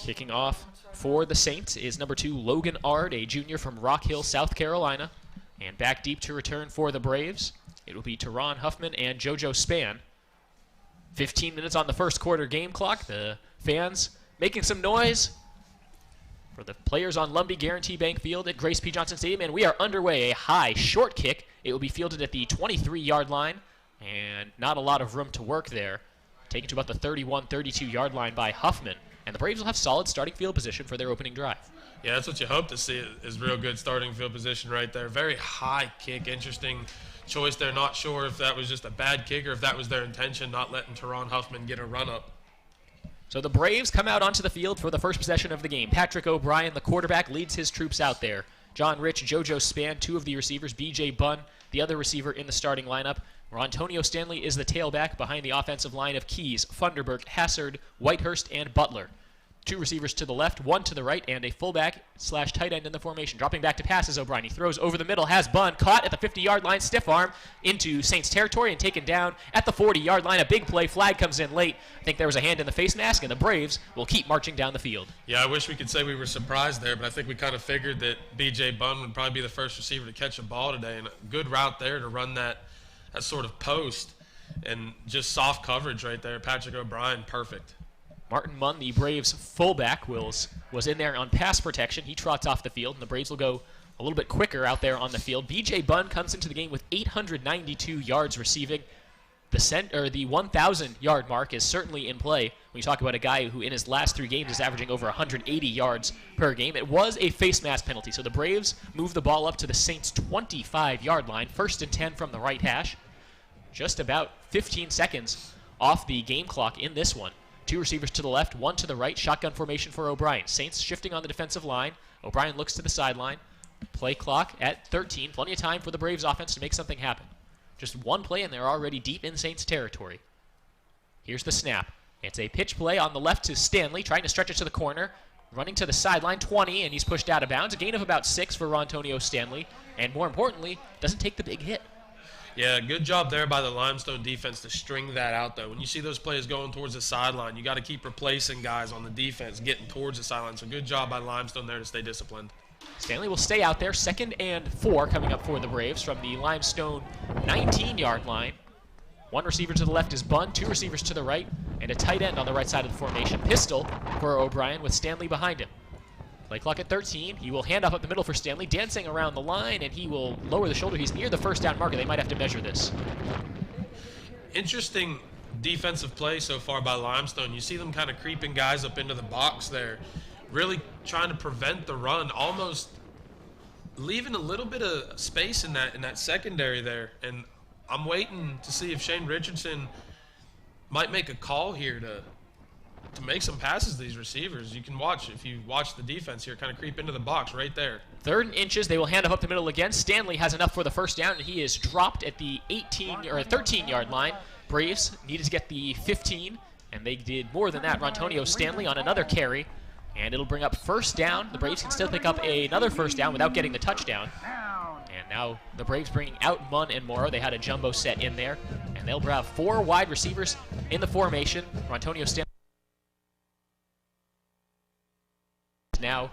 Kicking off for the Saints is number 2, Logan Ard, a junior from Rock Hill, South Carolina. And back deep to return for the Braves, it will be Teron Huffman and JoJo Span. 15 minutes on the first quarter game clock. The fans making some noise for the players on Lumbee Guarantee Bank Field at Grace P. Johnson Stadium. And we are underway. A high short kick. It will be fielded at the 23-yard line. And not a lot of room to work there. Taken to about the 31-32-yard line by Huffman. And the Braves will have solid starting field position for their opening drive. Yeah, that's what you hope to see is real good starting field position right there. Very high kick. Interesting choice there. Not sure if that was just a bad kick or if that was their intention, not letting Teron Huffman get a run up. So the Braves come out onto the field for the first possession of the game. Patrick O'Brien, the quarterback, leads his troops out there. John Rich, JoJo Span, 2 of the receivers. B.J. Bunn, the other receiver in the starting lineup. Rontonio Stanley is the tailback behind the offensive line of Keys, Funderburk, Hassard, Whitehurst, and Butler. 2 receivers to the left, 1 to the right, and a fullback / tight end in the formation. Dropping back to pass is O'Brien. He throws over the middle, has Bunn caught at the 50-yard line, stiff arm into Saints territory and taken down at the 40-yard line. A big play, flag comes in late. I think there was a hand in the face mask, and the Braves will keep marching down the field. Yeah, I wish we could say we were surprised there, but I think we kind of figured that B.J. Bunn would probably be the first receiver to catch a ball today, and a good route there to run that sort of post, and just soft coverage right there. Patrick O'Brien, perfect. Martin Munn, the Braves fullback, was in there on pass protection. He trots off the field, and the Braves will go a little bit quicker out there on the field. B.J. Bunn comes into the game with 892 yards receiving. The 1,000-yard mark is certainly in play when you talk about a guy who in his last 3 games is averaging over 180 yards per game. It was a face mask penalty, so the Braves move the ball up to the Saints' 25-yard line. 1st and 10 from the right hash. Just about 15 seconds off the game clock in this one. 2 receivers to the left, 1 to the right. Shotgun formation for O'Brien. Saints shifting on the defensive line. O'Brien looks to the sideline. Play clock at 13. Plenty of time for the Braves offense to make something happen. Just 1 play and they're already deep in Saints territory. Here's the snap. It's a pitch play on the left to Stanley, trying to stretch it to the corner. Running to the sideline, 20, and he's pushed out of bounds. A gain of about 6 for Rontonio Stanley. And more importantly, doesn't take the big hit. Yeah, good job there by the Limestone defense to string that out, though. When you see those players going towards the sideline, you got to keep replacing guys on the defense, getting towards the sideline. So good job by Limestone there to stay disciplined. Stanley will stay out there. 2nd and 4 coming up for the Braves from the Limestone 19-yard line. 1 receiver to the left is Bunn, 2 receivers to the right, and a tight end on the right side of the formation. Pistol for O'Brien with Stanley behind him. Play clock at 13. He will hand off up the middle for Stanley, dancing around the line, and he will lower the shoulder. He's near the 1st down marker. They might have to measure this. Interesting defensive play so far by Limestone. You see them kind of creeping guys up into the box there, really trying to prevent the run, almost leaving a little bit of space in that secondary there. And I'm waiting to see if Shane Richardson might make a call here to make some passes to these receivers. You can watch, if you watch the defense here, kind of creep into the box right there. 3rd and inches. They will hand off up the middle again. Stanley has enough for the 1st down, and he is dropped at the 13-yard line. Braves needed to get the 15, and they did more than that. Rontonio Stanley on another carry, and it'll bring up 1st down. The Braves can still pick up another 1st down without getting the touchdown. And now the Braves bringing out Munn and Morrow. They had a jumbo set in there, and they'll have 4 wide receivers in the formation. Rontonio Stanley now.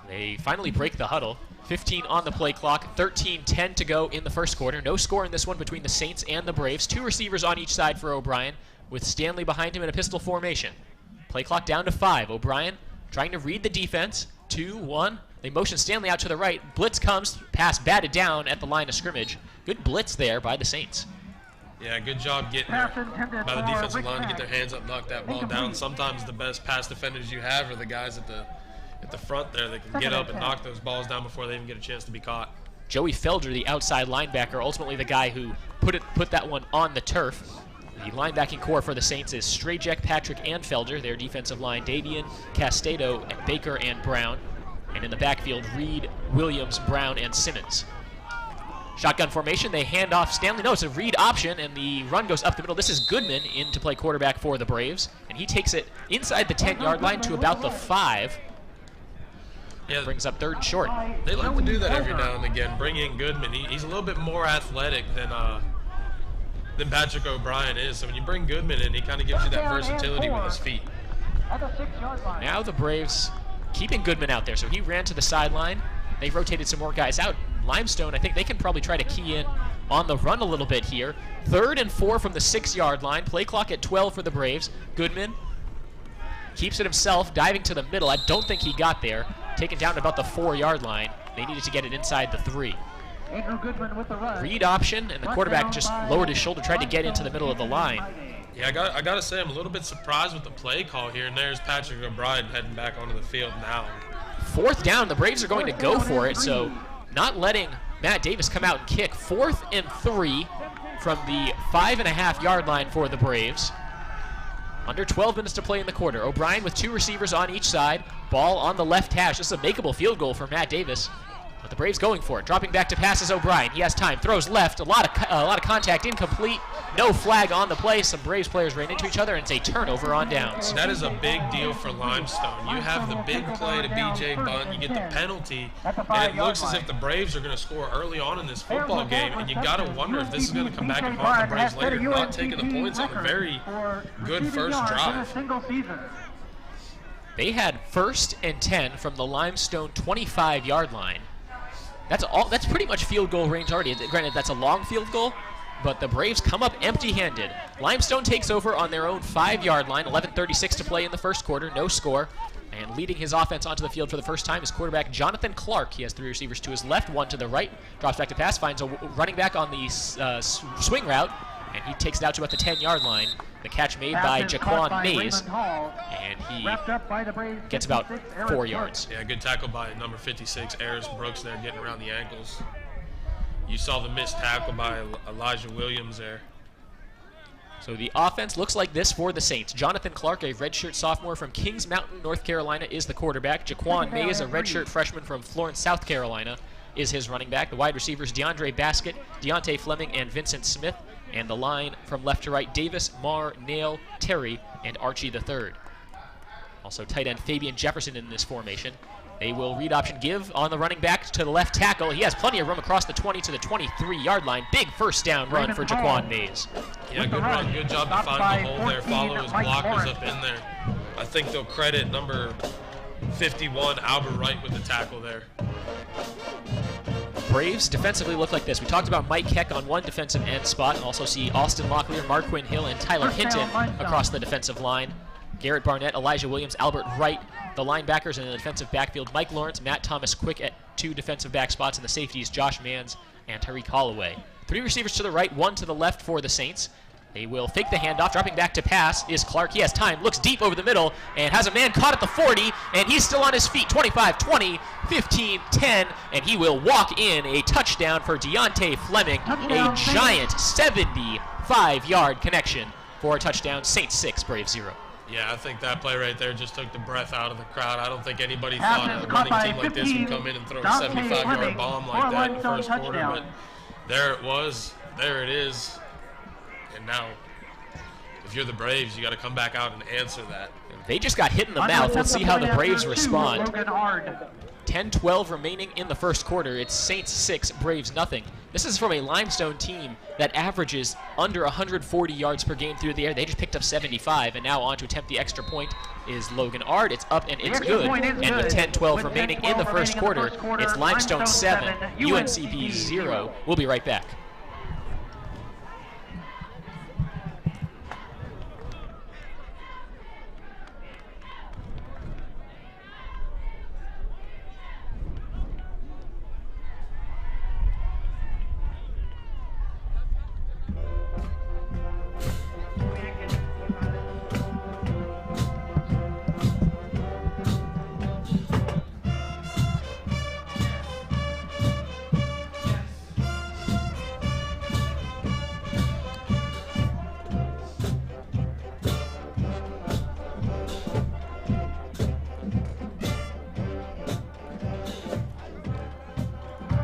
They finally break the huddle. 15 on the play clock, 13-10 to go in the 1st quarter. No score in this one between the Saints and the Braves. 2 receivers on each side for O'Brien, with Stanley behind him in a pistol formation. Play clock down to 5. O'Brien trying to read the defense. 2, 1. They motion Stanley out to the right. Blitz comes, pass batted down at the line of scrimmage. Good blitz there by the Saints. Yeah, good job getting by the defensive line to get their hands up, knock that ball down. Sometimes the best pass defenders you have are the guys at the front there that can get up and knock those balls down before they even get a chance to be caught. Joey Felder, the outside linebacker, ultimately the guy who put that one on the turf. The linebacking core for the Saints is Strajek, Patrick, and Felder. Their defensive line, Davian, Castedo, Baker, and Brown. And in the backfield, Reed, Williams, Brown, and Simmons. Shotgun formation, they hand off Stanley. No, it's a read option, and the run goes up the middle. This is Goodman in to play quarterback for the Braves, and he takes it inside the 10-yard line to about the 5. Yeah, brings up 3rd and short. They like to do that every now and again, bring in Goodman. He's a little bit more athletic than Patrick O'Brien is, so when you bring Goodman in, he kind of gives you that versatility with his feet. Now the Braves keeping Goodman out there, so he ran to the sideline. They rotated some more guys out. Limestone, I think they can probably try to key in on the run a little bit here. 3rd and 4 from the 6-yard line. Play clock at 12 for the Braves. Goodman keeps it himself, diving to the middle. I don't think he got there. Taken down to about the 4-yard line. They needed to get it inside the 3. Read option, and the quarterback just lowered his shoulder, tried to get into the middle of the line. Yeah, I gotta say, I'm a little bit surprised with the play call here. And there's Patrick O'Brien heading back onto the field now. 4th down, the Braves are going to go for it, so not letting Matt Davis come out and kick. 4th and 3 from the 5.5-yard line for the Braves. Under 12 minutes to play in the quarter. O'Brien with 2 receivers on each side. Ball on the left hash. This is a makeable field goal for Matt Davis. But the Braves going for it. Dropping back to pass is O'Brien. He has time. Throws left. A lot of contact. Incomplete. No flag on the play. Some Braves players ran into each other, and it's a turnover on downs. That is a big deal for Limestone. You have the big play to B.J. Bunt. You get the penalty, and it looks as if the Braves are going to score early on in this football game, and you got to wonder if this is going to come back and haunt the Braves later. Not taking the points on a very good first drive. They had 1st and 10 from the Limestone 25-yard line. That's pretty much field goal range already. Granted, that's a long field goal, but the Braves come up empty-handed. Limestone takes over on their own 5-yard line. 11:36 to play in the first quarter. No score. And leading his offense onto the field for the first time is quarterback Jonathan Clark. He has 3 receivers to his left, 1 to the right. Drops back to pass, finds a running back on the swing route, and he takes it out to about the 10-yard line. The catch made by Jaquan Mays, and he gets about 4 yards. Yeah, good tackle by number 56, Ayers Brooks there, getting around the ankles. You saw the missed tackle by Elijah Williams there. So the offense looks like this for the Saints. Jonathan Clark, a redshirt sophomore from Kings Mountain, North Carolina, is the quarterback. Jaquan Mays, a redshirt freshman from Florence, South Carolina, is his running back. The wide receivers, DeAndre Baskett, Deontay Fleming, and Vincent Smith. And the line from left to right, Davis, Marr, Nail, Terry, and Archie III. Also tight end Fabian Jefferson in this formation. They will read option give on the running back to the left tackle. He has plenty of room across the 20 to the 23-yard line. Big first down run for Jaquan Mays. Yeah, good run. Good job to find the hole there. Follow his blockers up in there. I think they'll credit number 51, Albert Wright, with the tackle there. Braves defensively look like this. We talked about Mike Keck on one defensive end spot. Also see Austin Locklear, Marquin Hill, and Tyler Hinton across the defensive line. Garrett Barnett, Elijah Williams, Albert Wright, the linebackers in the defensive backfield. Mike Lawrence, Matt Thomas Quick at 2 defensive back spots, and the safeties Josh Manns and Tariq Holloway. 3 receivers to the right, 1 to the left for the Saints. They will fake the handoff. Dropping back to pass is Clark. He has time, looks deep over the middle, and has a man caught at the 40, and he's still on his feet. 25, 20, 15, 10, and he will walk in a touchdown for Deontay Fleming. A giant 75-yard connection for a touchdown. Saints 6, Braves 0. Yeah, I think that play right there just took the breath out of the crowd. I don't think anybody thought a running team like this would come in and throw a 75-yard bomb like that in the first quarter, but there it was. There it is. And now, if you're the Braves, you got to come back out and answer that. They just got hit in the mouth. Let's see how the Braves respond. 10-12 remaining in the first quarter. It's Saints 6, Braves nothing. This is from a Limestone team that averages under 140 yards per game through the air. They just picked up 75, and now on to attempt the extra point is Logan Ard. It's up and it's good. And with 10-12 remaining in the first quarter, it's Limestone 7, UNCP 0. We'll be right back.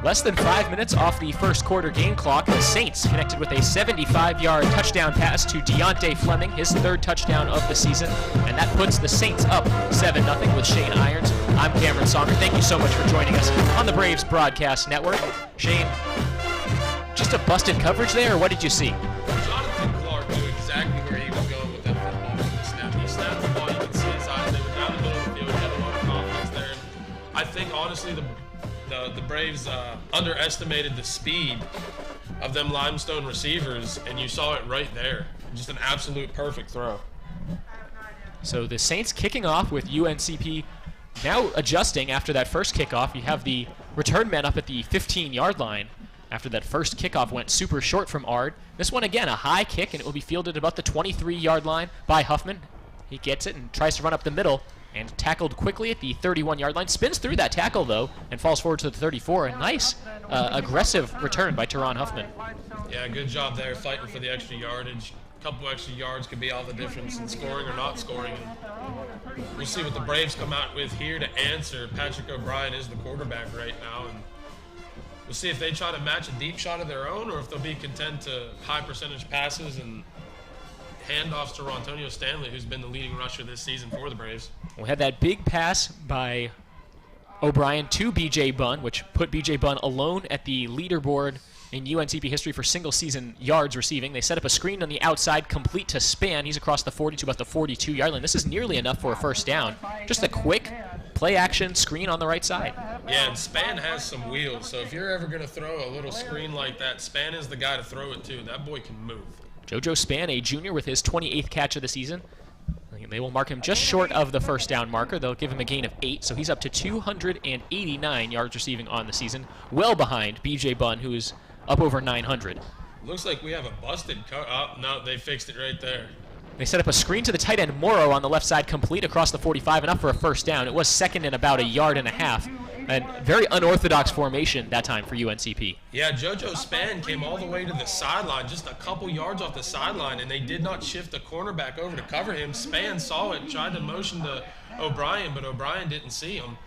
Less than 5 minutes off the first quarter game clock, the Saints connected with a 75-yard touchdown pass to Deontay Fleming, his 3rd touchdown of the season, and that puts the Saints up 7-0 with Shane Irons. I'm Cameron Songer. Thank you so much for joining us on the Braves Broadcast Network. Shane, just a busted coverage there, or what did you see? Jonathan Clark knew exactly where he was going with that football from the snap. He snapped the ball, you can see his eyes honestly, the Braves underestimated the speed of them Limestone receivers, and you saw it right there. Just an absolute perfect throw. So the Saints kicking off with UNCP now adjusting after that first kickoff. You have the return men up at the 15-yard line after that first kickoff went super short from Ard. This one, again, a high kick, and it will be fielded about the 23-yard line by Huffman. He gets it and tries to run up the middle and tackled quickly at the 31-yard line. Spins through that tackle, though, and falls forward to the 34. A nice, aggressive return by Teron Huffman. Yeah, good job there fighting for the extra yardage. A couple extra yards could be all the difference in scoring or not scoring. And we'll see what the Braves come out with here to answer. Patrick O'Brien is the quarterback right now, and we'll see if they try to match a deep shot of their own or if they'll be content to high percentage passes and handoffs to Rontonio Stanley, who's been the leading rusher this season for the Braves. We had that big pass by O'Brien to B.J. Bunn, which put B.J. Bunn alone at the leaderboard in UNCP history for single-season yards receiving. They set up a screen on the outside, complete to Span. He's across the 40 to about the 42-yard line. This is nearly enough for a first down. Just a quick play-action screen on the right side. Yeah, and Span has some wheels, so if you're ever going to throw a little screen like that, Span is the guy to throw it to. That boy can move. JoJo Span, a junior, with his 28th catch of the season. They will mark him just short of the first down marker. They'll give him a gain of 8, so he's up to 289 yards receiving on the season, well behind B.J. Bunn, who is up over 900. Looks like we have a busted cut. Oh, no, they fixed it right there. They set up a screen to the tight end Morrow on the left side, complete across the 45 and up for a first down. It was second and about 1.5 yards. And very unorthodox formation that time for UNCP. Yeah, JoJo Span came all the way to the sideline, just a couple yards off the sideline, and they did not shift the cornerback over to cover him. Span saw it, tried to motion to O'Brien, but O'Brien didn't see him.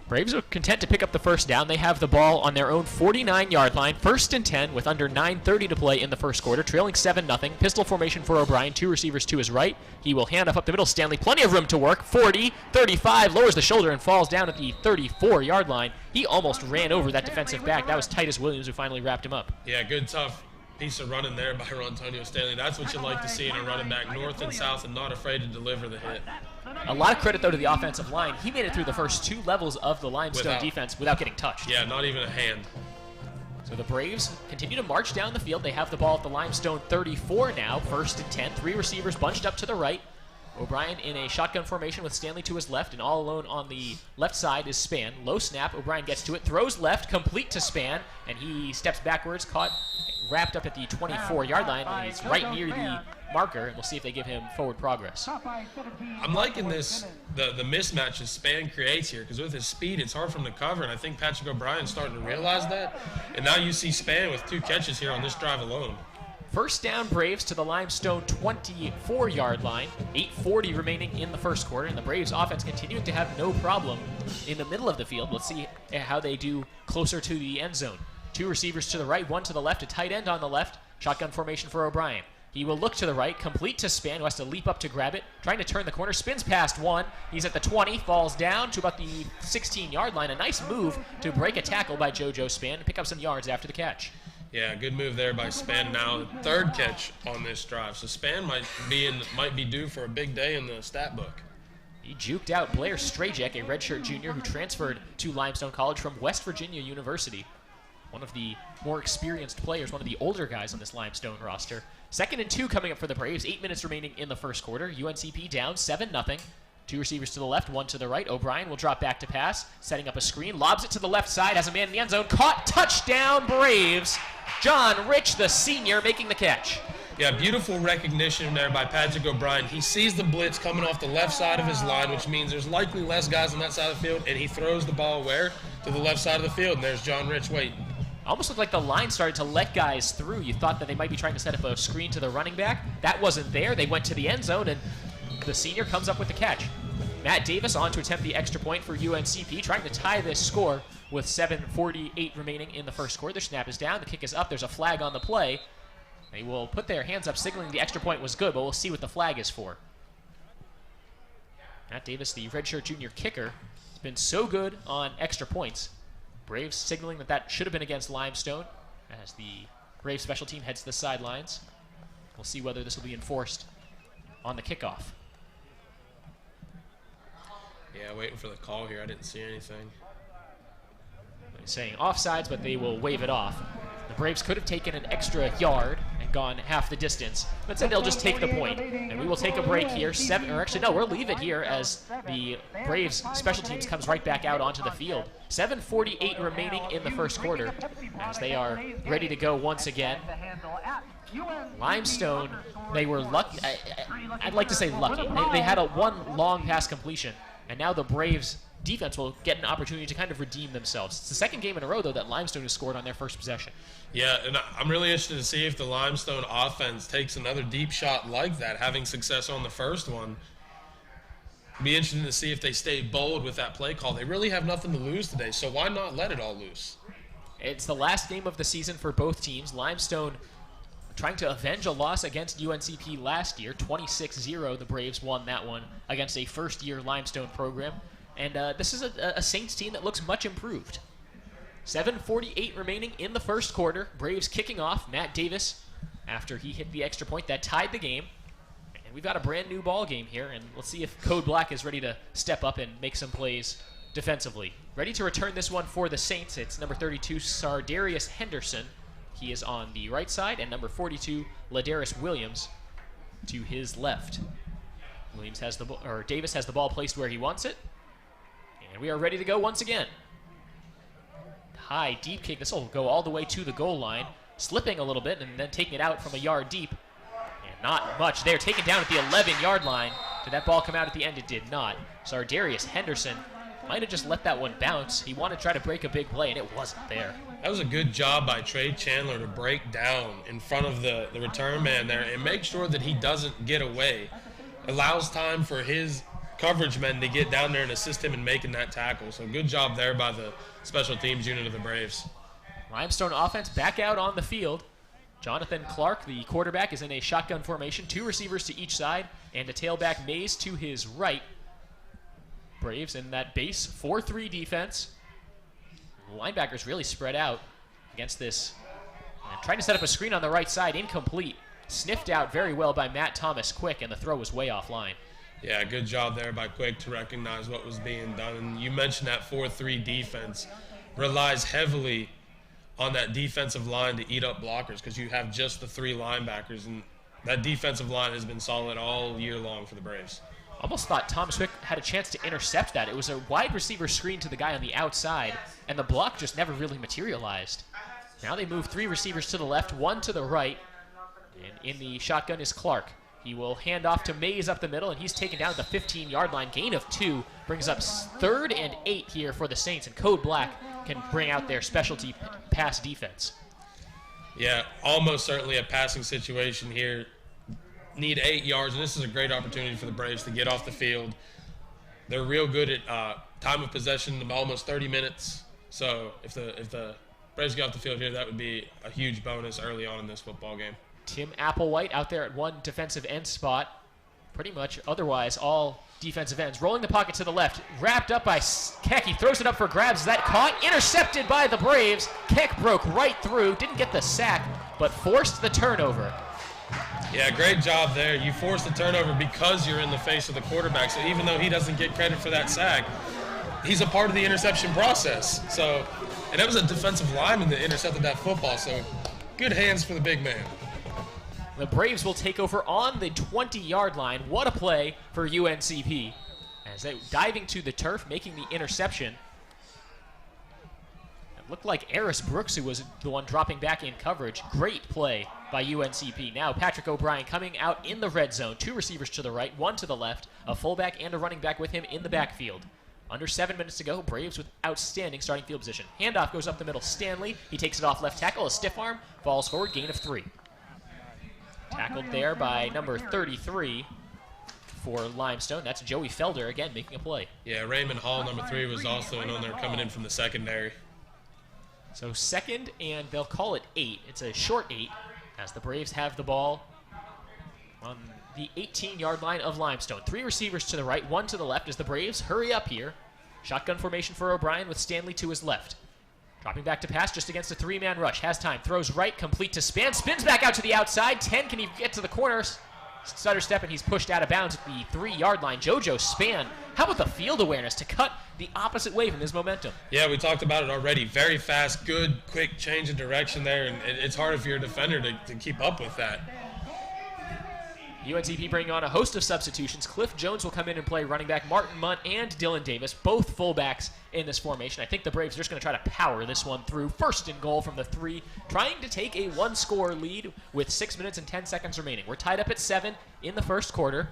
Braves are content to pick up the first down. They have the ball on their own 49-yard line, 1st and 10 with under 9:30 to play in the first quarter, trailing 7-0. Pistol formation for O'Brien, 2 receivers to his right. He will hand off up the middle. Stanley, plenty of room to work. 40, 35, lowers the shoulder and falls down at the 34-yard line. He almost ran over that defensive back. That was Titus Williams who finally wrapped him up. Yeah, good, tough piece of running there by Rontonio Stanley. That's what you like to see in a running back, north and south, and not afraid to deliver the hit. A lot of credit, though, to the offensive line. He made it through the first 2 levels of the Limestone defense without getting touched. Yeah, not even a hand. So the Braves continue to march down the field. They have the ball at the Limestone 34 now, 1st and 10. 3 receivers bunched up to the right. O'Brien in a shotgun formation with Stanley to his left, and all alone on the left side is Span. Low snap, O'Brien gets to it, throws left, complete to Span, and he steps backwards, caught, wrapped up at the 24-yard line, and he's right near the marker, and we'll see if they give him forward progress. I'm liking this, the mismatches Span creates here, because with his speed, it's hard for him to cover, and I think Patrick O'Brien's starting to realize that, and now you see Span with 2 catches here on this drive alone. First down, Braves to the Limestone 24-yard line. 8:40 remaining in the first quarter, and the Braves offense continuing to have no problem in the middle of the field. Let's see how they do closer to the end zone. 2 receivers to the right, 1 to the left, a tight end on the left. Shotgun formation for O'Brien. He will look to the right, complete to Span, who has to leap up to grab it. Trying to turn the corner, spins past 1. He's at the 20, falls down to about the 16-yard line. A nice move to break a tackle by JoJo Span and pick up some yards after the catch. Yeah, good move there by Span. Now, 3rd catch on this drive. So Span might be due for a big day in the stat book. He juked out Blair Strajek, a redshirt junior who transferred to Limestone College from West Virginia University. One of the more experienced players, one of the older guys on this Limestone roster. 2nd and 2 coming up for the Braves. 8 minutes remaining in the first quarter. UNCP down 7-0. 2 receivers to the left, 1 to the right. O'Brien will drop back to pass, setting up a screen, lobs it to the left side, has a man in the end zone. Caught, touchdown, Braves. John Rich, the senior, making the catch. Yeah, beautiful recognition there by Patrick O'Brien. He sees the blitz coming off the left side of his line, which means there's likely less guys on that side of the field, and he throws the ball where? To the left side of the field, and there's John Rich waiting. Almost looked like the line started to let guys through. You thought that they might be trying to set up a screen to the running back. That wasn't there. They went to the end zone, and the senior comes up with the catch. Matt Davis on to attempt the extra point for UNCP, trying to tie this score with 7:48 remaining in the first quarter. The snap is down. The kick is up. There's a flag on the play. They will put their hands up, signaling the extra point was good, but we'll see what the flag is for. Matt Davis, the redshirt junior kicker, has been so good on extra points. Braves signaling that that should have been against Limestone as the Braves special team heads to the sidelines. We'll see whether this will be enforced on the kickoff. Yeah, waiting for the call here. I didn't see anything. saying offsides, but they will wave it off. The Braves could have taken an extra yard and gone half the distance, but instead they'll just take the point. And we will take a break here. We'll leave it here as the Braves special teams comes right back out onto the field. 7:48 remaining in the first quarter as they are ready to go once again. Limestone, they were lucky. I'd like to say lucky. They had one long pass completion, and now the Braves defense will get an opportunity to kind of redeem themselves. It's the second game in a row, though, that Limestone has scored on their first possession. Yeah, and I'm really interested to see if the Limestone offense takes another deep shot like that, having success on the first one. Be interesting to see if they stay bold with that play call. They really have nothing to lose today, so why not let it all loose? It's the last game of the season for both teams. Limestone trying to avenge a loss against UNCP last year, 26-0. The Braves won that one against a first-year Limestone program. And this is a Saints team that looks much improved. 7:48 remaining in the first quarter. Braves kicking off. Matt Davis, after he hit the extra point that tied the game. And we've got a brand new ball game here, and let's see if Code Black is ready to step up and make some plays defensively. Ready to return this one for the Saints. It's number 32, Sardarius Henderson. He is on the right side, and number 42, Ladarius Williams, to his left. Davis has the ball placed where he wants it. And we are ready to go once again. High, deep kick. This will go all the way to the goal line. Slipping a little bit and then taking it out from a yard deep. And not much there. Taken down at the 11-yard line. Did that ball come out at the end? It did not. Sardarius Henderson might have just let that one bounce. He wanted to try to break a big play, and it wasn't there. That was a good job by Trey Chandler to break down in front of the return man there and make sure that he doesn't get away. Allows time for his coverage men to get down there and assist him in making that tackle. So good job there by the special teams unit of the Braves. Limestone offense back out on the field. Jonathan Clark, the quarterback, is in a shotgun formation. 2 receivers to each side and a tailback Mays to his right. Braves in that base 4-3 defense. Linebackers really spread out against this. And trying to set up a screen on the right side, incomplete. Sniffed out very well by Matt Thomas Quick, and the throw was way offline. Yeah, good job there by Quick to recognize what was being done. And you mentioned that 4-3 defense relies heavily on that defensive line to eat up blockers because you have just the 3 linebackers, and that defensive line has been solid all year long for the Braves. Almost thought Thomas Quick had a chance to intercept that. It was a wide receiver screen to the guy on the outside, and the block just never really materialized. Now they move 3 receivers to the left, 1 to the right, and in the shotgun is Clark. He will hand off to Mays up the middle, and he's taken down at the 15-yard line. Gain of 2 brings up 3rd and 8 here for the Saints, and Code Black can bring out their specialty pass defense. Yeah, almost certainly a passing situation here. Need 8 yards, and this is a great opportunity for the Braves to get off the field. They're real good at time of possession, almost 30 minutes. So if the Braves get off the field here, that would be a huge bonus early on in this football game. Tim Applewhite out there at one defensive end spot. Pretty much otherwise all defensive ends. Rolling the pocket to the left. Wrapped up by Keck. He throws it up for grabs. Is that caught? Intercepted by the Braves. Keck broke right through. Didn't get the sack, but forced the turnover. Yeah, great job there. You force the turnover because you're in the face of the quarterback. So even though he doesn't get credit for that sack, he's a part of the interception process. So, and that was a defensive lineman that intercepted that football. So good hands for the big man. The Braves will take over on the 20-yard line. What a play for UNCP. As they diving to the turf, making the interception. It looked like Eris Brooks, who was the one dropping back in coverage. Great play by UNCP. Now Patrick O'Brien coming out in the red zone. 2 receivers to the right, 1 to the left. A fullback and a running back with him in the backfield. Under 7 minutes to go. Braves with outstanding starting field position. Handoff goes up the middle. Stanley, he takes it off left tackle. A stiff arm, falls forward, gain of 3. Tackled there by number 33 for Limestone. That's Joey Felder again making a play. Yeah, Raymond Hall, number 3, was also in on there coming in from the secondary. So second, and they'll call it 8. It's a short 8 as the Braves have the ball on the 18-yard line of Limestone. 3 receivers to the right, 1 to the left as the Braves hurry up here. Shotgun formation for O'Brien with Stanley to his left. Dropping back to pass just against a 3-man rush. Has time. Throws right. Complete to Span. Spins back out to the outside. 10. Can he get to the corner? Stutter step, and he's pushed out of bounds at the 3-yard line. JoJo Span How about the field awareness to cut the opposite way from his momentum? Yeah, we talked about it already. Very fast, good, quick change of direction there, and it's hard if you're a defender to keep up with that. UNCP bringing on a host of substitutions. Cliff Jones will come in and play running back. Martin Munt and Dylan Davis, both fullbacks in this formation. I think the Braves are just going to try to power this one through. First and goal from the 3, trying to take a one-score lead with 6 minutes and 10 seconds remaining. We're tied up at 7 in the first quarter.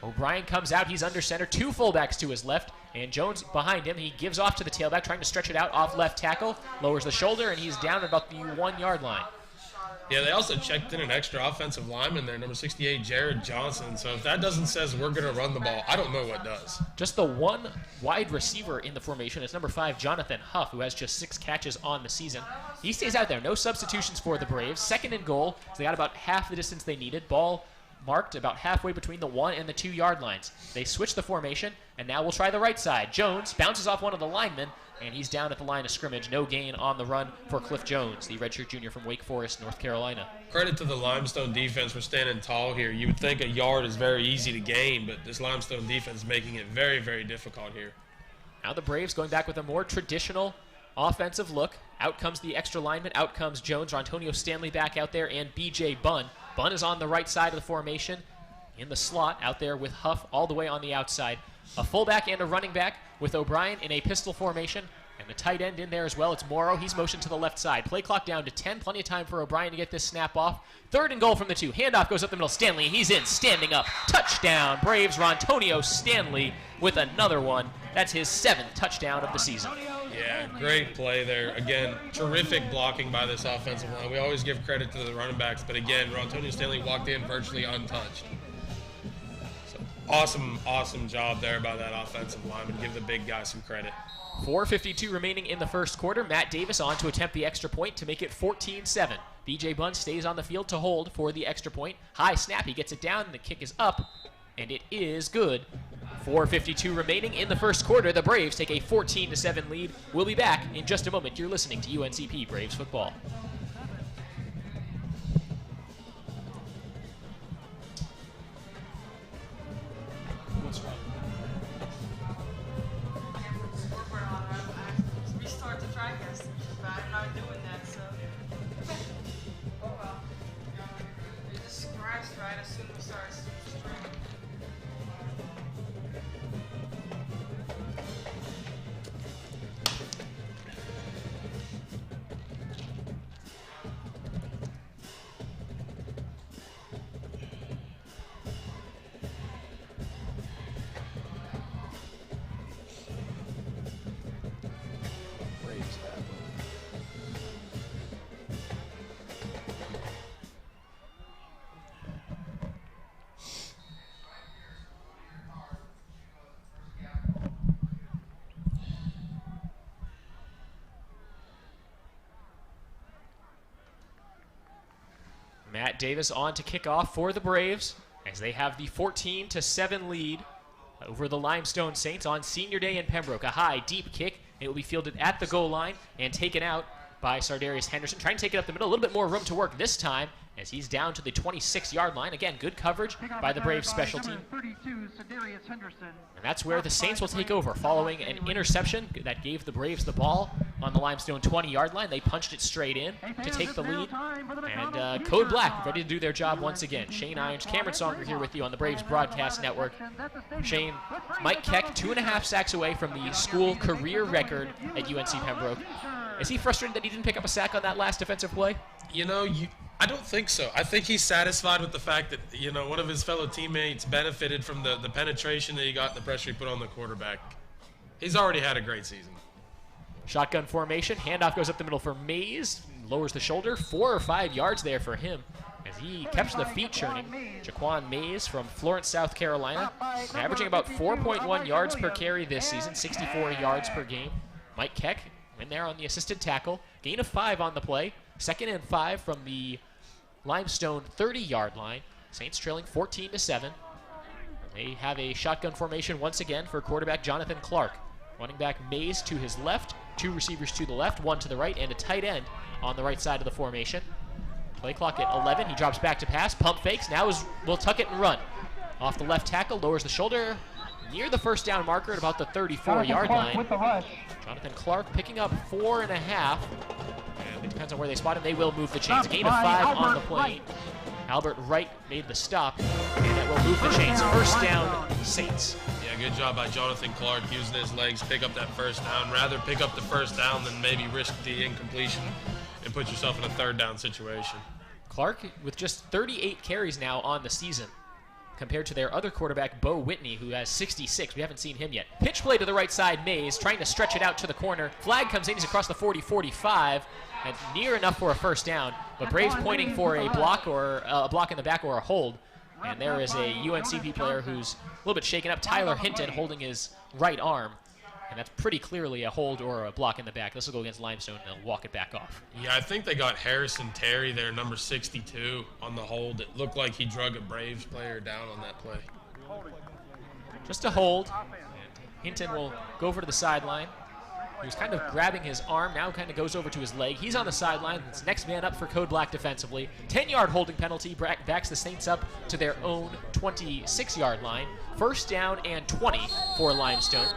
O'Brien comes out. He's under center. 2 fullbacks to his left, and Jones behind him. He gives off to the tailback, trying to stretch it out off left tackle. Lowers the shoulder, and he's down at about the 1-yard line. Yeah, they also checked in an extra offensive lineman there, number 68, Jared Johnson. So if that doesn't says we're going to run the ball, I don't know what does. Just the one wide receiver in the formation is number 5, Jonathan Huff, who has just 6 catches on the season. He stays out there. No substitutions for the Braves. Second and goal. So they got about half the distance they needed. Ball marked about halfway between the 1 and the 2-yard lines. They switch the formation, and now we'll try the right side. Jones bounces off one of the linemen, and he's down at the line of scrimmage. No gain on the run for Cliff Jones, the redshirt junior from Wake Forest, North Carolina. Credit to the Limestone defense for standing tall here. You would think a yard is very easy to gain, but this Limestone defense is making it very, very difficult here. Now the Braves going back with a more traditional offensive look. Out comes the extra lineman. Out comes Jones. Antonio Stanley back out there, and B.J. Bunn. Bunn is on the right side of the formation in the slot out there with Huff all the way on the outside. A fullback and a running back with O'Brien in a pistol formation. And the tight end in there as well. It's Morrow. He's motioned to the left side. Play clock down to 10. Plenty of time for O'Brien to get this snap off. Third and goal from the 2. Handoff goes up the middle. Stanley, he's in. Standing up. Touchdown. Braves. Rontonio Stanley with another one. That's his 7th touchdown of the season. Yeah, great play there. Again, terrific blocking by this offensive line. We always give credit to the running backs, but again, Rontonio Stanley walked in virtually untouched. So awesome job there by that offensive lineman. Give the big guy some credit. 4:52 remaining in the first quarter. Matt Davis on to attempt the extra point to make it 14-7. B.J. Bunn stays on the field to hold for the extra point. High snap, he gets it down, and the kick is up, and it is good. 4:52 remaining in the first quarter. The Braves take a 14-7 lead. We'll be back in just a moment. You're listening to UNCP Braves football. Restart the TriCast, but I'm not doing that, so. Oh well. It just crashed right as soon as we started streaming. Matt Davis on to kick off for the Braves as they have the 14-7 lead over the Limestone Saints on Senior Day in Pembroke. A high, deep kick. It will be fielded at the goal line and taken out by Sardarius Henderson. Trying to take it up the middle. A little bit more room to work this time as he's down to the 26-yard line. Again, good coverage by the Braves special team. And that's where the Saints will take over following an interception that gave the Braves the ball on the Limestone 20-yard line. They punched it straight in to take the lead. And Code Black ready to do their job once again. Shane Irons, Cameron Songer here with you on the Braves Broadcast Network. Shane, Mike Keck 2.5 sacks away from the school career record at UNC Pembroke. Is he frustrated that he didn't pick up a sack on that last defensive play? You know, I don't think so. I think he's satisfied with the fact that, you know, one of his fellow teammates benefited from the penetration that he got and the pressure he put on the quarterback. He's already had a great season. Shotgun formation. Handoff goes up the middle for Mays. Lowers the shoulder. 4 or 5 yards there for him as he kept the feet churning. Jaquan Mays from Florence, South Carolina, averaging about 4.1 yards per carry this season, 64 yards per game. Mike Keck in there on the assisted tackle. Gain of 5 on the play. 2nd and 5 from the Limestone 30-yard line. Saints trailing 14-7. They have a shotgun formation once again for quarterback Jonathan Clark. Running back Mays to his left, 2 receivers to the left, 1 to the right, and a tight end on the right side of the formation. Play clock at 11. He drops back to pass. Pump fakes. Now will tuck it and run. Off the left tackle, lowers the shoulder, near the first down marker at about the 34-yard line. With the rush. Jonathan Clark picking up 4.5. And it depends on where they spot him. They will move the chains. Gain of 5 on the play. Albert Wright made the stop, and that will move the chains. First down, Saints. Yeah, good job by Jonathan Clark using his legs to pick up that first down. Rather pick up the first down than maybe risk the incompletion and put yourself in a third down situation. Clark with just 38 carries now on the season, compared to their other quarterback, Bo Whitney, who has 66. We haven't seen him yet. Pitch play to the right side, Mays, trying to stretch it out to the corner. Flag comes in, he's across the 40-45, and near enough for a first down, but Braves pointing for a block or a block in the back or a hold. And there is a UNCP player who's a little bit shaken up, Tyler Hinton, holding his right arm. And that's pretty clearly a hold or a block in the back. This will go against Limestone, and they'll walk it back off. Yeah, I think they got Harrison Terry there, number 62, on the hold. It looked like he drug a Braves player down on that play. Just a hold. Hinton will go over to the sideline. He was kind of grabbing his arm, now kind of goes over to his leg. He's on the sideline. It's next man up for Code Black defensively. 10-yard holding penalty backs the Saints up to their own 26-yard line. First down and 20 for Limestone,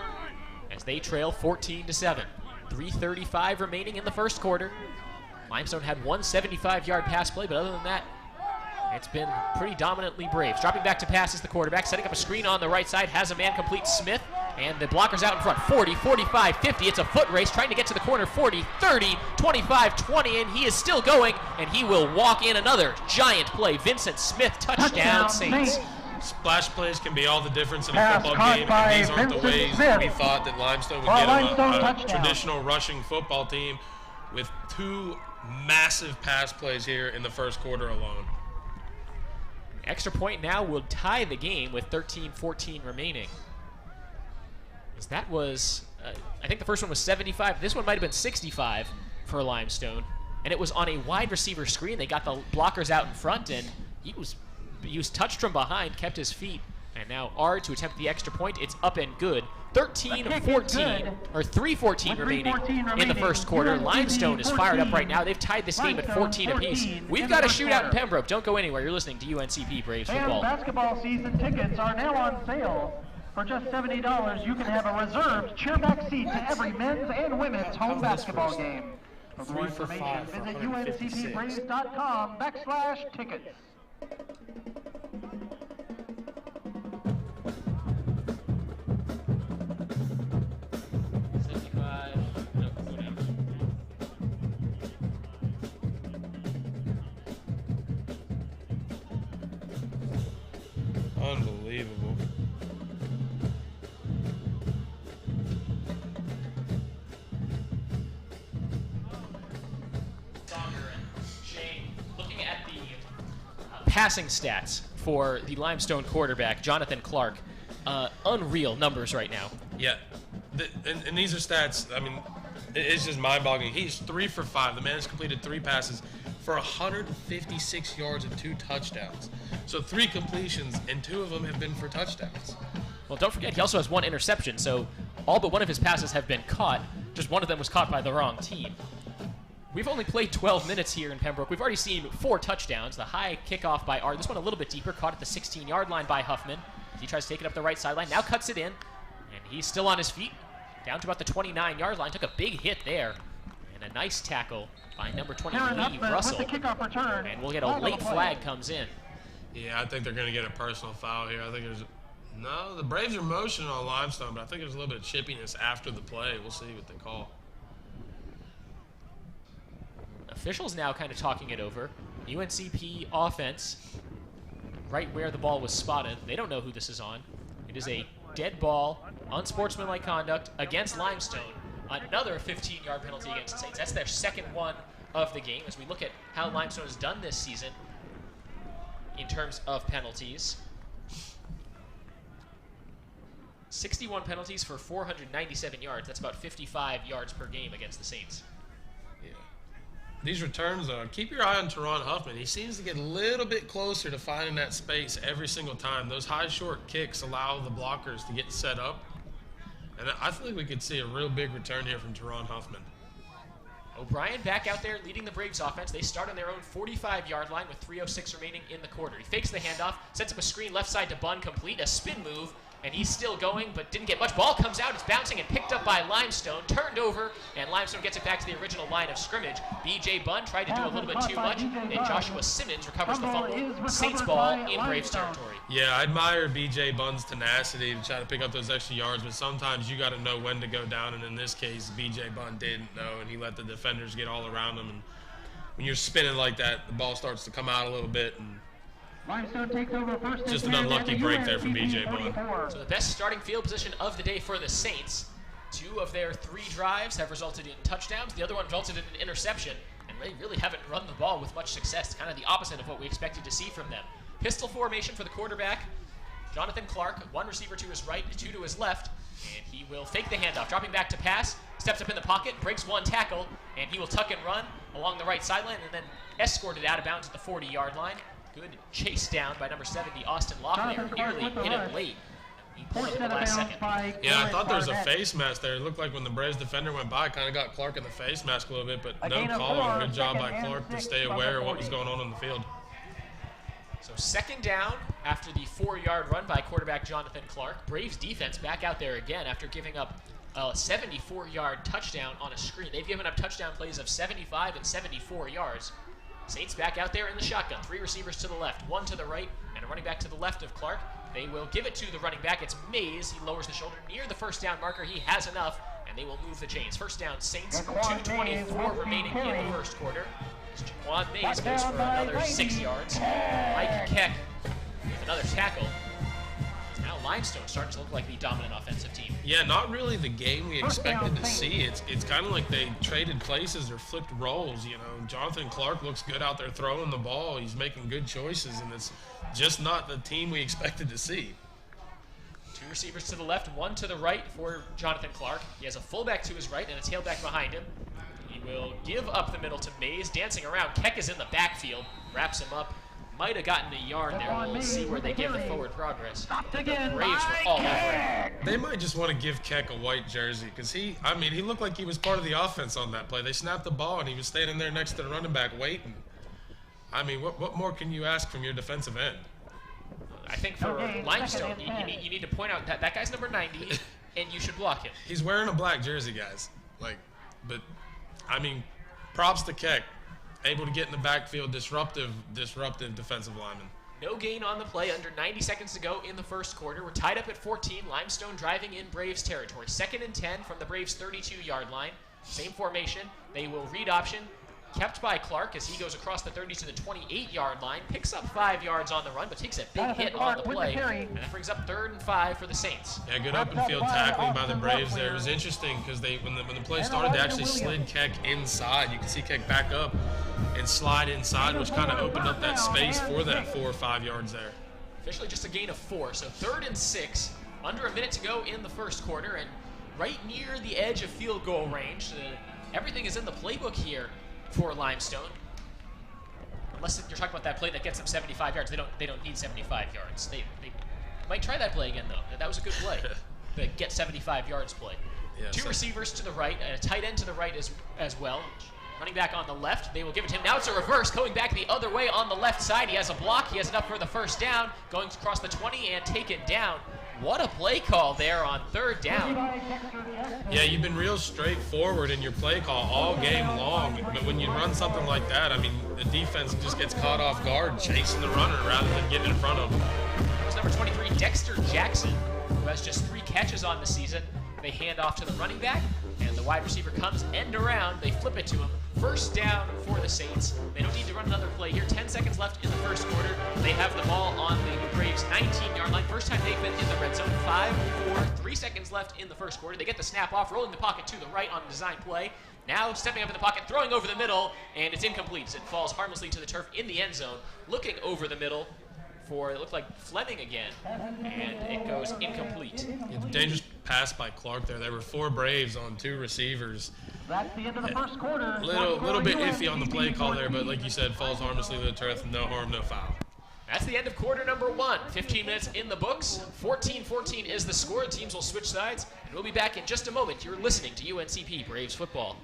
as they trail 14-7. 3:35 remaining in the first quarter. Limestone had one 75-yard pass play, but other than that, it's been pretty dominantly Braves. Dropping back to pass is the quarterback, setting up a screen on the right side, has a man complete Smith, and the blocker's out in front. 40, 45, 50, it's a foot race, trying to get to the corner. 40, 30, 25, 20, and he is still going, and he will walk in another giant play. Vincent Smith, touchdown Saints. Splash plays can be all the difference in a Pass football caught game, by and these aren't the Vincent ways Smith. we thought that Limestone would For get Limestone a touchdown. traditional rushing football team with two massive pass plays here in the first quarter alone. Extra point now will tie the game with 13-14 remaining. As that was, I think the first one was 75. This one might have been 65 for Limestone. And it was on a wide receiver screen. They got the blockers out in front, and he was touched from behind, kept his feet. And now R to attempt the extra point. It's up and good. 13-14, or 3:14 remaining in the first quarter. Limestone is fired up right now. They've tied this game at 14 apiece. We've got a shootout in Pembroke. Don't go anywhere. You're listening to UNCP Braves And football. basketball season tickets are now on sale. For just $70, you can have a reserved chairback seat to every men's and women's home basketball game. For more information, visit uncpbraves.com/tickets. Unbelievable. Looking at the passing stats for the Limestone quarterback, Jonathan Clark, unreal numbers right now. Yeah, and these are stats, I mean, it's just mind-boggling. He's 3 for 5. The man has completed 3 passes for 156 yards and 2 touchdowns. So 3 completions, and 2 of them have been for touchdowns. Well, don't forget, he also has 1 interception, so all but one of his passes have been caught. Just one of them was caught by the wrong team. We've only played 12 minutes here in Pembroke. We've already seen 4 touchdowns. The high kickoff by Art. This one a little bit deeper, caught at the 16-yard line by Huffman. He tries to take it up the right sideline, now cuts it in, and he's still on his feet, down to about the 29-yard line. Took a big hit there, and a nice tackle by number 20, Lee Russell. With the kickoff return. And we'll get a late flag comes in. Yeah, I think they're going to get a personal foul here. I think there's... No, the Braves are motioning on Limestone, but I think there's a little bit of chippiness after the play. We'll see what they call. Officials now kind of talking it over. UNCP offense, right where the ball was spotted. They don't know who this is on. It is a dead ball, unsportsmanlike conduct against Limestone. Another 15-yard penalty against the Saints. That's their second one of the game. As we look at how Limestone has done this season in terms of penalties. 61 penalties for 497 yards. That's about 55 yards per game against the Saints. Yeah. These returns, keep your eye on Teron Huffman. He seems to get a little bit closer to finding that space every single time. Those high, short kicks allow the blockers to get set up. And I think we could see a real big return here from Teron Huffman. O'Brien back out there leading the Braves offense. They start on their own 45-yard line with 3:06 remaining in the quarter. He fakes the handoff, sets up a screen left side to Bunn, complete, a spin move, and he's still going, but didn't get much. Ball comes out, it's bouncing and picked up by Limestone, turned over, and Limestone gets it back to the original line of scrimmage. B.J. Bunn tried to do a little bit too much, and Joshua Simmons recovers the fumble. Saints ball in Braves territory. Yeah, I admire B.J. Bunn's tenacity to try to pick up those extra yards, but sometimes you got to know when to go down, and in this case, B.J. Bunn didn't know, and he let the defenders get all around him. And when you're spinning like that, the ball starts to come out a little bit, and Limestone takes over first. just an unlucky break there for B.J. Bunn. So the best starting field position of the day for the Saints. 2 of their 3 drives have resulted in touchdowns. The other one resulted in an interception, and they really haven't run the ball with much success. Kind of the opposite of what we expected to see from them. Pistol formation for the quarterback. Jonathan Clark, 1 receiver to his right, 2 to his left, and he will fake the handoff, dropping back to pass, steps up in the pocket, breaks 1 tackle, and he will tuck and run along the right sideline and then escorted out of bounds at the 40-yard line. Good chase down by number 70, Austin Locklear. Nearly hit him late. He pulled it at the last second. Yeah, I thought there was a face mask there. It looked like when the Braves defender went by, kind of got Clark in the face mask a little bit, but no call, and good job by Clark to stay aware of what was going on the field. So second down after the 4-yard run by quarterback Jonathan Clark. Braves defense back out there again after giving up a 74-yard touchdown on a screen. They've given up touchdown plays of 75 and 74 yards. Saints back out there in the shotgun. 3 receivers to the left, 1 to the right, and a running back to the left of Clark. They will give it to the running back. It's Mays. He lowers the shoulder near the first down marker. He has enough, and they will move the chains. First down, Saints, 2:24 remaining in the first quarter. Jaquan Mays goes for another 6 yards. Mike Keck with another tackle. Now Limestone starting to look like the dominant offensive team. Yeah, not really the game we expected to see. It's kind of like they traded places or flipped roles. You know, Jonathan Clark looks good out there throwing the ball. He's making good choices, and it's just not the team we expected to see. 2 receivers to the left, 1 to the right for Jonathan Clark. He has a fullback to his right and a tailback behind him. He will give up the middle to Mays, dancing around. Keck is in the backfield, wraps him up. Might have gotten a yard there. We'll see where they give the forward progress. The Braves were all over it. They might just want to give Keck a white jersey because he looked like he was part of the offense on that play. They snapped the ball and he was standing there next to the running back waiting. I mean, what more can you ask from your defensive end? I think for Limestone, you need to point out that guy's number 90, and you should block him. He's wearing a black jersey, guys. But I mean, props to Keck. Able to get in the backfield, disruptive defensive lineman. No gain on the play, under 90 seconds to go in the first quarter. We're tied up at 14. Limestone driving in Braves territory. 2nd and 10 from the Braves' 32-yard line. Same formation. They will read option. Kept by Clark as he goes across the 30 to the 28-yard line. Picks up 5 yards on the run, but takes a big hit on the play. And that brings up 3rd and 5 for the Saints. Yeah, good open field tackling by the Braves there. It was interesting because when the play started, they actually slid Keck inside. You can see Keck back up and slide inside, which kind of opened up that space for that 4 or 5 yards there. Officially just a gain of 4, so 3rd and 6, under a minute to go in the first quarter, and right near the edge of field goal range. Everything is in the playbook here for Limestone. Unless you're talking about that play that gets them 75 yards. They don't need 75 yards. They might try that play again, though. That was a good play. The get 75 yards play. Yeah, 2 receivers to the right, and a tight end to the right as well. Running back on the left, they will give it to him. Now it's a reverse, going back the other way on the left side. He has a block. He has enough for the first down. Going across the 20 and taken down. What a play call there on 3rd down. Yeah, you've been real straightforward in your play call all game long. But when you run something like that, I mean, the defense just gets caught off guard chasing the runner rather than getting in front of him. That was number 23, Dexter Jackson, who has just 3 catches on the season. They hand off to the running back, and the wide receiver comes end around. They flip it to him. First down for the Saints. They don't need to run another play here. 10 seconds left in the first quarter. They have the ball on the Braves' 19-yard line. First time they've been in the red zone. 5-4, 3 seconds left in the first quarter. They get the snap off, rolling the pocket to the right on a design play. Now stepping up in the pocket, throwing over the middle, and it's incomplete. It falls harmlessly to the turf in the end zone. Looking over the middle for, it looked like Fleming again, and it goes incomplete. It's a dangerous pass by Clark there. There were 4 Braves on 2 receivers. That's the end of the first quarter. Little bit iffy on the play call there, but like you said, falls harmlessly to the turf. No harm, no foul. That's the end of quarter number 1. 15 minutes in the books. 14-14 is the score. The teams will switch sides, and we'll be back in just a moment. You're listening to UNCP Braves football.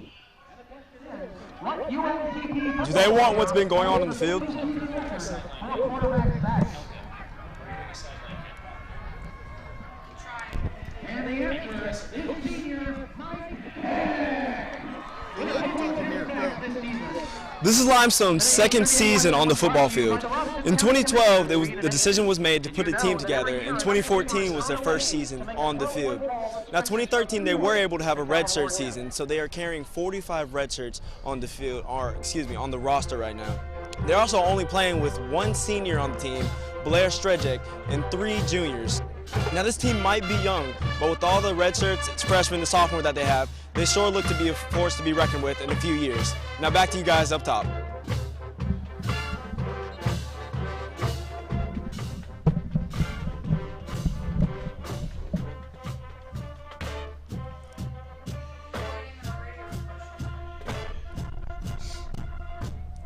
Do they want what's been going on in the field? the answer is senior Mike. This is Limestone's second season on the football field. In 2012, the decision was made to put a team together, and 2014 was their first season on the field. Now, 2013, they were able to have a redshirt season, so they are carrying 45 redshirts on the field, on the roster right now. They're also only playing with one senior on the team, Blair Strejek, and 3 juniors. Now, this team might be young, but with all the redshirts, freshmen, and sophomore that they have, they sure look to be a force to be reckoned with in a few years. Now back to you guys up top.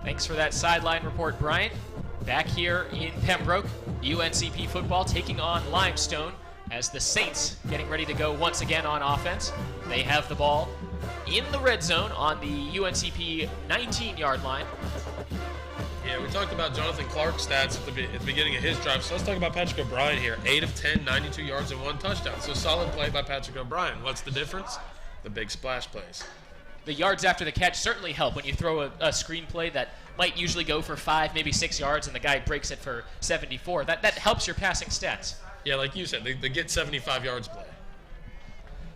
Thanks for that sideline report, Bryant. Back here in Pembroke, UNCP football taking on Limestone as the Saints getting ready to go once again on offense. They have the ball in the red zone on the UNCP 19-yard line. Yeah, we talked about Jonathan Clark's stats at the beginning of his drive, so let's talk about Patrick O'Brien here. 8 of 10, 92 yards and 1 touchdown. So solid play by Patrick O'Brien. What's the difference? The big splash plays. The yards after the catch certainly help when you throw a screen play that might usually go for 5, maybe 6 yards, and the guy breaks it for 74. That helps your passing stats. Yeah, like you said, they get 75 yards play.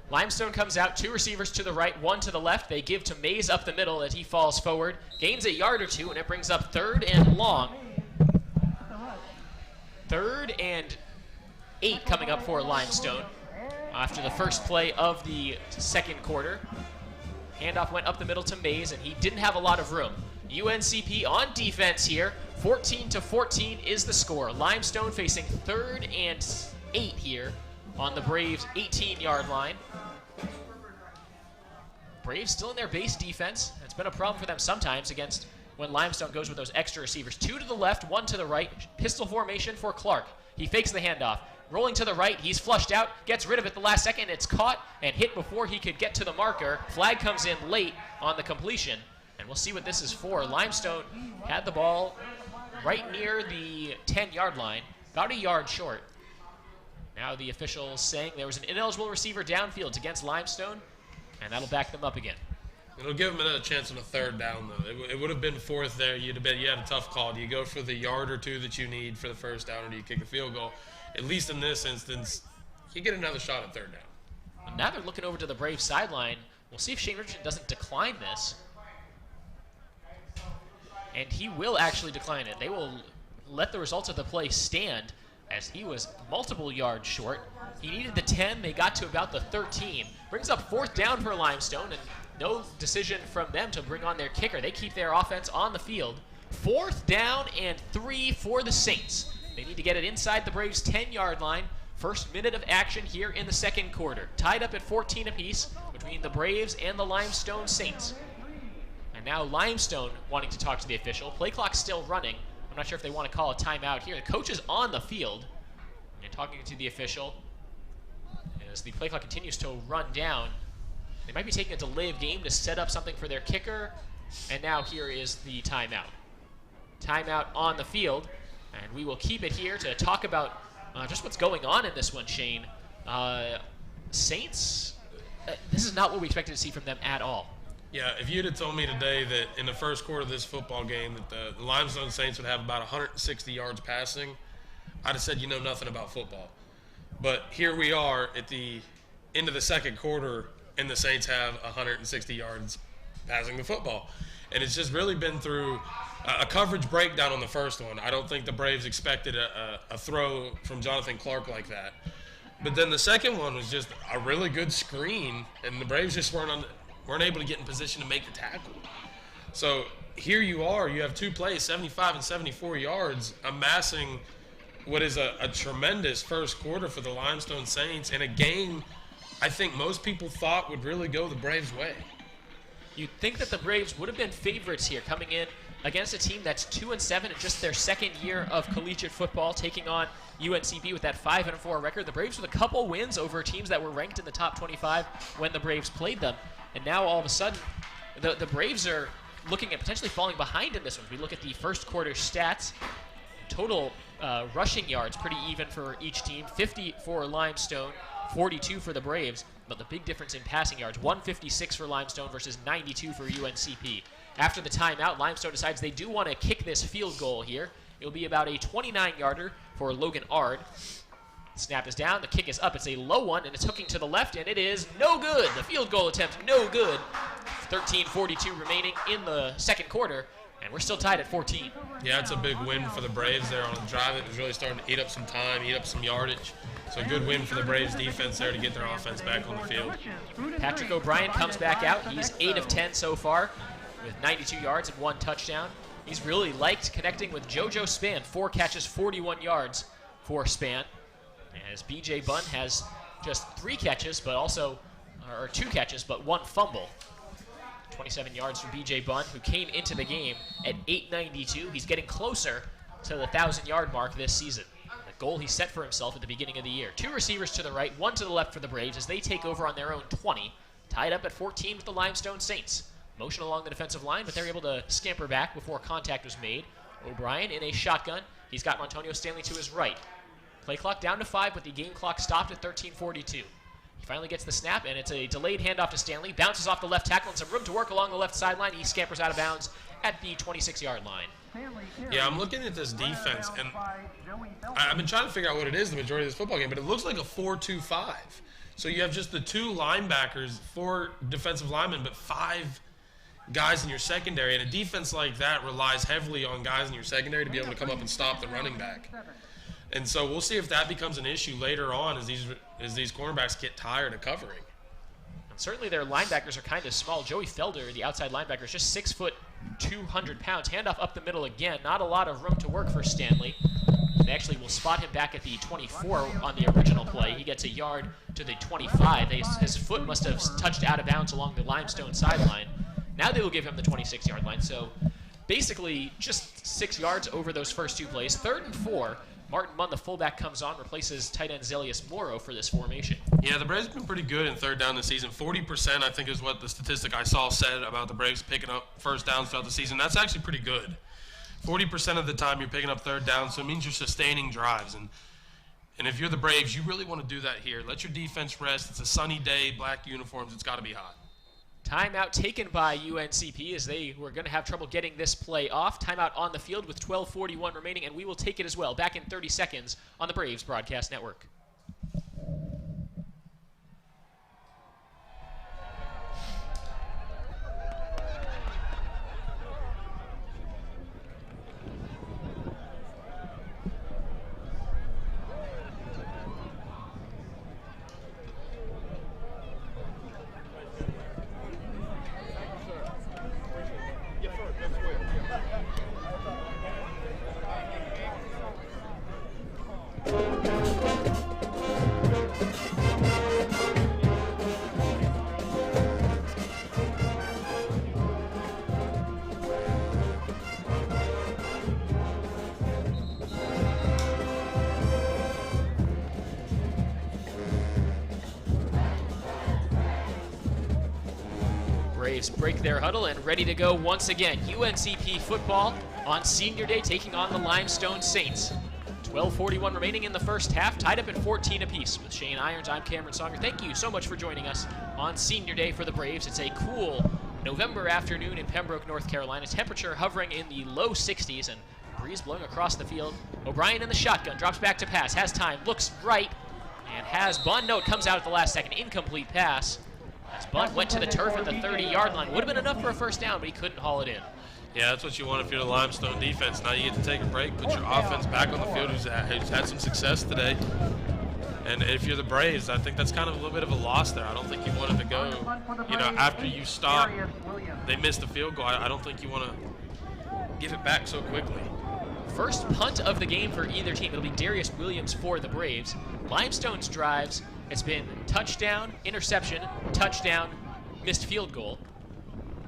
Limestone comes out, 2 receivers to the right, 1 to the left. They give to Mays up the middle as he falls forward, gains a yard or 2, and it brings up 3rd and long. 3rd and 8 coming up for Limestone after the first play of the second quarter. Handoff went up the middle to Mays, and he didn't have a lot of room. UNCP on defense here. 14-14 is the score. Limestone facing 3rd and 8 here on the Braves' 18-yard line. Braves still in their base defense. It's been a problem for them sometimes against when Limestone goes with those extra receivers. 2 to the left, 1 to the right. Pistol formation for Clark. He fakes the handoff. Rolling to the right, he's flushed out, gets rid of it the last second. It's caught and hit before he could get to the marker. Flag comes in late on the completion, and we'll see what this is for. Limestone had the ball right near the 10-yard line, about a yard short. Now the officials saying there was an ineligible receiver downfield against Limestone, and that'll back them up again. It'll give them another chance on a 3rd down, though. It would have been 4th there. You had a tough call. Do you go for the yard or 2 that you need for the first down, or do you kick a field goal? At least in this instance, you get another shot at 3rd down. And now they're looking over to the Braves sideline. We'll see if Shane Richardson doesn't decline this. And he will actually decline it. They will let the results of the play stand as he was multiple yards short. He needed the 10. They got to about the 13. Brings up 4th down for Limestone, and no decision from them to bring on their kicker. They keep their offense on the field. 4th down and 3 for the Saints. They need to get it inside the Braves' 10-yard line. First minute of action here in the second quarter. Tied up at 14 apiece between the Braves and the Limestone Saints. And now Limestone wanting to talk to the official. Play clock's still running. I'm not sure if they want to call a timeout here. The coach is on the field and talking to the official. As the play clock continues to run down, they might be taking a delay of game to set up something for their kicker. And now here is the timeout. Timeout on the field. And we will keep it here to talk about just what's going on in this one, Shane. Saints, this is not what we expected to see from them at all. Yeah, if you'd have told me today that in the first quarter of this football game that the Limestone Saints would have about 160 yards passing, I'd have said you know nothing about football. But here we are at the end of the second quarter, and the Saints have 160 yards passing the football. And it's just really been through a coverage breakdown on the first one. I don't think the Braves expected a throw from Jonathan Clark like that. But then the second one was just a really good screen, and the Braves just weren't able to get in position to make the tackle. So here you are. You have 2 plays, 75 and 74 yards, amassing what is a tremendous first quarter for the Limestone Saints in a game I think most people thought would really go the Braves' way. You'd think that the Braves would have been favorites here coming in against a team that's 2-7 in just their second year of collegiate football, taking on UNCP with that 5-4 record. The Braves with a couple wins over teams that were ranked in the top 25 when the Braves played them. And now all of a sudden, the Braves are looking at potentially falling behind in this one. We look at the first quarter stats. Total rushing yards, pretty even for each team. 50 for Limestone, 42 for the Braves, but the big difference in passing yards, 156 for Limestone versus 92 for UNCP. After the timeout, Limestone decides they do want to kick this field goal here. It will be about a 29-yarder for Logan Ard. Snap is down, the kick is up, it's a low one, and it's hooking to the left, and it is no good. The field goal attempt, no good. 13:42 remaining in the second quarter, and we're still tied at 14. Yeah, it's a big win for the Braves there on a drive that was really starting to eat up some time, eat up some yardage. So a good win for the Braves defense there to get their offense back on the field. Patrick O'Brien comes back out. He's 8 of 10 so far with 92 yards and 1 touchdown. He's really liked connecting with JoJo Spann. 4 catches, 41 yards for Spann. As BJ Bunn has just 3 catches, but also, or 2 catches, but 1 fumble. 27 yards for BJ Bunn, who came into the game at 892. He's getting closer to the 1,000-yard mark this season. The goal he set for himself at the beginning of the year. 2 receivers to the right, 1 to the left for the Braves as they take over on their own 20. Tied up at 14 with the Limestone Saints. Motion along the defensive line, but they're able to scamper back before contact was made. O'Brien in a shotgun. He's got Montonio Stanley to his right. Play clock down to 5, but the game clock stopped at 13:42. He finally gets the snap, and it's a delayed handoff to Stanley. Bounces off the left tackle and some room to work along the left sideline. He scampers out of bounds at the 26-yard line. Yeah, I'm looking at this defense, and I've been trying to figure out what it is the majority of this football game, but it looks like a 4-2-5. So you have just the 2 linebackers, 4 defensive linemen, but 5 guys in your secondary. And a defense like that relies heavily on guys in your secondary to be able to come up and stop the running back. And so we'll see if that becomes an issue later on as these cornerbacks get tired of covering. And certainly their linebackers are kind of small. Joey Felder, the outside linebacker, is just 6 foot, 200 pounds. Handoff up the middle again. Not a lot of room to work for Stanley. They actually will spot him back at the 24 on the original play. He gets a yard to the 25. His foot must have touched out of bounds along the Limestone sideline. Now they will give him the 26-yard line. So basically just 6 yards over those first 2 plays. 3rd and 4. Martin Munn, the fullback, comes on, replaces tight end Zelius Morrow for this formation. Yeah, the Braves have been pretty good in 3rd down this season. 40%, I think, is what the statistic I saw said about the Braves picking up first downs throughout the season. That's actually pretty good. 40% of the time you're picking up 3rd down, so it means you're sustaining drives. And if you're the Braves, you really want to do that here. Let your defense rest. It's a sunny day, black uniforms. It's got to be hot. Timeout taken by UNCP as they were going to have trouble getting this play off. Timeout on the field with 12:41 remaining, and we will take it as well. Back in 30 seconds on the Braves Broadcast Network. Braves break their huddle and ready to go once again. UNCP football on senior day taking on the Limestone Saints. 12:41 remaining in the first half, tied up at 14 apiece. With Shane Irons, I'm Cameron Songer. Thank you so much for joining us on senior day for the Braves. It's a cool November afternoon in Pembroke, North Carolina. Temperature hovering in the low 60s and breeze blowing across the field. O'Brien in the shotgun, drops back to pass, has time, looks right, and has Bunn. No, it comes out at the last second. Incomplete pass. As Bunn went to the turf at the 30-yard line. Would have been enough for a first down, but he couldn't haul it in. Yeah, that's what you want if you're the Limestone defense. Now you get to take a break, put your offense back on the field, who's had some success today. And if you're the Braves, I think that's kind of a little bit of a loss there. I don't think you wanted to go, after you stop, they missed the field goal. I don't think you want to give it back so quickly. First punt of the game for either team. It'll be Darius Williams for the Braves. Limestone's drives, it's been touchdown, interception, touchdown, missed field goal.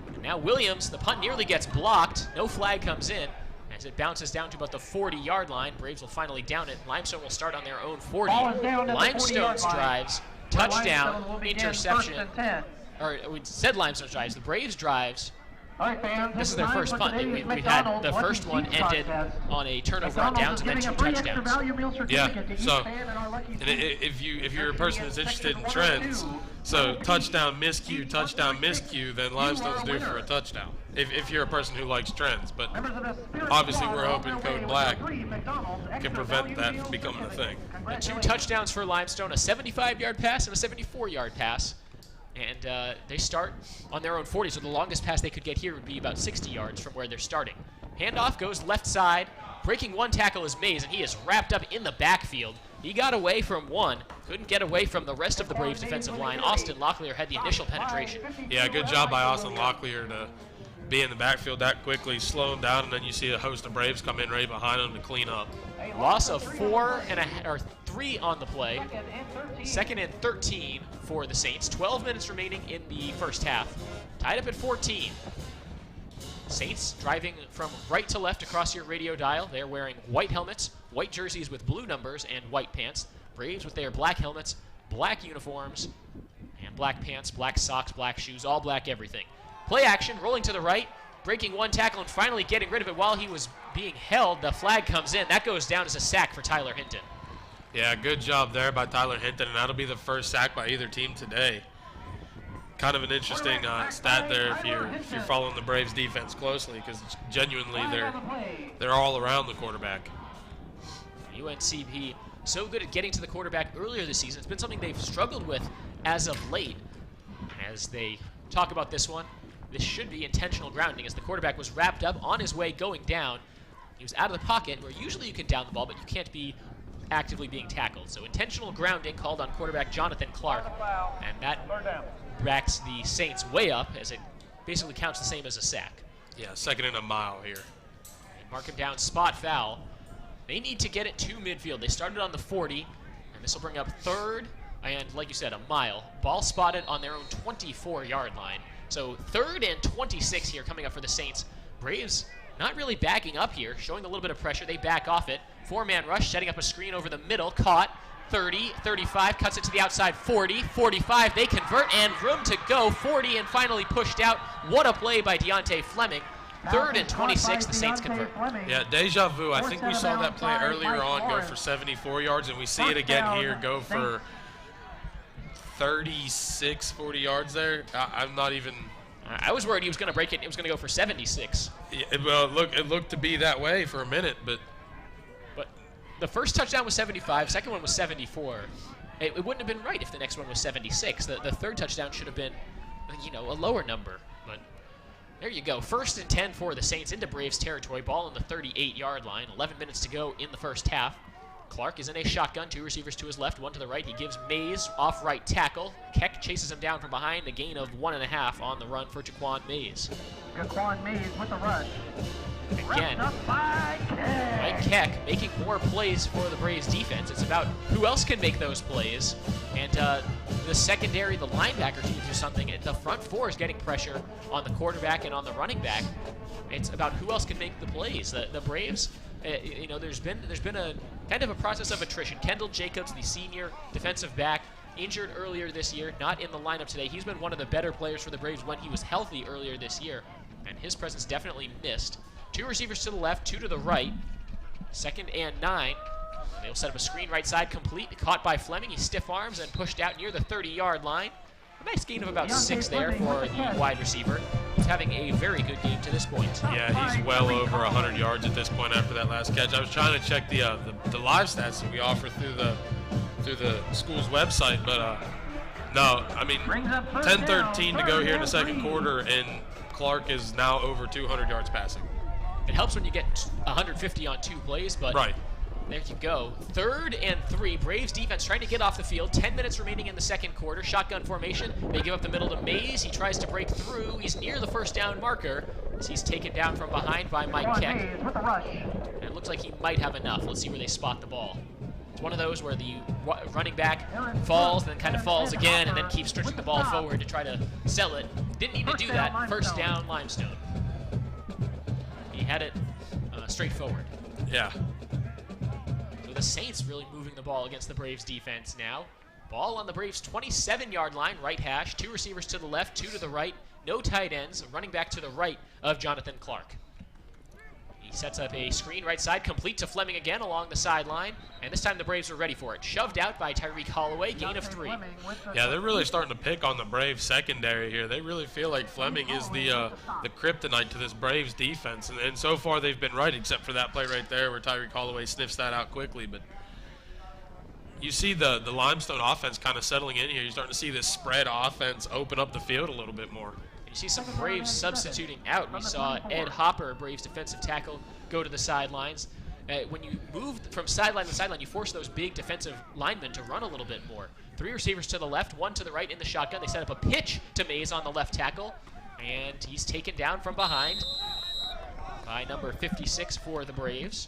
And now Williams, the punt nearly gets blocked. No flag comes in as it bounces down to about the 40-yard line. Braves will finally down it. Limestone will start on their own 40. Limestone's drives, touchdown, interception. Or we said Limestone's drives. The Braves' drives, All right, fans, This is their first punt. We've had the first one ended on a turnover on downs and then 2 touchdowns. Yeah, so if you're a person who's interested in trends, so touchdown, miscue, then Limestone's due for a touchdown. If you're a person who likes trends, but obviously we're hoping Code Black can prevent that from becoming a thing. 2 touchdowns for Limestone, a 75-yard pass and a 74-yard pass. And they start on their own 40, so the longest pass they could get here would be about 60 yards from where they're starting. Handoff goes left side. Breaking one tackle is Mays, and he is wrapped up in the backfield. He got away from one, couldn't get away from the rest of the Braves defensive line. Austin Locklear had the initial penetration. Yeah, good job by Austin Locklear to be in the backfield that quickly, slow him down, and then you see a host of Braves come in right behind him to clean up. Loss of 3 on the play. 2nd and 13 for the Saints. 12 minutes remaining in the first half. Tied up at 14. Saints driving from right to left across your radio dial. They're wearing white helmets, white jerseys with blue numbers, and white pants. Braves with their black helmets, black uniforms, and black pants, black socks, black shoes, all black everything. Play action, rolling to the right, breaking one tackle and finally getting rid of it while he was being held. The flag comes in. That goes down as a sack for Tyler Hinton. Yeah, good job there by Tyler Hinton, and that'll be the first sack by either team today. Kind of an interesting stat there if you're following the Braves defense closely, because genuinely they're all around the quarterback. UNCP so good at getting to the quarterback earlier this season. It's been something they've struggled with as of late. As they talk about this one, this should be intentional grounding, as the quarterback was wrapped up on his way going down. He was out of the pocket, where usually you can down the ball, but you can't be actively being tackled. So intentional grounding called on quarterback Jonathan Clark, and that backs the Saints way up, as it basically counts the same as a sack. Yeah, 2nd and a mile here. They mark him down, spot foul. They need to get it to midfield. They started on the 40, and this will bring up 3rd, and like you said, a mile. Ball spotted on their own 24-yard line. So 3rd and 26 here coming up for the Saints. Braves not really backing up here, showing a little bit of pressure. They back off it. 4-man rush, setting up a screen over the middle. Caught. 30, 35, cuts it to the outside. 40, 45. They convert, and room to go. 40, and finally pushed out. What a play by Deontay Fleming. 3rd and 26, the Saints convert. Yeah, deja vu. I think we saw that play earlier on go for 74 yards, and we see it again here go for 36, 40 yards there. I'm not even... I was worried he was going to break it. It was going to go for 76. Yeah, well, it looked to be that way for a minute, but the first touchdown was 75. Second one was 74. It wouldn't have been right if the next one was 76. The 3rd touchdown should have been, a lower number. But there you go. 1st and 10 for the Saints into Braves territory. Ball on the 38-yard line. 11 minutes to go in the first half. Clark is in a shotgun. 2 receivers to his left, 1 to the right. He gives Mays off right tackle. Keck chases him down from behind. A gain of 1.5 on the run for Jaquan Mays. Jaquan Mays with the rush. Again, Mike Keck making more plays for the Braves defense. It's about who else can make those plays. And the secondary, the linebacker teams do something. The front 4 is getting pressure on the quarterback and on the running back. It's about who else can make the plays. The Braves, there's been a kind of a process of attrition. Kendall Jacobs, the senior defensive back, injured earlier this year, not in the lineup today. He's been one of the better players for the Braves when he was healthy earlier this year, and his presence definitely missed. 2 receivers to the left, 2 to the right. 2nd and 9. They'll set up a screen right side, complete. Caught by Fleming. He stiff arms and pushed out near the 30-yard line. A nice gain of about 6 there for the wide receiver. He's having a very good game to this point. Yeah, he's well over 100 yards at this point after that last catch. I was trying to check the live stats that we offer through the school's website, but no, I mean, 10-13 to go here in the 2nd quarter, and Clark is now over 200 yards passing. It helps when you get 150 on 2 plays, but right. There you go. 3rd and 3. Braves defense trying to get off the field. 10 minutes remaining in the 2nd quarter. Shotgun formation. They give up the middle to Mays. He tries to break through. He's near the 1st down marker as he's taken down from behind by Mike Keck. And it looks like he might have enough. Let's see where they spot the ball. It's one of those where the running back falls, then kind of falls again, and then keeps stretching the ball forward to try to sell it. Didn't need to do that. 1st down, Limestone. He had it straight forward. Yeah. The Saints really moving the ball against the Braves defense now. Ball on the Braves 27-yard line, right hash. 2 receivers to the left, 2 to the right. no tight ends, running back to the right of Jonathan Clark. He sets up a screen right side, complete to Fleming again along the sideline, and this time the Braves are ready for it. Shoved out by Tyreek Holloway, gain of 3. Yeah, they're really starting to pick on the Braves secondary here. They really feel like Fleming is the kryptonite to this Braves defense, and so far they've been right, except for that play right there where Tyreek Holloway sniffs that out quickly. But you see the Limestone offense kind of settling in here. You're starting to see this spread offense open up the field a little bit more. You see some Braves substituting out. We saw Ed Hopper, Braves defensive tackle, go to the sidelines. When you move from sideline to sideline, you force those big defensive linemen to run a little bit more. 3 receivers to the left, 1 to the right in the shotgun. They set up a pitch to Mays on the left tackle, and he's taken down from behind by number 56 for the Braves.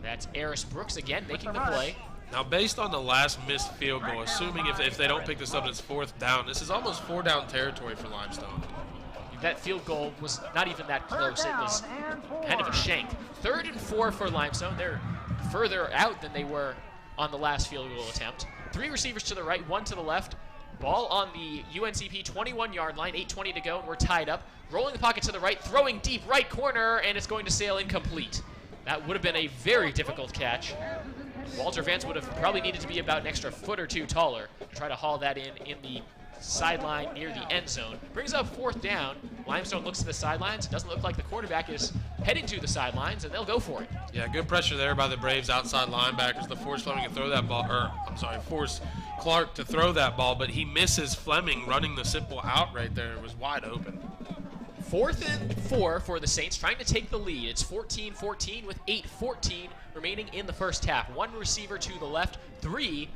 That's Eris Brooks again making the play. Now, based on the last missed field goal, assuming if they don't pick this up and it's 4th down, this is almost 4-down territory for Limestone. That field goal was not even that close. It was kind of a shank. 3rd and 4 for Limestone. They're further out than they were on the last field goal attempt. 3 receivers to the right, 1 to the left. Ball on the UNCP 21-yard line, 8:20 to go, and we're tied up. Rolling the pocket to the right, throwing deep right corner, and it's going to sail incomplete. That would have been a very difficult catch. Walter Vance would have probably needed to be about an extra foot or 2 taller to try to haul that in the sideline near the end zone. Brings up 4th down. Limestone looks to the sidelines. It doesn't look like the quarterback is heading to the sidelines, and they'll go for it. Yeah, good pressure there by the Braves outside linebackers to force Fleming to throw that ball, force Clark to throw that ball, but he misses Fleming running the simple out right there. It was wide open. 4th and 4 for the Saints, trying to take the lead. It's 14-14 with 8:14 remaining in the first half. 1 receiver to the left, 3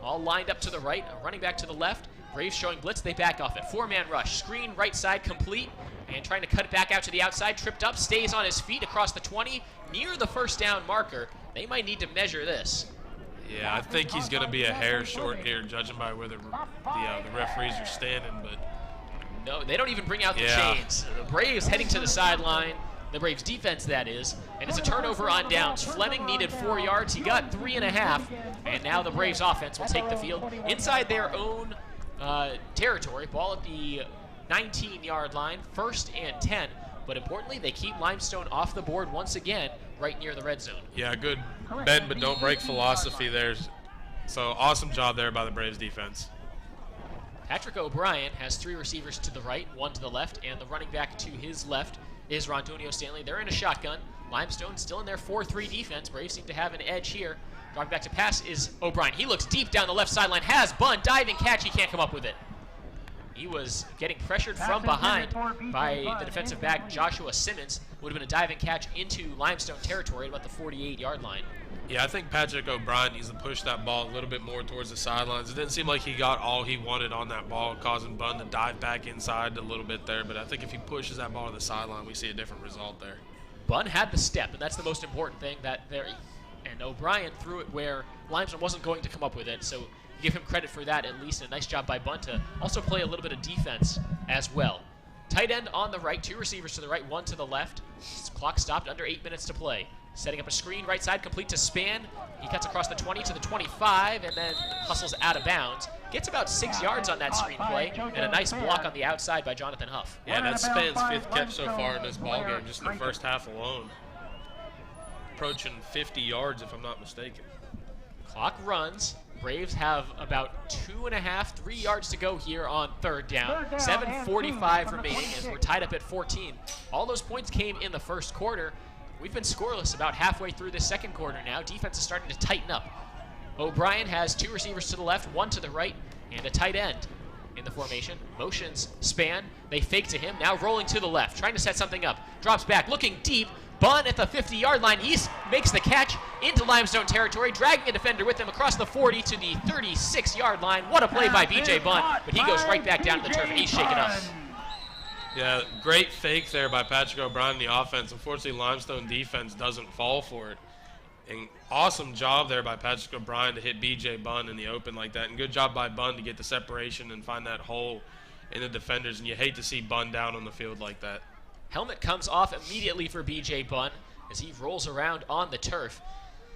all lined up to the right, a running back to the left. Braves showing blitz, they back off it. 4-man rush, screen right side complete, and trying to cut it back out to the outside, tripped up, stays on his feet across the 20, near the 1st down marker. They might need to measure this. Yeah, I think he's going to be a hair short here, judging by where the referees are standing, but no, they don't even bring out the chains. The Braves heading to the sideline, the Braves defense that is, and it's a turnover on downs. Fleming needed 4 yards, he got 3.5, and now the Braves offense will take the field inside their own territory. Ball at the 19-yard line, 1st and 10, but importantly, they keep Limestone off the board once again, right near the red zone. Yeah, good bend but don't break philosophy there. So awesome job there by the Braves defense. Patrick O'Brien has 3 receivers to the right, 1 to the left, and the running back to his left is Rontonio Stanley. They're in a shotgun. Limestone still in their 4-3 defense. Braves seem to have an edge here. Dropping back to pass is O'Brien. He looks deep down the left sideline, has bunt, diving catch, he can't come up with it. He was getting pressured from behind by the defensive back Joshua Simmons. Would have been a diving catch into Limestone territory at about the 48-yard line. Yeah, I think Patrick O'Brien needs to push that ball a little bit more towards the sidelines. It didn't seem like he got all he wanted on that ball, causing Bunn to dive back inside a little bit there. But I think if he pushes that ball to the sideline, we see a different result there. Bunn had the step, and that's the most important thing. And O'Brien threw it where Limestone wasn't going to come up with it. So give him credit for that at least. A nice job by Bunn to also play a little bit of defense as well. Tight end on the right, 2 receivers to the right, 1 to the left. Clock stopped, under 8 minutes to play. Setting up a screen, right side, complete to Span. He cuts across the 20 to the 25 and then hustles out of bounds. Gets about 6 yards on that screen play and a nice block on the outside by Jonathan Huff. Yeah, that's Span's 5th catch so far in this ball game, just in the first half alone. Approaching 50 yards, if I'm not mistaken. Clock runs. Braves have about 2.5, 3 yards to go here on 3rd down. 7:45 remaining as we're tied up at 14. All those points came in the first quarter. We've been scoreless about halfway through this second quarter now. Defense is starting to tighten up. O'Brien has 2 receivers to the left, 1 to the right, and a tight end in the formation. Motions Span. They fake to him. Now rolling to the left, trying to set something up. Drops back, looking deep. Bunn at the 50-yard line. He makes the catch into Limestone territory, dragging a defender with him across the 40 to the 36-yard line. What a play by B.J. Bunn, but he goes right back down to the turf, and he's shaken up. Yeah, great fake there by Patrick O'Brien in the offense. Unfortunately, Limestone defense doesn't fall for it. And awesome job there by Patrick O'Brien to hit B.J. Bunn in the open like that. And good job by Bunn to get the separation and find that hole in the defenders. And you hate to see Bunn down on the field like that. Helmet comes off immediately for B.J. Bunn as he rolls around on the turf.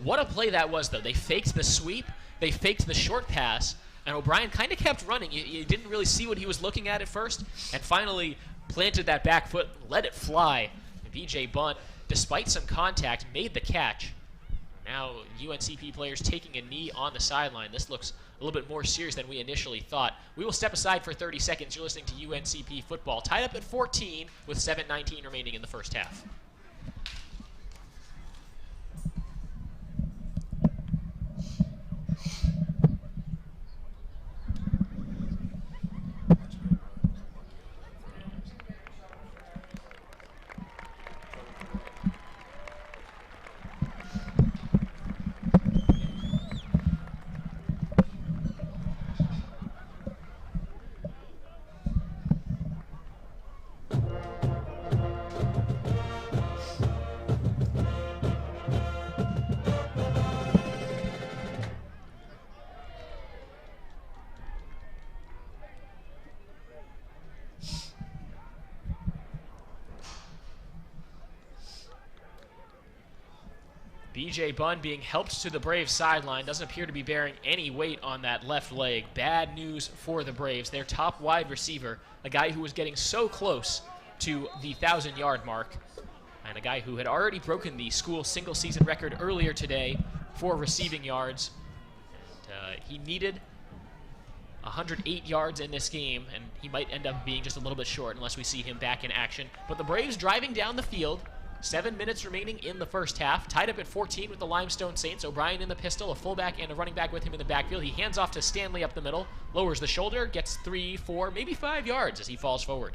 What a play that was, though. They faked the sweep. They faked the short pass. And O'Brien kind of kept running. You didn't really see what he was looking at first, and finally planted that back foot, let it fly. And BJ Bunt, despite some contact, made the catch. Now UNCP players taking a knee on the sideline. This looks a little bit more serious than we initially thought. We will step aside for 30 seconds. You're listening to UNCP football, tied up at 14 with 7:19 remaining in the first half. BJ Bunn being helped to the Braves sideline. Doesn't appear to be bearing any weight on that left leg. Bad news for the Braves. Their top wide receiver, a guy who was getting so close to the 1,000-yard mark, and a guy who had already broken the school single-season record earlier today for receiving yards. And, he needed 108 yards in this game, and he might end up being just a little bit short unless we see him back in action. But the Braves driving down the field. 7 minutes remaining in the first half. Tied up at 14 with the Limestone Saints. O'Brien in the pistol, a fullback and a running back with him in the backfield. He hands off to Stanley up the middle, lowers the shoulder, gets 3, 4, maybe 5 yards as he falls forward.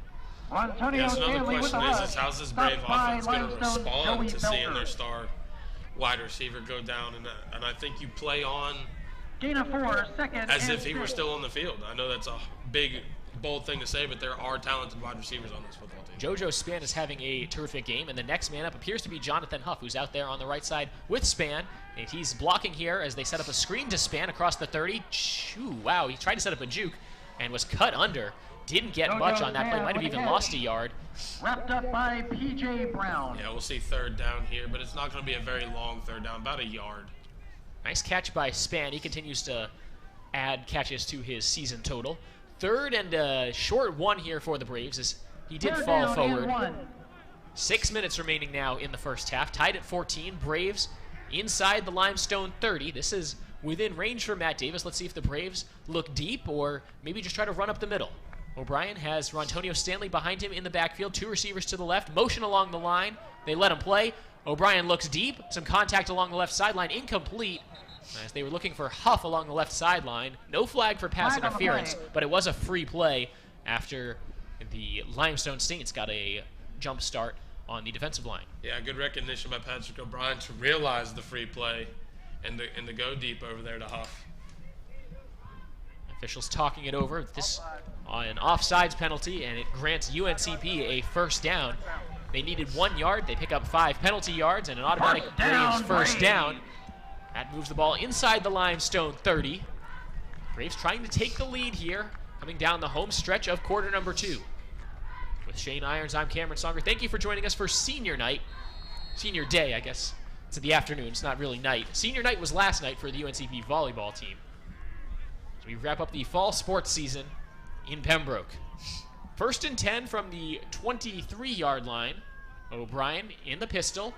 Yes, another question is how's this Brave offense going to respond to seeing their star wide receiver go down? And I think you play on Gain of 4, second as and if he were 6. still on the field. I know that's a big, bold thing to say, but there are talented wide receivers on this football team. JoJo Spann is having a terrific game, and the next man up appears to be Jonathan Huff, who's out there on the right side with Spann. And he's blocking here as they set up a screen to Spann across the 30. Shoo, wow, he tried to set up a juke and was cut under. Didn't get much on that play, might have even lost a yard. Wrapped up by P.J. Brown. Yeah, we'll see third down here, but it's not going to be a very long third down, about a yard. Nice catch by Spann. He continues to add catches to his season total. Third and a short one here for the Braves as he did Third fall down forward. and 1. 6 minutes remaining now in the first half. Tied at 14. Braves inside the Limestone 30. This is within range for Matt Davis. Let's see if the Braves look deep or maybe just try to run up the middle. O'Brien has Rontonio Stanley behind him in the backfield. 2 receivers to the left. Motion along the line. They let him play. O'Brien looks deep. Some contact along the left sideline. Incomplete. As they were looking for Huff along the left sideline. No flag for pass Flag on the interference, play. but it was a free play after the Limestone Saints got a jump start on the defensive line. Yeah, good recognition by Patrick O'Brien to realize the free play and the go deep over there to Huff. Officials talking it over. This an offsides penalty, and it grants UNCP a first down. They needed 1 yard. They pick up 5 penalty yards and an automatic First down, Braves first Braves. down. That moves the ball inside the Limestone 30. Braves trying to take the lead here, coming down the home stretch of quarter number 2. With Shane Irons, I'm Cameron Songer. Thank you for joining us for senior night. Senior day, I guess. It's in the afternoon. It's not really night. Senior night was last night for the UNCP volleyball team. So we wrap up the fall sports season in Pembroke. First and 10 from the 23-yard line. O'Brien in the pistol.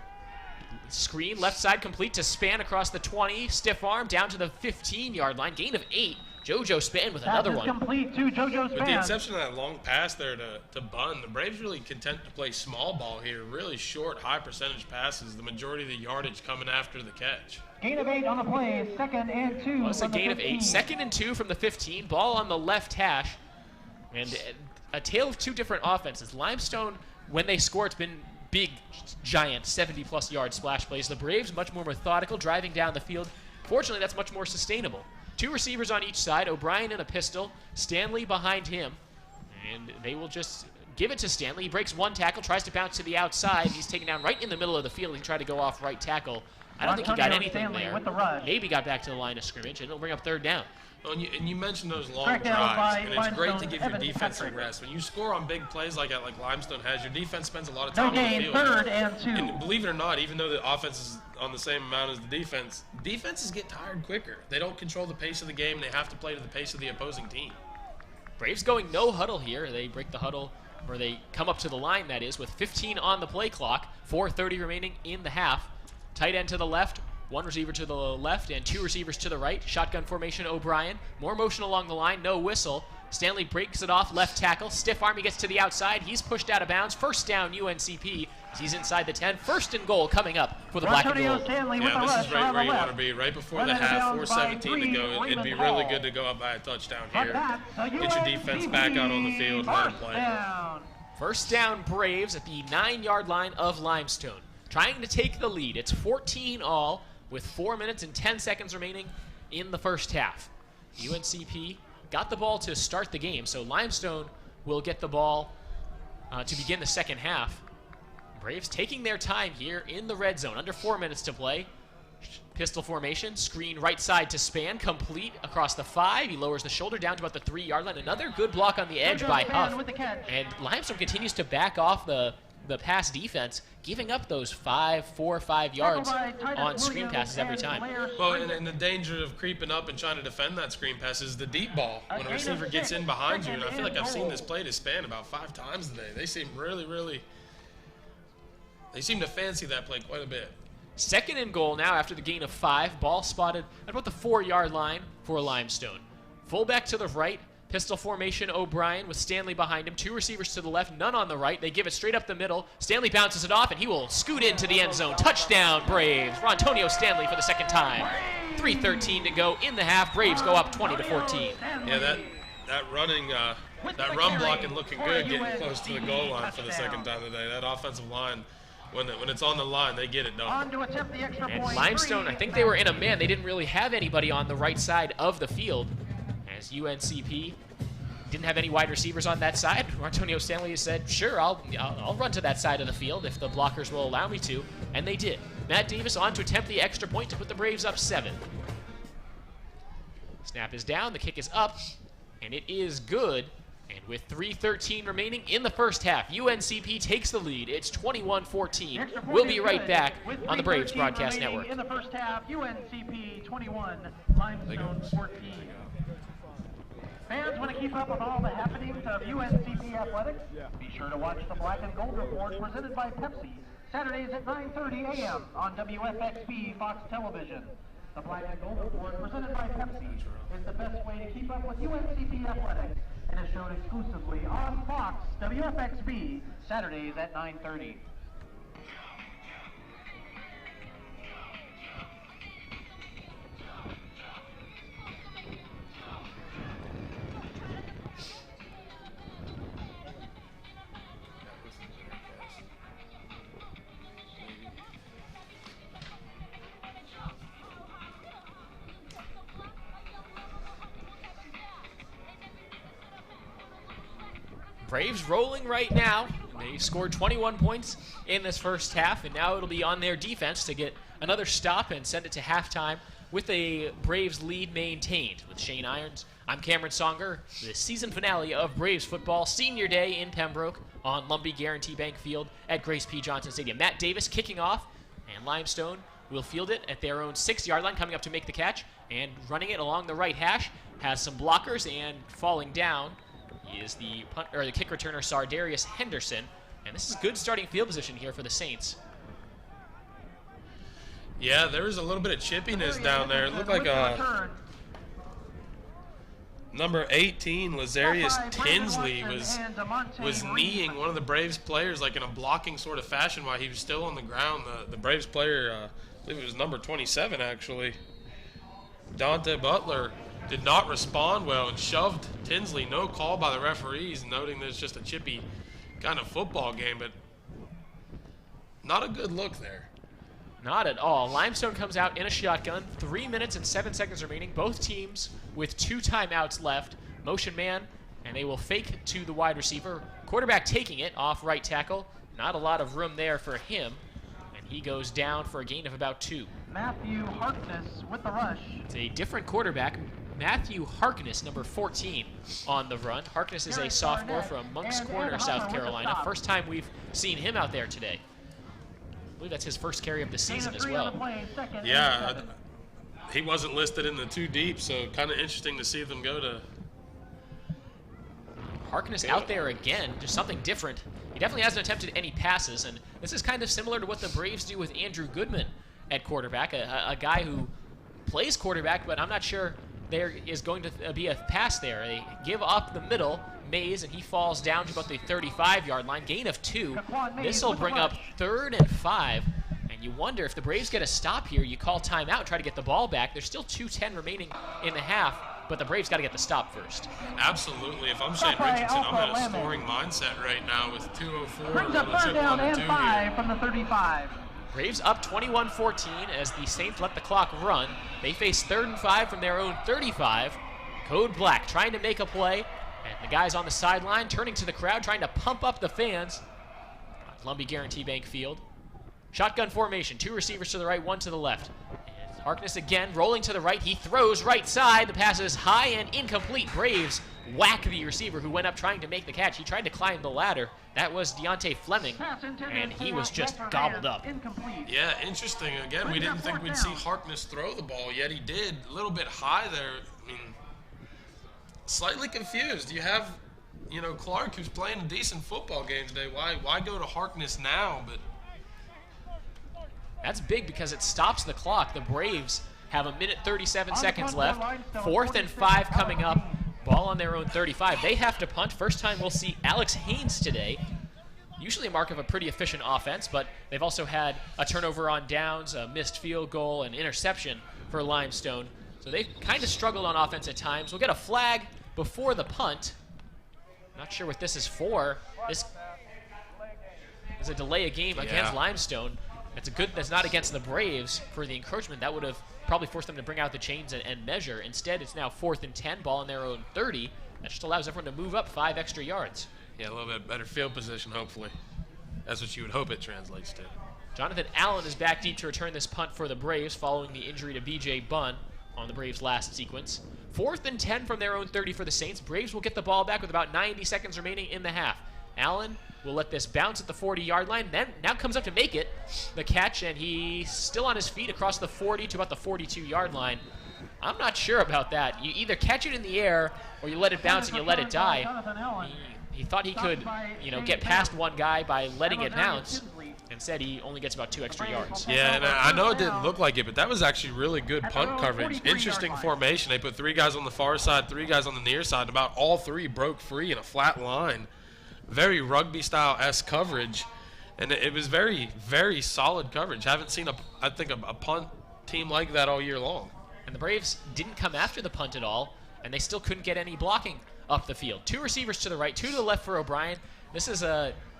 Screen left side complete to Spann across the 20. Stiff arm down to the 15-yard line. Gain of 8. JoJo Spann with another Pass is one. complete to JoJo With the Spann. exception of that long pass there to Bunn, the Braves really content to play small ball here. Really short, high percentage passes. The majority of the yardage coming after the catch. Gain of 8 on the play. Second and 2. Was a from the gain of 8. 15. 2nd and 2 from the 15. Ball on the left hash. And a tale of 2 different offenses. Limestone, when they score, it's been big, giant, 70-plus yard splash plays. The Braves, much more methodical, driving down the field. Fortunately, that's much more sustainable. 2 receivers on each side. O'Brien in a pistol. Stanley behind him. And they will just give it to Stanley. He breaks 1 tackle, tries to bounce to the outside. He's taken down right in the middle of the field. He tried to go off right tackle. I don't think he got Rontonio anything Stanley there. with the rush. Maybe got back to the line of scrimmage, and it'll bring up 3rd down. And you mentioned those long Track down drives, by and it's great to Limestone, give your Evan defense a Patrick. rest. When you score on big plays like that, like Limestone has, your defense spends a lot of No time on the gain. field. 3rd and 2. And believe it or not, even though the offense is on the same amount as the defense, defenses get tired quicker. They don't control the pace of the game. They have to play to the pace of the opposing team. Braves going no huddle here. They break the huddle, or they come up to the line, that is, with 15 on the play clock, 4:30 remaining in the half. Tight end to the left, one receiver to the left, and two receivers to the right. Shotgun formation, O'Brien. More motion along the line, no whistle. Stanley breaks it off, left tackle. Stiff arm, he gets to the outside. He's pushed out of bounds. First down, UNCP. He's inside the 10. First and goal coming up for the black and gold. Yeah, this is right where you want to be. Right before the half, 4:17 to go. It'd be really good to go up by a touchdown here. Get your defense back out on the field and let them play. First down, Braves at the 9-yard line of Limestone. Trying to take the lead. It's 14 all with 4 minutes and 10 seconds remaining in the first half. UNCP got the ball to start the game, so Limestone will get the ball to begin the second half. Braves taking their time here in the red zone. Under 4 minutes to play. Pistol formation, screen right side to Span, complete across the 5. He lowers the shoulder down to about the 3-yard line. Another good block on the edge by Huff. And Limestone continues to back off the pass defense, giving up those 4 or 5 yards on screen passes every time. Well, and the danger of creeping up and trying to defend that screen pass is the deep ball. When a receiver gets in behind you, and I feel like I've seen this play to Span about 5 times today. They seem they seem to fancy that play quite a bit. Second and goal now after the gain of 5. Ball spotted at about the 4-yard line for Limestone. Fullback to the right. Pistol formation, O'Brien with Stanley behind him. 2 receivers to the left, none on the right. They give it straight up the middle. Stanley bounces it off, and he will scoot into the end zone. Touchdown, Braves. Rontonio Stanley for the second time. 3:13 to go in the half. Braves go up 20-14. Yeah, that run blocking looking good, getting close to the goal line for the second time today. That offensive line, when it's on the line, they get it done. And Limestone, I think they were in a man. They didn't really have anybody on the right side of the field, as UNCP didn't have any wide receivers on that side. Antonio Stanley said, sure, I'll run to that side of the field if the blockers will allow me to, and they did. Matt Davis on to attempt the extra point to put the Braves up 7. Snap is down, the kick is up, and it is good. And with 3:13 remaining in the first half, UNCP takes the lead. It's 21-14. We'll be right back on the Braves Broadcast Network. In the first half, UNCP 21, Limestone 14. Fans want to keep up with all the happenings of UNCP athletics? Be sure to watch the Black and Gold Report presented by Pepsi, Saturdays at 9:30 a.m. on WFXB Fox Television. The Black and Gold Report presented by Pepsi is the best way to keep up with UNCP athletics and is shown exclusively on Fox WFXB, Saturdays at 9:30. Braves rolling right now. They scored 21 points in this first half, and now it'll be on their defense to get another stop and send it to halftime with a Braves lead maintained. With Shane Irons, I'm Cameron Songer. The season finale of Braves football, senior day in Pembroke on Lumbee Guarantee Bank Field at Grace P. Johnson Stadium. Matt Davis kicking off, and Limestone will field it at their own 6-yard line, coming up to make the catch, and running it along the right hash. Has some blockers, and falling down is the kick returner Sardarius Henderson, and this is good starting field position here for the Saints. Yeah, there was a little bit of chippiness down there. It looked like number 18, Lazarius Tinsley, was kneeing one of the Braves players like in a blocking sort of fashion while he was still on the ground. The Braves player, I believe it was number 27 actually, Dante Butler, did not respond well and shoved Tinsley. No call by the referees, noting that it's just a chippy kind of football game, but not a good look there. Not at all. Limestone comes out in a shotgun. 3 minutes and 7 seconds remaining. Both teams with 2 timeouts left. Motion man, and they will fake to the wide receiver. Quarterback taking it off right tackle. Not a lot of room there for him, and he goes down for a gain of about 2. Matthew Harkness with the rush. It's a different quarterback. Matthew Harkness, number 14, on the run. Harkness is a sophomore from Moncks Corner, South Carolina. First time we've seen him out there today. I believe that's his first carry of the season as well. Yeah, he wasn't listed in the 2 deep, so kind of interesting to see them go to. Harkness out there again, just something different. He definitely hasn't attempted any passes, and this is kind of similar to what the Braves do with Andrew Goodman at quarterback, a guy who plays quarterback, but I'm not sure there is going to be a pass there. They give up the middle, Mays, and he falls down to about the 35-yard line, gain of 2. This will bring up 3rd and 5, and you wonder if the Braves get a stop here, you call timeout, try to get the ball back. There's still 2:10 remaining in the half, but the Braves got to get the stop first. Absolutely. If I'm Shane Richardson, I'm in a scoring mindset right now with 2:04. Brings up 3rd down and 5 from the 35. Braves up 21-14 as the Saints let the clock run. They face 3rd and 5 from their own 35. Code Black trying to make a play, and the guys on the sideline turning to the crowd, trying to pump up the fans. Lumbee Guarantee Bank Field. Shotgun formation, 2 receivers to the right, 1 to the left. And Harkness again, rolling to the right. He throws right side. The pass is high and incomplete. Braves whack the receiver who went up trying to make the catch. He tried to climb the ladder. That was Deontay Fleming, and he was just gobbled up. Yeah, interesting. Again, we didn't think we'd see Harkness throw the ball, yet he did. A little bit high there. I mean, slightly confused. You have, Clark, who's playing a decent football game today. Why go to Harkness now? But that's big because it stops the clock. The Braves have 1:37 seconds left. 4th and 5 coming up. Ball on their own 35. They have to punt. First time we'll see Alex Haynes today. Usually a mark of a pretty efficient offense, but they've also had a turnover on downs, a missed field goal, an interception for Limestone. So they've kind of struggled on offense at times. We'll get a flag before the punt. Not sure what this is for. This is a delay of game against Limestone. That's not against the Braves for the encroachment. That would have probably forced them to bring out the chains and measure. Instead, it's now 4th and 10, ball on their own 30. That just allows everyone to move up 5 extra yards. Yeah, a little bit better field position, hopefully. That's what you would hope it translates to. Jonathan Allen is back deep to return this punt for the Braves following the injury to B.J. Bunn on the Braves' last sequence. 4th and 10 from their own 30 for the Saints. Braves will get the ball back with about 90 seconds remaining in the half. Allen will let this bounce at the 40-yard line, then now comes up to make it, the catch, and he's still on his feet across the 40 to about the 42-yard line. I'm not sure about that. You either catch it in the air or you let it bounce and you let it die. He thought he could, get past one guy by letting it bounce. Instead, he only gets about 2 extra yards. Yeah, and I know it didn't look like it, but that was actually really good punt coverage. Interesting formation. They put 3 guys on the far side, 3 guys on the near side. About all 3 broke free in a flat line. Very rugby-style-esque coverage, and it was very, very solid coverage. Haven't seen, I think, a punt team like that all year long. And the Braves didn't come after the punt at all, and they still couldn't get any blocking up the field. 2 receivers to the right, 2 to the left for O'Brien. This is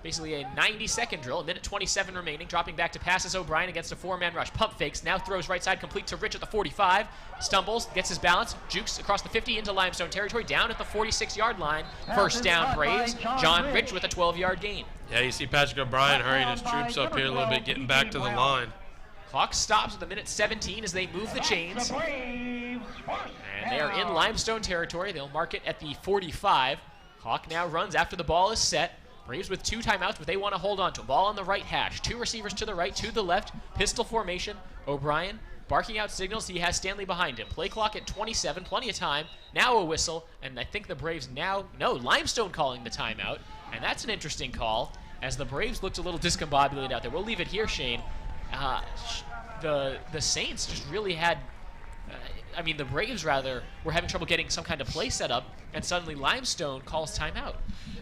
basically a 90-second drill, 1:27 remaining, dropping back to passes O'Brien against a 4-man rush. Pump fakes, now throws right side, complete to Rich at the 45. Stumbles, gets his balance, jukes across the 50 into Limestone territory, down at the 46-yard line. First down, Braves. John Rich with a 12-yard gain. Yeah, you see Patrick O'Brien hurrying his troops up here a little bit, getting back to the line. Clock stops with 1:17 as they move the chains. And they are in Limestone territory. They'll mark it at the 45. Hawk now runs after the ball is set. Braves with 2 timeouts, but they want to hold on to a ball on the right hash. 2 receivers to the right, 2 to the left. Pistol formation. O'Brien barking out signals. He has Stanley behind him. Play clock at 27, plenty of time. Now a whistle, and I think the Braves Limestone calling the timeout. And that's an interesting call, as the Braves looked a little discombobulated out there. We'll leave it here, Shane. The Saints just really had... the Braves, rather, were having trouble getting some kind of play set up, and suddenly Limestone calls timeout.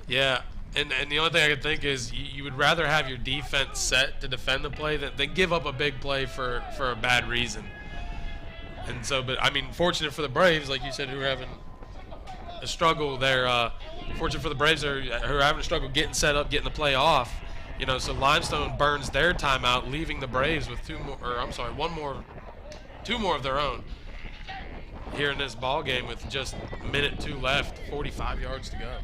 Yeah, and the only thing I can think is you would rather have your defense set to defend the play than give up a big play for a bad reason. And so, fortunate for the Braves, like you said, who are having a struggle there. Fortunate for the Braves who are having a struggle getting set up, getting the play off. So Limestone burns their timeout, leaving the Braves with 2 more of their own here in this ball game with just 1:02 left, 45 yards to go.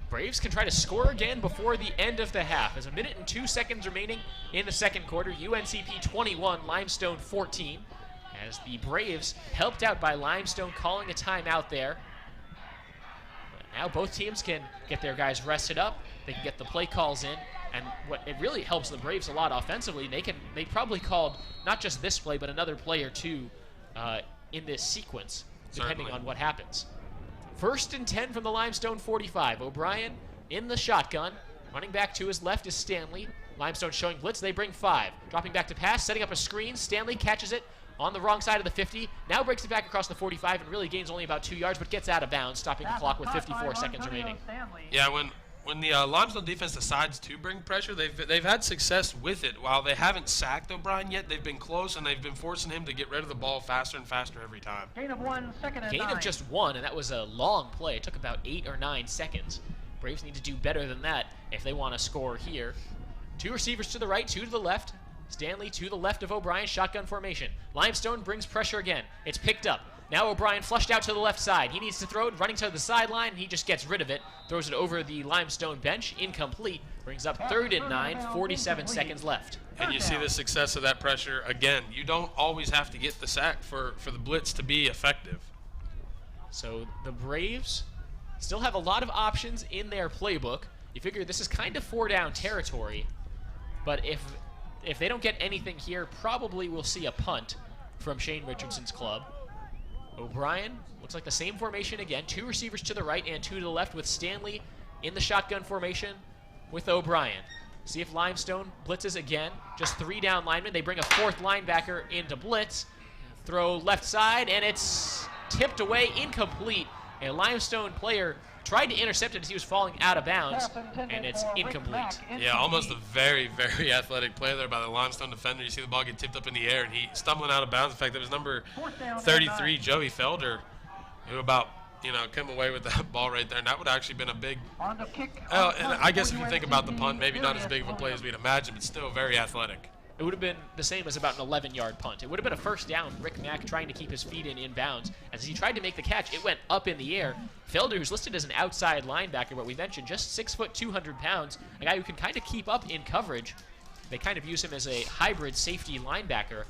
Braves can try to score again before the end of the half. There's 1:02 remaining in the second quarter. UNCP 21, Limestone 14. As the Braves, helped out by Limestone, calling a timeout there. But now both teams can get their guys rested up. They can get the play calls in. And it really helps the Braves a lot offensively. They probably called not just this play, but another play or 2 in this sequence, depending Certainly. on what happens. 1st and 10 from the Limestone 45. O'Brien in the shotgun. Running back to his left is Stanley. Limestone showing blitz. They bring 5. Dropping back to pass, setting up a screen. Stanley catches it on the wrong side of the 50. Now breaks it back across the 45 and really gains only about 2 yards, but gets out of bounds, stopping the clock with 54 seconds remaining. Yeah, when the Limestone defense decides to bring pressure, they've had success with it. While they haven't sacked O'Brien yet, they've been close, and they've been forcing him to get rid of the ball faster and faster every time. Gain of 1, 2nd and Gain 9. of just 1, and that was a long play. It took about 8 or 9 seconds. Braves need to do better than that if they want to score here. 2 receivers to the right, 2 to the left. Stanley to the left of O'Brien, shotgun formation. Limestone brings pressure again. It's picked up. Now O'Brien flushed out to the left side. He needs to throw it, running to the sideline, and he just gets rid of it. Throws it over the Limestone bench, incomplete. Brings up 3rd and 9, 47 seconds left. And you see the success of that pressure again. You don't always have to get the sack for the blitz to be effective. So the Braves still have a lot of options in their playbook. You figure this is kind of 4-down territory, but if they don't get anything here, probably we'll see a punt from Shane Richardson's club. O'Brien looks like the same formation again. 2 receivers to the right and 2 to the left, with Stanley in the shotgun formation with O'Brien. See if Limestone blitzes again. Just 3 down linemen. They bring a 4th linebacker into blitz. Throw left side, and it's tipped away, incomplete. A Limestone player tried to intercept it as he was falling out of bounds, and it's incomplete. Yeah, almost a very, very athletic play there by the Limestone defender. You see the ball get tipped up in the air, and he stumbling out of bounds. In fact, it was number 33, Joey Felder, who about, came away with that ball right there, and that would have actually been a big. On the kick. And I guess if you think about the punt, maybe not as big of a play as we'd imagine, but still very athletic. It would have been the same as about an 11-yard punt. It would have been a 1st down. Rick Mack trying to keep his feet in bounds. As he tried to make the catch, it went up in the air. Felder, who's listed as an outside linebacker, but we mentioned just 6 foot, 200 pounds, a guy who can kind of keep up in coverage. They kind of use him as a hybrid safety linebacker.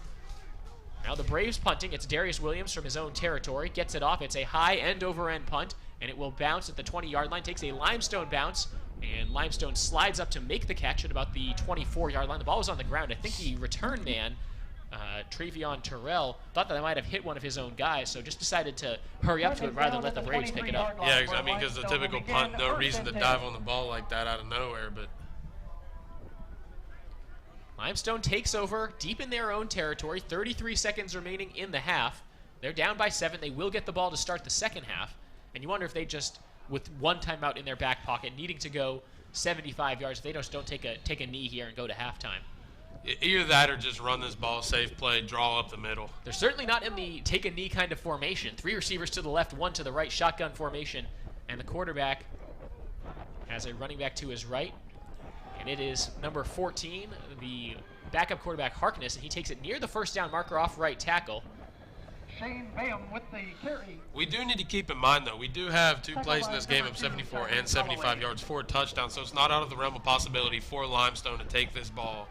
Now the Braves punting. It's Darius Williams from his own territory. Gets it off. It's a high end-over-end punt, and it will bounce at the 20-yard line. Takes a Limestone bounce, and Limestone slides up to make the catch at about the 24-yard line. The ball was on the ground. I think the return man, Travion Terrell, thought that I might have hit one of his own guys, so just decided to hurry up to it rather than let the Braves pick it up. Yeah, I mean, because the typical punt, no reason to dive on the ball like that out of nowhere, but Limestone takes over deep in their own territory. 33 seconds remaining in the half. They're down by 7. They will get the ball to start the second half, and you wonder if they just, with 1 timeout in their back pocket, needing to go 75 yards, if they just don't take a knee here and go to halftime. either that or just run this ball, safe play, draw up the middle. They're certainly not in the take a knee kind of formation. 3 receivers to the left, 1 to the right, shotgun formation, and the quarterback has a running back to his right, and it is number 14, the backup quarterback Harkness, and he takes it near the first down marker off right tackle. Shane Bayham with the carry. We do need to keep in mind, though, we do have 2 plays in this game of 74 and 75 yards for a touchdown, so it's not out of the realm of possibility for Limestone to take this ball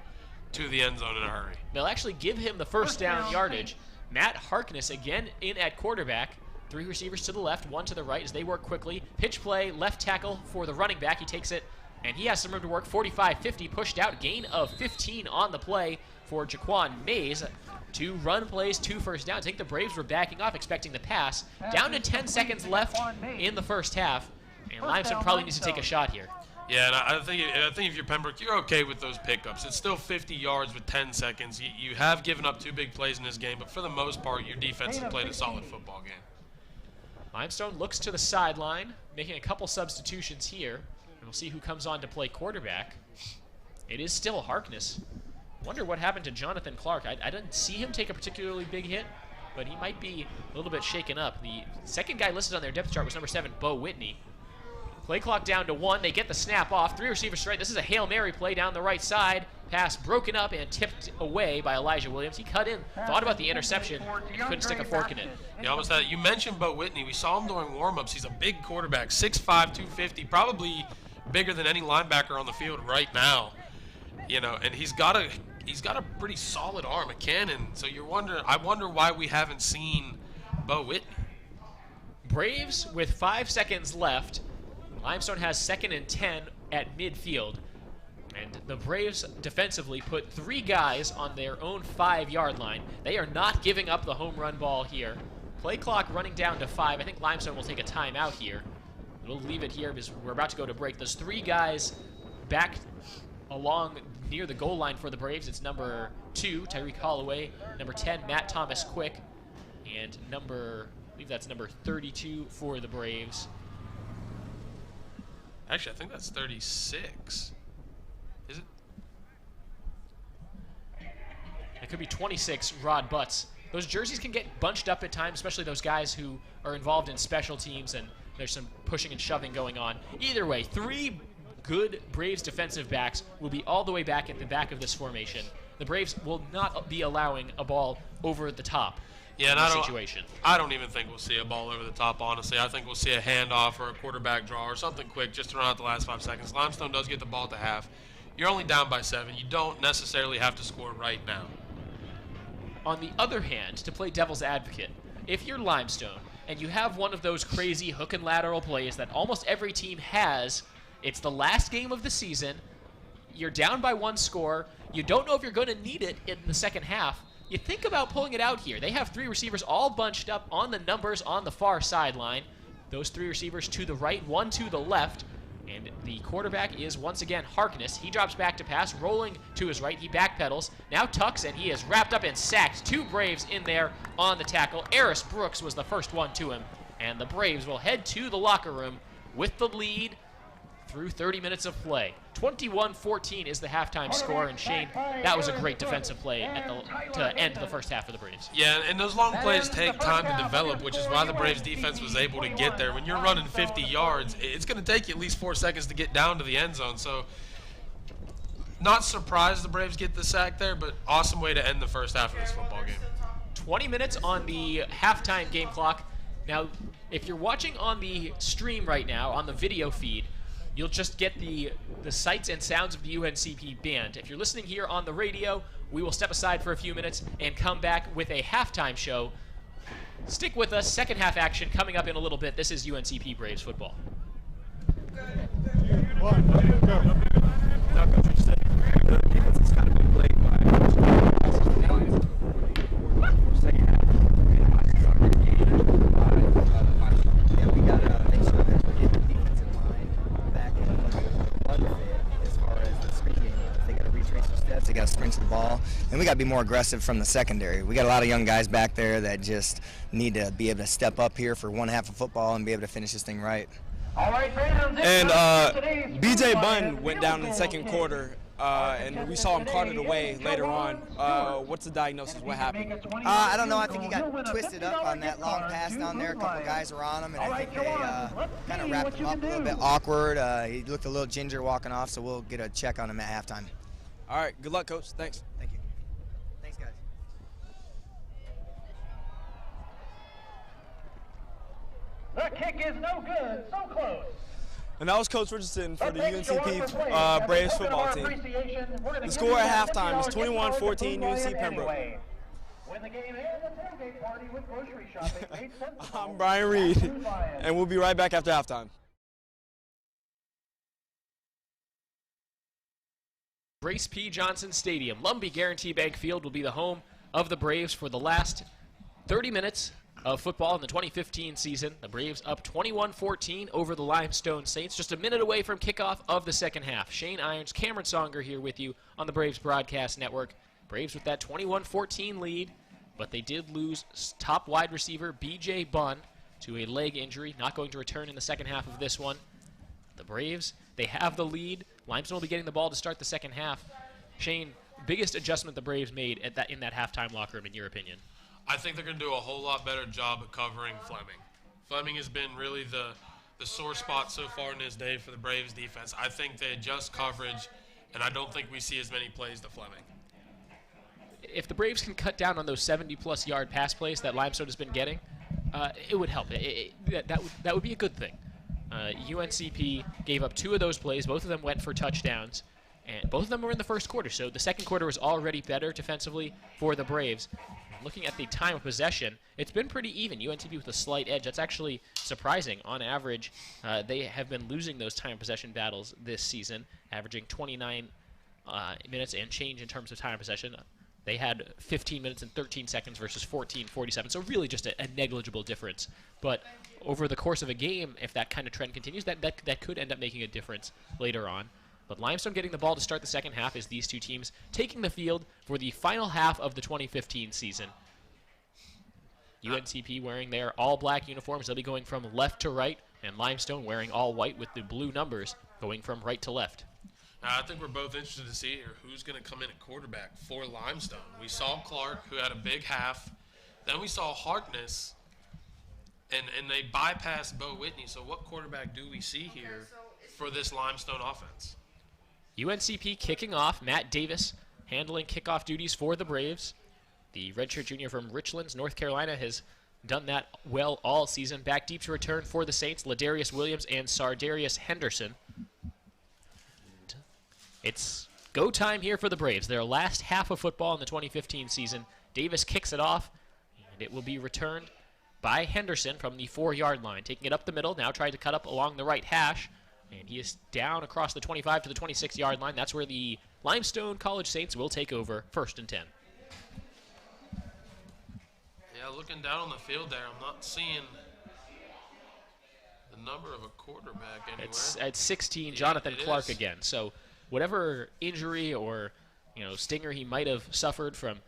to the end zone in a hurry. They'll actually give him the first down yardage. Matt Harkness again in at quarterback. 3 receivers to the left, 1 to the right as they work quickly. Pitch play, left tackle for the running back. He takes it, and he has some room to work. 45-50, pushed out. Gain of 15 on the play for Jaquan Mays. 2 run plays, 2 first downs. I think the Braves were backing off, expecting the pass. Down to 10 seconds left in the first half, and Limestone probably needs to take a shot here. Yeah, and I think if you're Pembroke, you're okay with those pickups. It's still 50 yards with 10 seconds. You have given up 2 big plays in this game, but for the most part, your defense has played a solid football game. Limestone looks to the sideline, making a couple substitutions here. And we'll see who comes on to play quarterback. It is still Harkness. Wonder what happened to Jonathan Clark. I didn't see him take a particularly big hit, but he might be a little bit shaken up. The second guy listed on their depth chart was number 7, Bo Whitney. Play clock down to 1. They get the snap off. 3 receivers straight. This is a Hail Mary play down the right side. Pass broken up and tipped away by Elijah Williams. He cut in, thought about the interception, and couldn't stick a fork in it. You almost had, you mentioned Bo Whitney. We saw him during warm-ups. He's a big quarterback, 6'5", 250, probably bigger than any linebacker on the field right now. You know, and he's got a pretty solid arm, a cannon. So I wonder why we haven't seen Bo Whitney. Braves with 5 seconds left. Limestone has 2nd and 10 at midfield. And the Braves defensively put 3 guys on their own 5-yard line. They are not giving up the home run ball here. Play clock running down to 5. I think Limestone will take a timeout here. We'll leave it here because we're about to go to break. Those 3 guys back along near the goal line for the Braves. It's number 2, Tyreek Holloway, number 10, Matt Thomas Quick, and I believe that's number 32 for the Braves. Actually, I think that's 36. Is it? It could be 26, Rod Butts. Those jerseys can get bunched up at times, especially those guys who are involved in special teams and there's some pushing and shoving going on. Either way, 3 good Braves defensive backs will be all the way back at the back of this formation. The Braves will not be allowing a ball over the top. Yeah, and I don't even think we'll see a ball over the top, honestly. I think we'll see a handoff or a quarterback draw or something quick just to run out the last 5 seconds. Limestone does get the ball at the half. You're only down by 7. You don't necessarily have to score right now. On the other hand, to play devil's advocate, if you're Limestone and you have one of those crazy hook and lateral plays that almost every team has, it's the last game of the season, you're down by 1 score, you don't know if you're going to need it in the second half, you think about pulling it out here. They have 3 receivers all bunched up on the numbers on the far sideline. Those 3 receivers to the right, 1 to the left. And the quarterback is once again Harkness. He drops back to pass, rolling to his right. He backpedals, now tucks, and he is wrapped up and sacked. 2 Braves in there on the tackle. Eris Brooks was the first one to him. And the Braves will head to the locker room with the lead through 30 minutes of play. 21-14 is the halftime score, and Shane, that was a great defensive play to end the first half of the Braves. Yeah, and those long plays take time to develop, which is why the Braves defense was able to get there. When you're running 50 yards, it's going to take you at least 4 seconds to get down to the end zone. So not surprised the Braves get the sack there, but awesome way to end the first half of this football game. 20 minutes on the halftime game clock. Now, if you're watching on the stream right now, on the video feed, you'll just get the sights and sounds of the UNCP band. If you're listening here on the radio, we will step aside for a few minutes and come back with a halftime show. Stick with us. Second half action coming up in a little bit. This is UNCP Braves football. They got to sprint to the ball, and we got to be more aggressive from the secondary. We got a lot of young guys back there that just need to be able to step up here for 1 half of football and be able to finish this thing right. And BJ Bunn went down in the second quarter, and we saw him carted away later on. What's the diagnosis? What happened? I don't know. I think he got twisted up on that long pass down there. A couple guys were on him, and I think they kind of wrapped him up a little bit awkward. He looked a little ginger walking off, so we'll get a check on him at halftime. All right. Good luck, Coach. Thanks. Thank you. Thanks, guys. The kick is no good. So close. And that was Coach Richardson for the UNCP Braves football team. The score at halftime is 21-14 UNC Pembroke. When the game ends, a tailgate party with grocery shopping. I'm Brian Reed, and we'll be right back after halftime. Brace P. Johnson Stadium. Lumbee Guarantee Bank Field will be the home of the Braves for the last 30 minutes of football in the 2015 season. The Braves up 21-14 over the Limestone Saints, just a minute away from kickoff of the second half. Shane Irons, Cameron Songer here with you on the Braves Broadcast Network. Braves with that 21-14 lead, but they did lose top wide receiver B.J. Bunn to a leg injury, not going to return in the second half of this one. The Braves, they have the lead. Limestone will be getting the ball to start the second half. Shane, biggest adjustment the Braves made in that halftime locker room, in your opinion? I think they're going to do a whole lot better job at covering Fleming. Fleming has been really the sore spot so far in his day for the Braves defense. I think they adjust coverage, and I don't think we see as many plays to Fleming. If the Braves can cut down on those 70-plus yard pass plays that Limestone has been getting, it would help. That would be a good thing. UNCP gave up 2 of those plays. Both of them went for touchdowns, and both of them were in the first quarter. So the second quarter was already better defensively for the Braves. Looking at the time of possession, it's been pretty even. UNCP with a slight edge. That's actually surprising. On average, they have been losing those time of possession battles this season, averaging 29 minutes and change in terms of time of possession. They had 15 minutes and 13 seconds versus 14:47, so really just a negligible difference. But over the course of a game, if that kind of trend continues, that could end up making a difference later on. But Limestone getting the ball to start the second half as these two teams taking the field for the final half of the 2015 season. UNCP wearing their all-black uniforms. They'll be going from left to right, and Limestone wearing all white with the blue numbers going from right to left. I think we're both interested to see here who's going to come in at quarterback for Limestone. We saw Clark, who had a big half. Then we saw Harkness, and they bypassed Bo Whitney. So what quarterback do we see here for this Limestone offense? UNCP kicking off. Matt Davis handling kickoff duties for the Braves. The redshirt junior from Richlands, North Carolina, has done that well all season. Back deep to return for the Saints, Ladarius Williams and Sardarius Henderson. And it's go time here for the Braves. Their last half of football in the 2015 season. Davis kicks it off, and it will be returned by Henderson from the 4-yard line. Taking it up the middle, now trying to cut up along the right hash. And he is down across the 25 to the 26-yard line. That's where the Limestone College Saints will take over 1st and 10. Yeah, looking down on the field there, I'm not seeing the number of a quarterback anywhere. It's at 16, Jonathan Clark again. So whatever injury or stinger he might have suffered from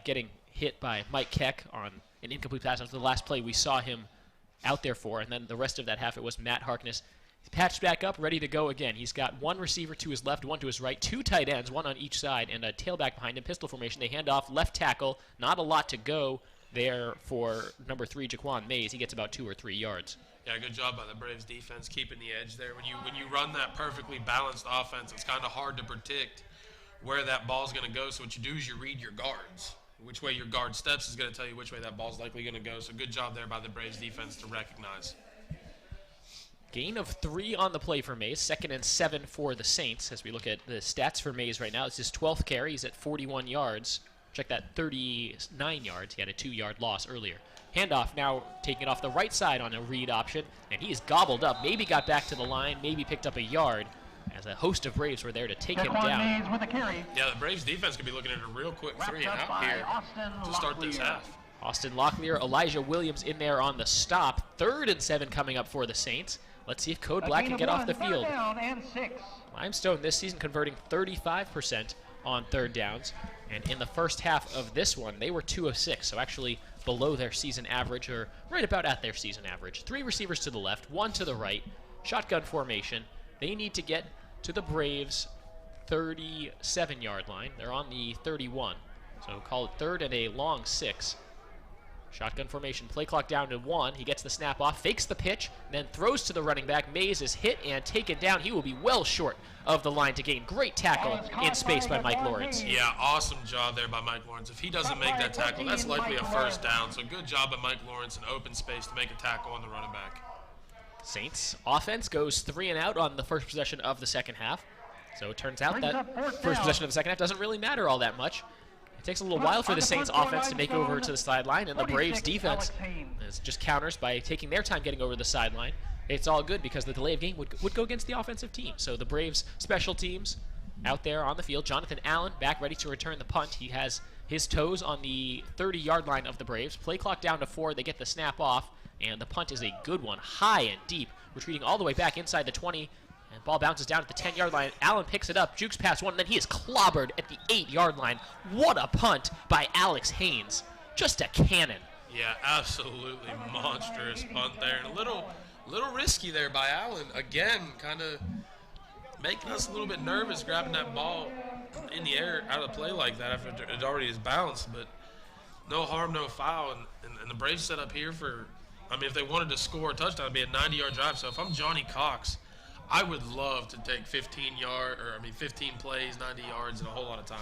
getting hit by Mike Keck on an incomplete pass after the last play we saw him out there for, and then the rest of that half it was Matt Harkness. He's patched back up, ready to go again. He's got one receiver to his left, one to his right, 2 tight ends, one on each side, and a tailback behind him, pistol formation. They hand off left tackle, not a lot to go there for number 3, Jaquan Mays. He gets about 2 or 3 yards. Yeah, good job by the Braves defense keeping the edge there. When you run that perfectly balanced offense, it's kind of hard to predict where that ball's going to go. So what you do is you read your guards. Which way your guard steps is going to tell you which way that ball's likely going to go. So good job there by the Braves defense to recognize. Gain of 3 on the play for Mays. 2nd and 7 for the Saints. As we look at the stats for Mays right now, it's his 12th carry. He's at 41 yards. Check that, 39 yards. He had a 2-yard loss earlier. Handoff now taking it off the right side on a read option, and he is gobbled up. Maybe got back to the line, maybe picked up a yard, as a host of Braves were there to take him down. Mays with a carry. Yeah, the Braves defense could be looking at a real quick 3 and out here to start this half. Austin Locklear, Elijah Williams in there on the stop. 3rd and 7 coming up for the Saints. Let's see if Code Black can get off the field. Down and 6. Limestone this season converting 35% on 3rd downs. And in the first half of this one, they were 2 of 6, so actually below their season average, or right about at their season average. 3 receivers to the left, 1 to the right, shotgun formation. They need to get to the Braves' 37-yard line. They're on the 31, so call it 3rd and a long 6. Shotgun formation, play clock down to 1. He gets the snap off, fakes the pitch, then throws to the running back. Mays is hit and taken down. He will be well short of the line to gain. Great tackle in space by Mike Lawrence. Yeah, awesome job there by Mike Lawrence. If he doesn't make that tackle, that's likely a 1st down. So good job by Mike Lawrence in open space to make a tackle on the running back. Saints offense goes 3 and out on the first possession of the second half. So it turns out that first possession of the second half doesn't really matter all that much. It takes a little while for the Saints offense to make over to the sideline, and the Braves defense is just counters by taking their time getting over the sideline. It's all good because the delay of game would go against the offensive team. So the Braves special teams out there on the field. Jonathan Allen back ready to return the punt. He has his toes on the 30-yard line of the Braves. Play clock down to 4. They get the snap off, and the punt is a good one, high and deep, retreating all the way back inside the 20. And ball bounces down at the 10-yard line. Allen picks it up, jukes past 1, and then he is clobbered at the 8-yard line. What a punt by Alex Haynes. Just a cannon. Yeah, absolutely monstrous punt there. And a little risky there by Allen. Again, kind of making us a little bit nervous grabbing that ball in the air out of play like that after it already is bounced. But no harm, no foul. And the Braves set up here for, I mean, if they wanted to score a touchdown, it would be a 90-yard drive. So if I'm Johnny Cox, I would love to take 15 plays, 90 yards, and a whole lot of time.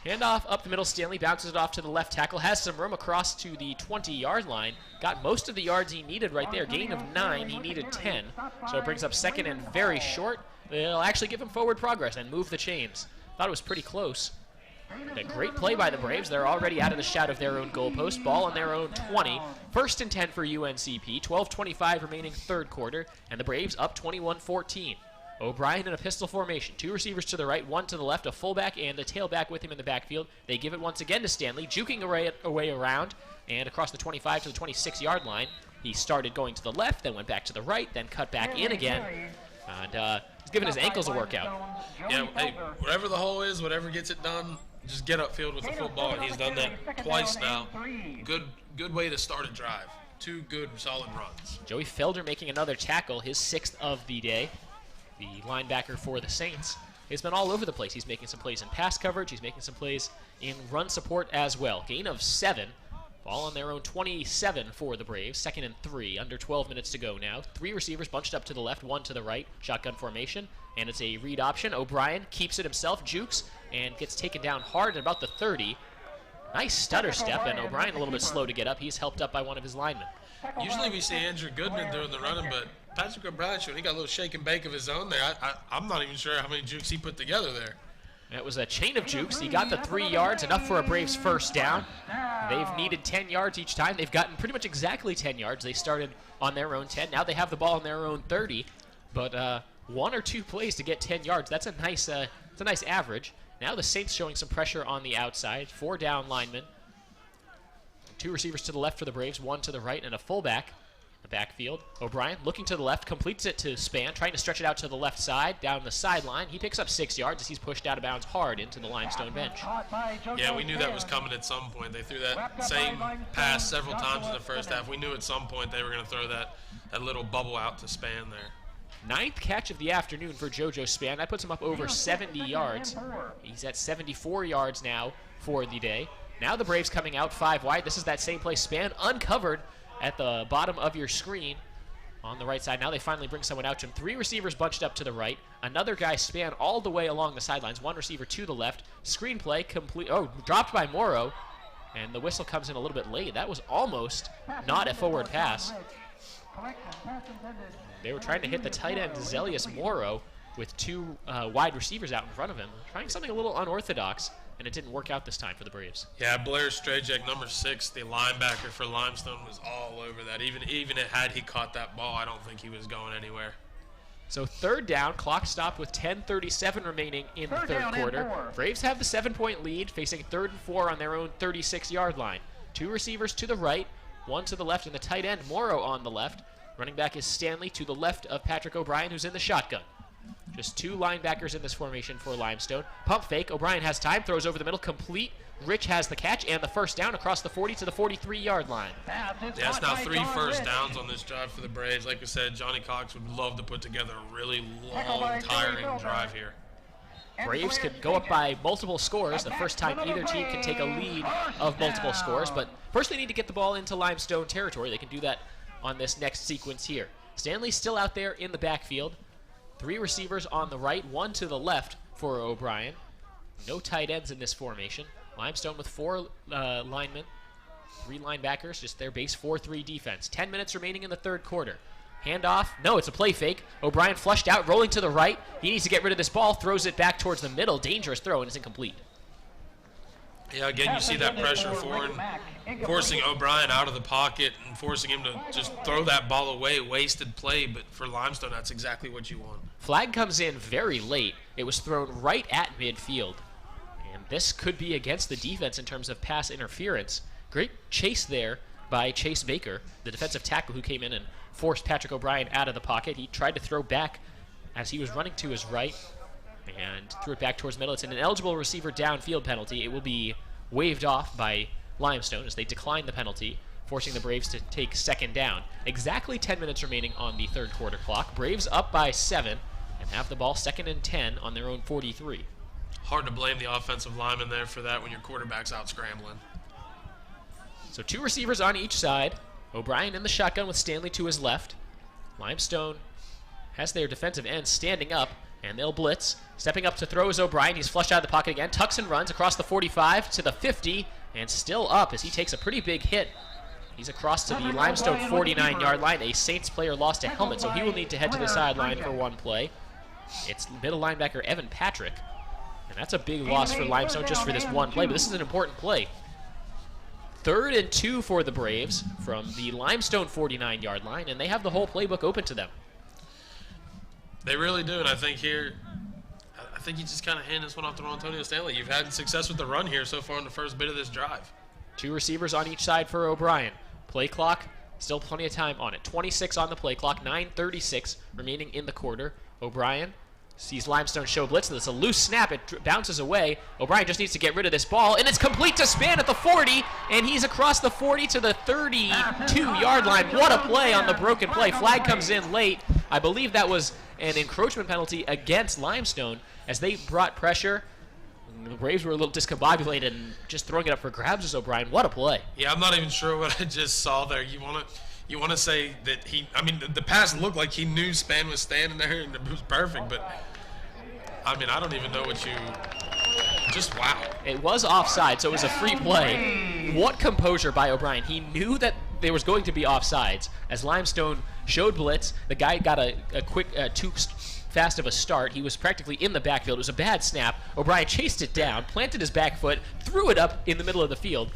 Handoff up the middle. Stanley bounces it off to the left tackle. Has some room across to the 20-yard line. Got most of the yards he needed right there. Gain of 9. He needed 10. So it brings up 2nd and very short. They'll actually give him forward progress and move the chains. Thought it was pretty close. A great play by the Braves. They're already out of the shadow of their own goalpost. Ball on their own 20. 1st and 10 for UNCP. 12:25 remaining 3rd quarter. And the Braves up 21-14. O'Brien in a pistol formation. 2 receivers to the right, 1 to the left, a fullback and a tailback with him in the backfield. They give it once again to Stanley, juking away around and across the 25 to the 26-yard line. He started going to the left, then went back to the right, then cut back in again. And he's giving his ankles a workout. Yeah, hey, wherever the hole is, whatever gets it done, just get upfield with the football, and he's done that twice now. Good way to start a drive. 2 good, solid runs. Joey Felder making another tackle, his 6th of the day. The linebacker for the Saints has been all over the place. He's making some plays in pass coverage. He's making some plays in run support as well. Gain of 7. Ball on their own 27 for the Braves. 2nd and 3. Under 12 minutes to go now. 3 receivers bunched up to the left, 1 to the right. Shotgun formation. And it's a read option. O'Brien keeps it himself, jukes, and gets taken down hard at about the 30. Nice stutter step, and O'Brien a little bit slow to get up. He's helped up by one of his linemen. Usually we see Andrew Goodman doing the running, but Patrick O'Brien, he got a little shake and bake of his own there. I'm not even sure how many jukes he put together there. It was a chain of jukes. He got the 3 yards, enough for a Braves first down. They've needed 10 yards each time. They've gotten pretty much exactly 10 yards. They started on their own 10. Now they have the ball on their own 30. But 1 or 2 plays to get 10 yards. That's a nice average. Now the Saints showing some pressure on the outside. 4 down linemen. 2 receivers to the left for the Braves, 1 to the right, and a fullback in the backfield. O'Brien looking to the left, completes it to Span, trying to stretch it out to the left side, down the sideline. He picks up 6 yards as he's pushed out of bounds hard into the Limestone bench. Yeah, we knew that was coming at some point. They threw that same pass several times in the first half. We knew at some point they were going to throw that little bubble out to Span there. 9th catch of the afternoon for JoJo Span. That puts him up over 70 yards. He's at 74 yards now for the day. Now the Braves coming out 5 wide. This is that same play. Span uncovered at the bottom of your screen on the right side. Now they finally bring someone out to him. 3 receivers bunched up to the right. Another guy Span all the way along the sidelines. 1 receiver to the left. Screen play complete. Oh, dropped by Morrow. And the whistle comes in a little bit late. That was almost not a forward pass. They were trying to hit the tight end, Zelius Morrow, with 2 wide receivers out in front of him. Trying something a little unorthodox, and it didn't work out this time for the Braves. Yeah, Blair Strajek, number 6, the linebacker for Limestone, was all over that. Even had he caught that ball, I don't think he was going anywhere. So 3rd down, clock stopped with 10:37 remaining in the 3rd quarter. Braves have the 7-point lead, facing 3rd and 4 on their own 36-yard line. 2 receivers to the right, 1 to the left, and the tight end, Morrow, on the left. Running back is Stanley to the left of Patrick O'Brien, who's in the shotgun. Just 2 linebackers in this formation for Limestone. Pump fake. O'Brien has time. Throws over the middle. Complete. Rich has the catch and the first down across the 40 to the 43-yard line. Yeah, it's now 3 first downs on this drive for the Braves. Like I said, Johnny Cox would love to put together a really long, tiring drive here. Braves could go up by multiple scores. The first time either team can take a lead of multiple scores. But first they need to get the ball into Limestone territory. They can do that on this next sequence here. Stanley's still out there in the backfield. 3 receivers on the right, 1 to the left for O'Brien. No tight ends in this formation. Limestone with 4 linemen, 3 linebackers, just their base 4-3 defense. 10 minutes remaining in the 3rd quarter. Handoff. No, it's a play fake. O'Brien flushed out, rolling to the right. He needs to get rid of this ball, throws it back towards the middle. Dangerous throw, and it's incomplete. Yeah, again, you see that pressure forcing O'Brien out of the pocket and forcing him to just throw that ball away. Wasted play, but for Limestone, that's exactly what you want. Flag comes in very late. It was thrown right at midfield. And this could be against the defense in terms of pass interference. Great chase there by Chase Baker, the defensive tackle who came in and forced Patrick O'Brien out of the pocket. He tried to throw back as he was running to his right and threw it back towards the middle. It's an ineligible receiver downfield penalty. It will be waved off by Limestone as they decline the penalty, forcing the Braves to take 2nd down. Exactly 10 minutes remaining on the 3rd quarter clock. Braves up by 7 and have the ball 2nd and 10 on their own 43. Hard to blame the offensive lineman there for that when your quarterback's out scrambling. So 2 receivers on each side. O'Brien in the shotgun with Stanley to his left. Limestone has their defensive ends standing up, and they'll blitz. Stepping up to throw is O'Brien. He's flushed out of the pocket again. Tucks and runs across the 45 to the 50, and still up as he takes a pretty big hit. He's across to the Limestone 49-yard line. A Saints player lost a helmet, so he will need to head to the sideline for one play. It's middle linebacker Evan Patrick, and that's a big loss for Limestone just for this one play, but this is an important play. 3rd and 2 for the Braves from the Limestone 49-yard line, and they have the whole playbook open to them. They really do, and I think here, I think you just kind of hand this one off to Antonio Stanley. You've had success with the run here so far in the first bit of this drive. 2 receivers on each side for O'Brien. Play clock, still plenty of time on it. 26 on the play clock, 9:36 remaining in the quarter. O'Brien sees Limestone show blitz. It's a loose snap. It bounces away. O'Brien just needs to get rid of this ball, and it's complete to Span at the 40, and he's across the 40 to the 32-yard line. What a play on the broken play. Flag comes in late. I believe that was an encroachment penalty against Limestone as they brought pressure. The Braves were a little discombobulated and just throwing it up for grabs as O'Brien. What a play. Yeah, I'm not even sure what I just saw there. You want to say that the pass looked like he knew Span was standing there and it was perfect, but I don't even know what just wow. It was offside, so it was a free play. What composure by O'Brien. He knew that there was going to be offsides. As Limestone showed blitz, the guy got a quick, too fast of a start. He was practically in the backfield. It was a bad snap. O'Brien chased it down, planted his back foot, threw it up in the middle of the field.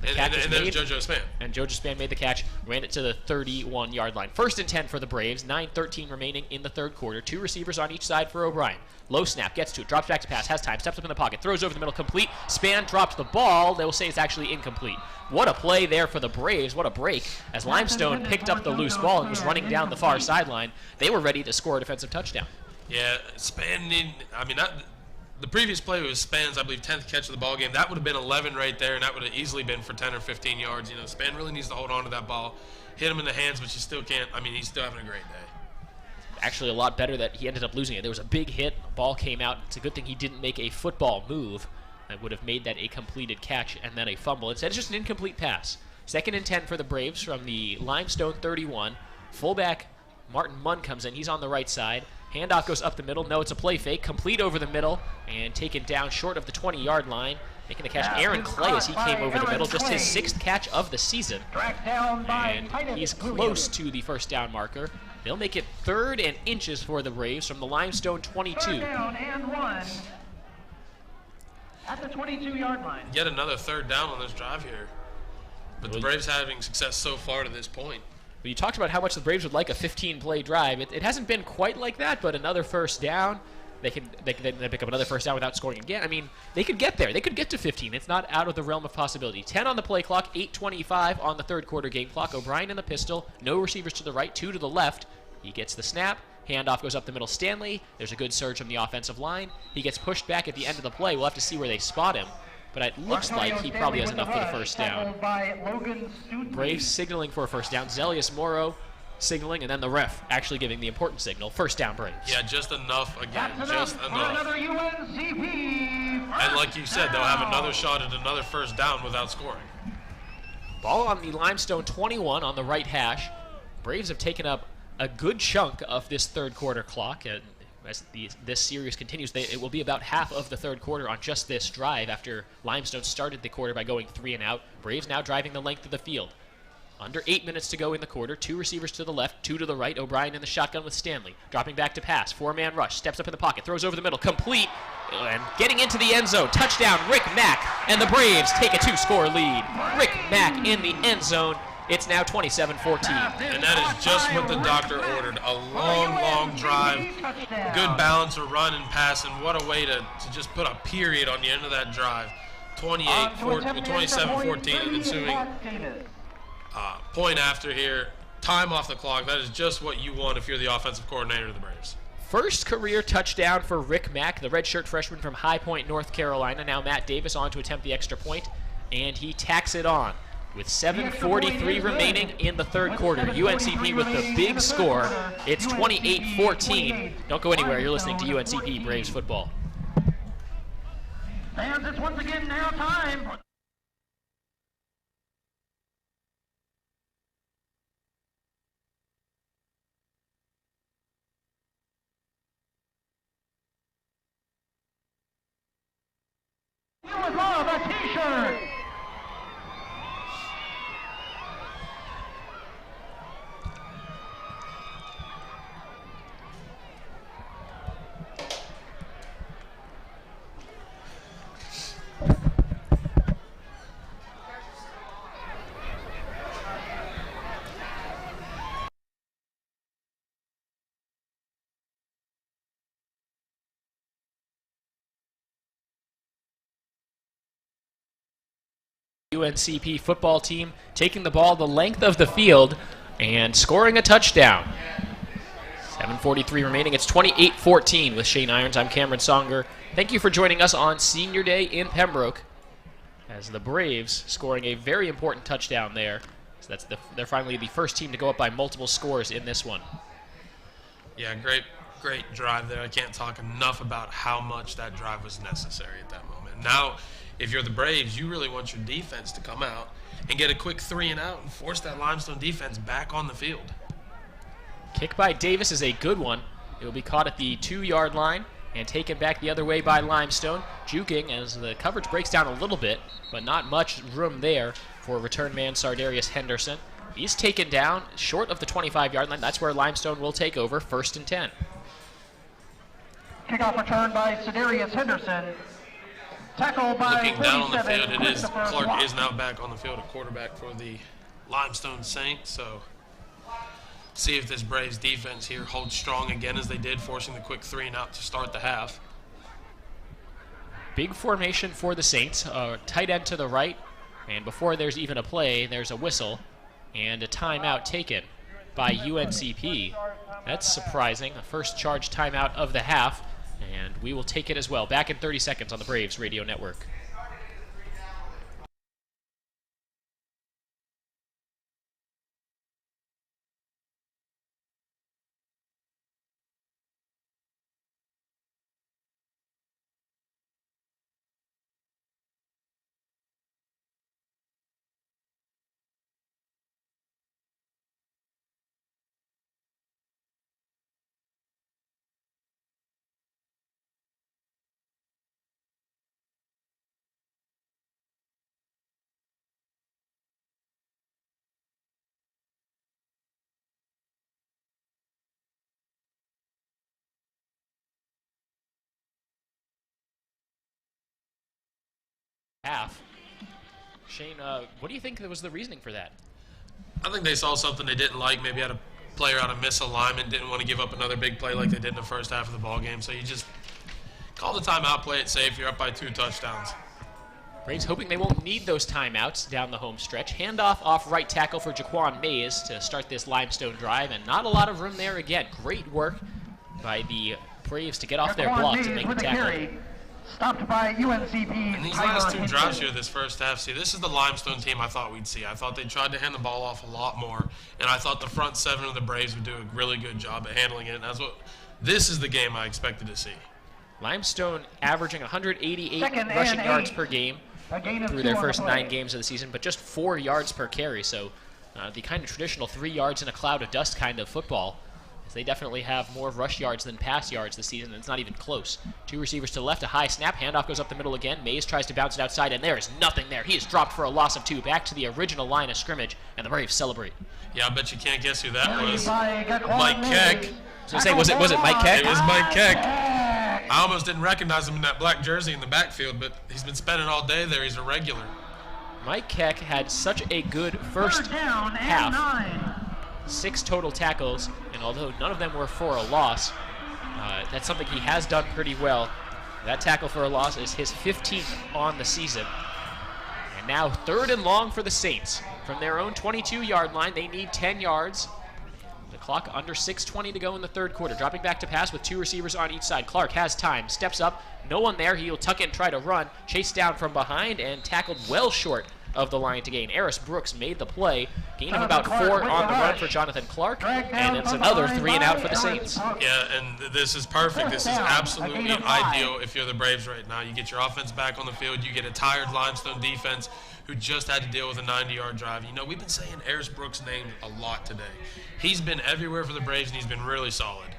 And then JoJo Span. And JoJo Span made the catch, ran it to the 31-yard line. 1st and 10 for the Braves, 9:13 remaining in the third quarter. 2 receivers on each side for O'Brien. Low snap, gets to it, drops back to pass, has time, steps up in the pocket, throws over the middle, complete. Span drops the ball. They will say it's actually incomplete. What a play there for the Braves. What a break. As Limestone picked up the loose ball and was running down the far sideline, they were ready to score a defensive touchdown. Yeah, Span the previous play was Span's, I believe, 10th catch of the ball game. That would have been 11 right there, and that would have easily been for 10 or 15 yards. Span really needs to hold on to that ball, hit him in the hands, but you still can't. He's still having a great day. Actually, a lot better that he ended up losing it. There was a big hit, ball came out. It's a good thing he didn't make a football move that would have made that a completed catch and then a fumble. Instead, it's just an incomplete pass. 2nd and 10 for the Braves from the Limestone 31. Fullback Martin Munn comes in. He's on the right side. Handoff goes up the middle. No, it's a play fake. Complete over the middle and taken down short of the 20-yard line. Making the catch, Aaron Clay, as he came over the middle. Just his 6th catch of the season. And he's close to the first down marker. They'll make it 3rd and inches for the Braves from the Limestone 22. 3rd down and 1 at the 22-yard line. Yet another 3rd down on this drive here. But the Braves having success so far to this point. But you talked about how much the Braves would like a 15-play drive. It hasn't been quite like that, but another first down. They can pick up another first down without scoring again. They could get there. They could get to 15. It's not out of the realm of possibility. 10 on the play clock, 8:25 on the third quarter game clock. O'Brien in the pistol. No receivers to the right, 2 to the left. He gets the snap. Handoff goes up the middle. Stanley. There's a good surge from the offensive line. He gets pushed back at the end of the play. We'll have to see where they spot him. But it looks like he probably has enough for the first down. Braves signaling for a first down. Zelius Morrow signaling, and then the ref actually giving the important signal. First down, Braves. Yeah, just enough again. Just enough. UNCP. And like you said, they'll have another shot at another first down without scoring. Ball on the Limestone 21 on the right hash. Braves have taken up a good chunk of this third quarter clock. And as this series continues, it will be about half of the third quarter on just this drive after Limestone started the quarter by going 3 and out. Braves now driving the length of the field. Under 8 minutes to go in the quarter. 2 receivers to the left, 2 to the right. O'Brien in the shotgun with Stanley. Dropping back to pass. 4-man rush. Steps up in the pocket. Throws over the middle. Complete. And getting into the end zone. Touchdown, Rick Mack. And the Braves take a 2-score lead. Rick Mack in the end zone. It's now 27-14. And that is just what the doctor ordered. A long, long drive. Good balance of run and pass. And what a way to just put a period on the end of that drive. 27-14 ensuing. Point after here, time off the clock. That is just what you want if you're the offensive coordinator of the Braves. First career touchdown for Rick Mack, the redshirt freshman from High Point, North Carolina. Now Matt Davis on to attempt the extra point, and he tacks it on with 7:43 remaining in the third quarter. UNCP with the big score. It's 28-14. Don't go anywhere. You're listening to UNCP Braves football. Fans, it's once again now time. You would love a t-shirt. UNCP football team taking the ball the length of the field and scoring a touchdown. 7:43 remaining. It's 28-14 with Shane Irons. I'm Cameron Songer. Thank you for joining us on Senior Day in Pembroke as the Braves scoring a very important touchdown there. So they're finally the first team to go up by multiple scores in this one. Yeah, great drive there. I can't talk enough about how much that drive was necessary at that moment. Now, if you're the Braves, you really want your defense to come out and get a quick 3 and out and force that Limestone defense back on the field. Kick by Davis is a good one. It will be caught at the 2-yard line and taken back the other way by Limestone, juking as the coverage breaks down a little bit, but not much room there for return man Sardarius Henderson. He's taken down short of the 25-yard line. That's where Limestone will take over, 1st and 10. Kickoff return by Sardarius Henderson. Tackle by Looking down on the field, Christopher Clark Block. is now back on the field, a quarterback for the Limestone Saints. So see if this Braves defense here holds strong again as they did, forcing the quick 3 and out to start the half. Big formation for the Saints. Tight end to the right, and before there's even a play, there's a whistle and a timeout taken by UNCP. That's surprising. A first charge timeout of the half, and we will take it as well. Back in 30 seconds on the Braves Radio Network. Half. Shane, what do you think was the reasoning for that? I think they saw something they didn't like, maybe had a player out of misalignment, didn't want to give up another big play like they did in the first half of the ball game. So you just call the timeout, play it safe, you're up by 2 touchdowns. Braves hoping they won't need those timeouts down the home stretch. Handoff off right tackle for Jaquan Mays to start this Limestone drive, and not a lot of room there again. Great work by the Braves to get off their block to make the tackle. Stopped by UNCP. And these last 2 drives here this first half, see, this is the Limestone team I thought we'd see. I thought they tried to hand the ball off a lot more, and I thought the front 7 of the Braves would do a really good job at handling it. And this is the game I expected to see. Limestone averaging 188 rushing yards per game through their first 9 games of the season, but just 4 yards per carry. So the kind of traditional 3 yards in a cloud of dust kind of football. They definitely have more rush yards than pass yards this season, and it's not even close. 2 receivers to the left, a high snap, handoff goes up the middle again. Mays tries to bounce it outside, and there is nothing there. He is dropped for a loss of 2, back to the original line of scrimmage, and the Braves celebrate. Yeah, I bet you can't guess who that was. Mike Keck. So say, was it Mike Keck? It was Mike Keck. I almost didn't recognize him in that black jersey in the backfield, but he's been spending all day there. He's a regular. Mike Keck had such a good first half. 6 total tackles, and although none of them were for a loss, that's something he has done pretty well. That tackle for a loss is his 15th on the season. And now 3rd and long for the Saints. From their own 22-yard line, they need 10 yards. The clock under 6:20 to go in the 3rd quarter. Dropping back to pass with 2 receivers on each side. Clark has time, steps up, no one there. He'll tuck it and try to run. Chased down from behind and tackled well short of the line to gain. Eris Brooks made the play. Gain of about 4 on the run for Jonathan Clark, and it's another 3 and out for the Saints. Yeah, and this is perfect. This is absolutely ideal if you're the Braves right now. You get your offense back on the field. You get a tired Limestone defense who just had to deal with a 90-yard drive. You know, we've been saying Eris Brooks' name a lot today. He's been everywhere for the Braves, and he's been really solid.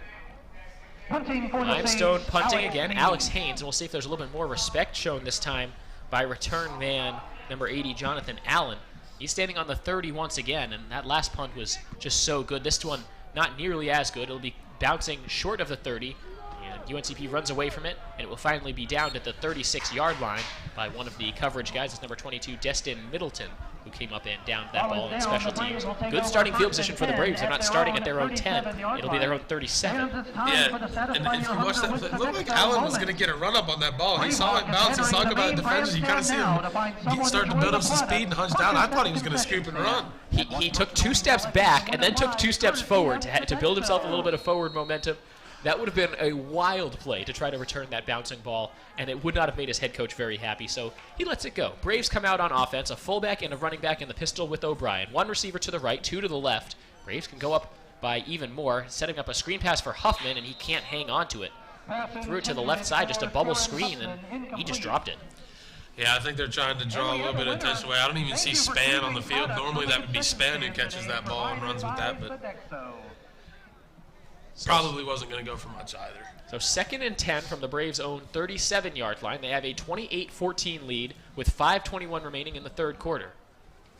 Limestone punting again. Alex Haynes, and we'll see if there's a little bit more respect shown this time by return man number 80, Jonathan Allen. He's standing on the 30 once again, and that last punt was just so good. This one, not nearly as good. It'll be bouncing short of the 30, and UNCP runs away from it, and it will finally be downed at the 36-yard line by one of the coverage guys. It's number 22, Destin Middleton, who came up and downed that ball in special teams. Good starting field position for the Braves. They're not starting at their own 10. It'll be their own 37. Yeah, and if you watch that, it looked like Allen was going to get a run up on that ball. He saw it bounce. He saw it come out of defenders. You kind of see him starting to build up some speed and hunch down. I thought he was going to scoop and run. He took 2 steps back and then took 2 steps forward to build himself a little bit of forward momentum. That would have been a wild play to try to return that bouncing ball, and it would not have made his head coach very happy, so he lets it go. Braves come out on offense, a fullback and a running back in the pistol with O'Brien. 1 receiver to the right, 2 to the left. Braves can go up by even more, setting up a screen pass for Huffman, and he can't hang on to it. Threw it to the left side, just a bubble screen, and he just dropped it. Yeah, I think they're trying to draw a little bit of attention away. I don't even see Span on the field. Normally that would be Span who catches that ball and runs with that, but probably wasn't going to go for much either. So 2nd and 10 from the Braves' own 37-yard line. They have a 28-14 lead with 5:21 remaining in the 3rd quarter.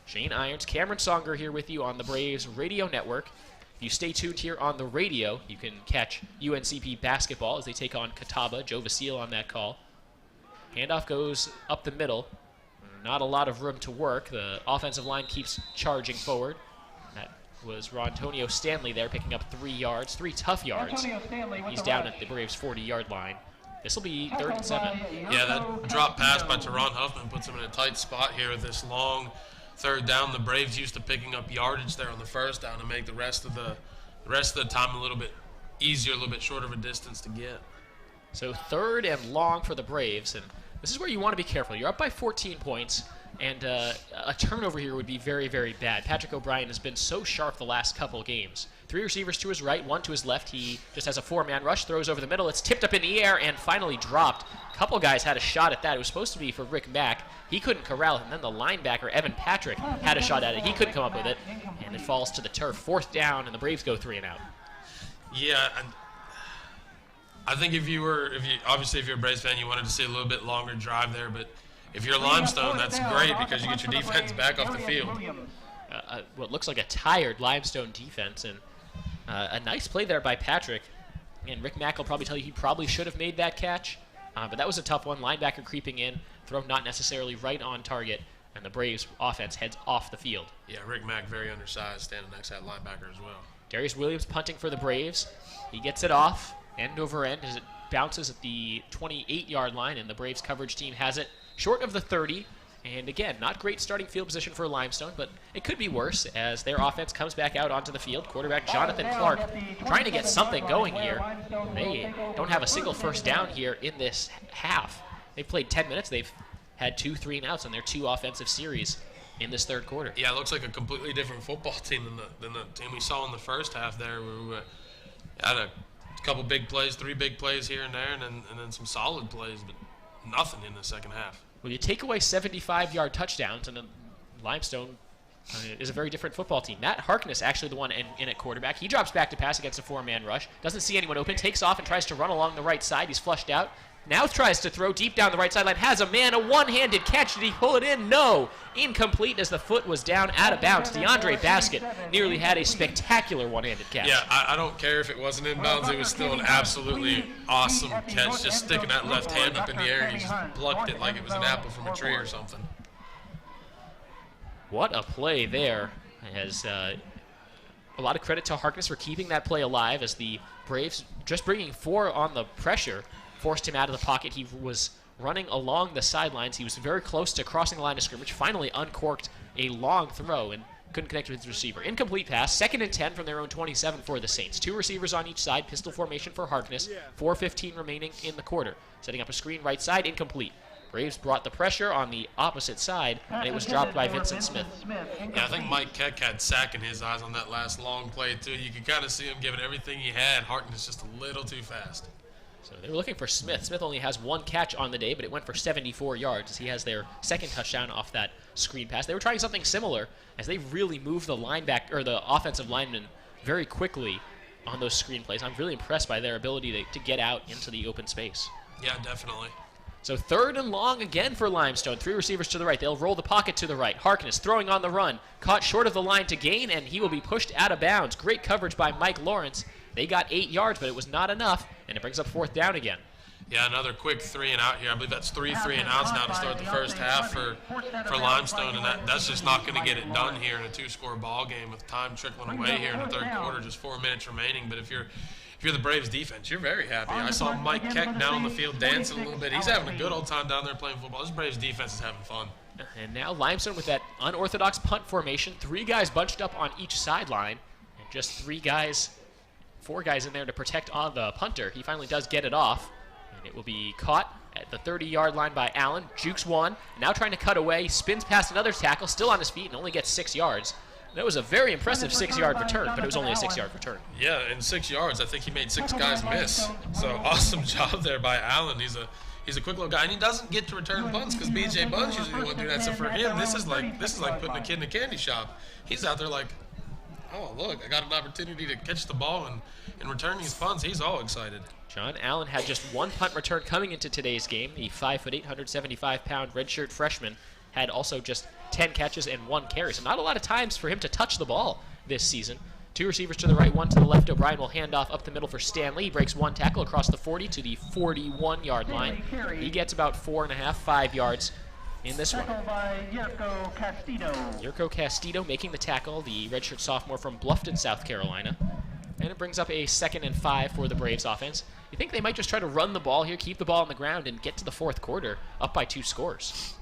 Shane Irons, Cameron Songer here with you on the Braves radio network. If you stay tuned here on the radio, you can catch UNCP basketball as they take on Catawba. Joe Vasile on that call. Handoff goes up the middle. Not a lot of room to work. The offensive line keeps charging forward. That was Rontonio Stanley there picking up 3 yards, 3 tough yards. He's down at the Braves' 40-yard line. This will be 3rd and 7. Yeah, that drop pass by Teron Huffman puts him in a tight spot here with this long 3rd down. The Braves used to picking up yardage there on the 1st down to make the rest of the time a little bit easier, a little bit shorter of a distance to get. So 3rd and long for the Braves, and this is where you want to be careful. You're up by 14 points. And a turnover here would be very, very bad. Patrick O'Brien has been so sharp the last couple games. 3 receivers to his right, 1 to his left. He just has a 4-man rush, throws over the middle. It's tipped up in the air and finally dropped. A couple guys had a shot at that. It was supposed to be for Rick Mack. He couldn't corral it. And then the linebacker, Evan Patrick, had a shot at it. He couldn't come up with it. And it falls to the turf. 4th down, and the Braves go 3 and out. Yeah, I think if you're a Braves fan, you wanted to see a little bit longer drive there, but if you're Limestone, that's great because you get your defense back off the field. What looks like a tired Limestone defense, and a nice play there by Patrick. And Rick Mack will probably tell you he probably should have made that catch, but that was a tough one. Linebacker creeping in, throw not necessarily right on target, and the Braves offense heads off the field. Yeah, Rick Mack very undersized, standing next to that linebacker as well. Darius Williams punting for the Braves. He gets it off, end over end, as it bounces at the 28-yard line, and the Braves coverage team has it short of the 30, and again, not great starting field position for Limestone, but it could be worse as their offense comes back out onto the field. Quarterback Jonathan Clark trying to get something going here. They don't have a single 1st down here in this half. They've played 10 minutes. They've had 2 3-and-outs on their 2 offensive series in this 3rd quarter. Yeah, it looks like a completely different football team than the team we saw in the 1st half there. We had a couple big plays, 3 big plays here and there, and then some solid plays, but nothing in the 2nd half. Well, you take away 75-yard touchdowns, and then Limestone is a very different football team. Matt Harkness actually the one in at quarterback. He drops back to pass against a 4-man rush. Doesn't see anyone open. Takes off and tries to run along the right side. He's flushed out. Now tries to throw deep down the right sideline. Has a man, a one-handed catch. Did he pull it in? No. Incomplete as the foot was down out of bounds. DeAndre Baskett nearly had a spectacular one-handed catch. Yeah, I don't care if it wasn't inbounds. It was still an absolutely awesome catch. Just sticking that left hand up in the air, and he just plucked it like it was an apple from a tree or something. What a play there. As a lot of credit to Harkness for keeping that play alive as the Braves, just bringing 4 on the pressure, forced him out of the pocket. He was running along the sidelines. He was very close to crossing the line of scrimmage, finally uncorked a long throw and couldn't connect with his receiver. Incomplete pass, 2nd and 10 from their own 27 for the Saints. 2 receivers on each side, pistol formation for Harkness. 4:15 remaining in the quarter. Setting up a screen right side, incomplete. Braves brought the pressure on the opposite side, and it was dropped by Vincent Smith. Yeah, I think Mike Keck had sack in his eyes on that last long play, too. You could kind of see him giving everything he had. Harkness just a little too fast. So they were looking for Smith. Smith only has 1 catch on the day, but it went for 74 yards as he has their 2nd touchdown off that screen pass. They were trying something similar as they really moved the the offensive linemen very quickly on those screen plays. I'm really impressed by their ability to get out into the open space. Yeah, definitely. So 3rd and long again for Limestone. 3 receivers to the right. They'll roll the pocket to the right. Harkness throwing on the run. Caught short of the line to gain, and he will be pushed out of bounds. Great coverage by Mike Lawrence. They got 8 yards, but it was not enough, and it brings up 4th down again. Yeah, another quick 3 and out here. I believe that's 3 and outs now to start the first half for Limestone, and that's just not going to get it done here in a 2-score ball game with time trickling away here in the third quarter, just 4 minutes remaining. But if you're the Braves defense, you're very happy. I saw Mike Keck down on the field dancing a little bit. He's having a good old time down there playing football. This Braves defense is having fun. And now Limestone with that unorthodox punt formation, 3 guys bunched up on each sideline, and just 4 guys in there to protect on the punter. He finally does get it off, and it will be caught at the 30-yard line by Allen. Jukes one, now trying to cut away, spins past another tackle, still on his feet, and only gets 6 yards. That was a very impressive 6-yard return, but it was only a 6-yard return. Yeah, in 6 yards, I think he made 6 guys miss. So awesome job there by Allen. He's a quick little guy, and he doesn't get to return punts because B.J. Bunn's usually the one doing that. So for him, this is like putting a kid in a candy shop. He's out there like, oh look, I got an opportunity to catch the ball and return these punts. He's all excited. John Allen had just 1 punt return coming into today's game. The 5'8", 175-pound redshirt freshman had also just 10 catches and 1 carry. So not a lot of times for him to touch the ball this season. 2 receivers to the right, 1 to the left. O'Brien will hand off up the middle for Stanley. He breaks 1 tackle across the 40 to the 41-yard line. He gets about 4.5, 5 yards in this one. Yurko Castillo making the tackle, the redshirt sophomore from Bluffton, South Carolina. And it brings up a 2nd and 5 for the Braves offense. You think they might just try to run the ball here, keep the ball on the ground, and get to the 4th quarter up by 2 scores.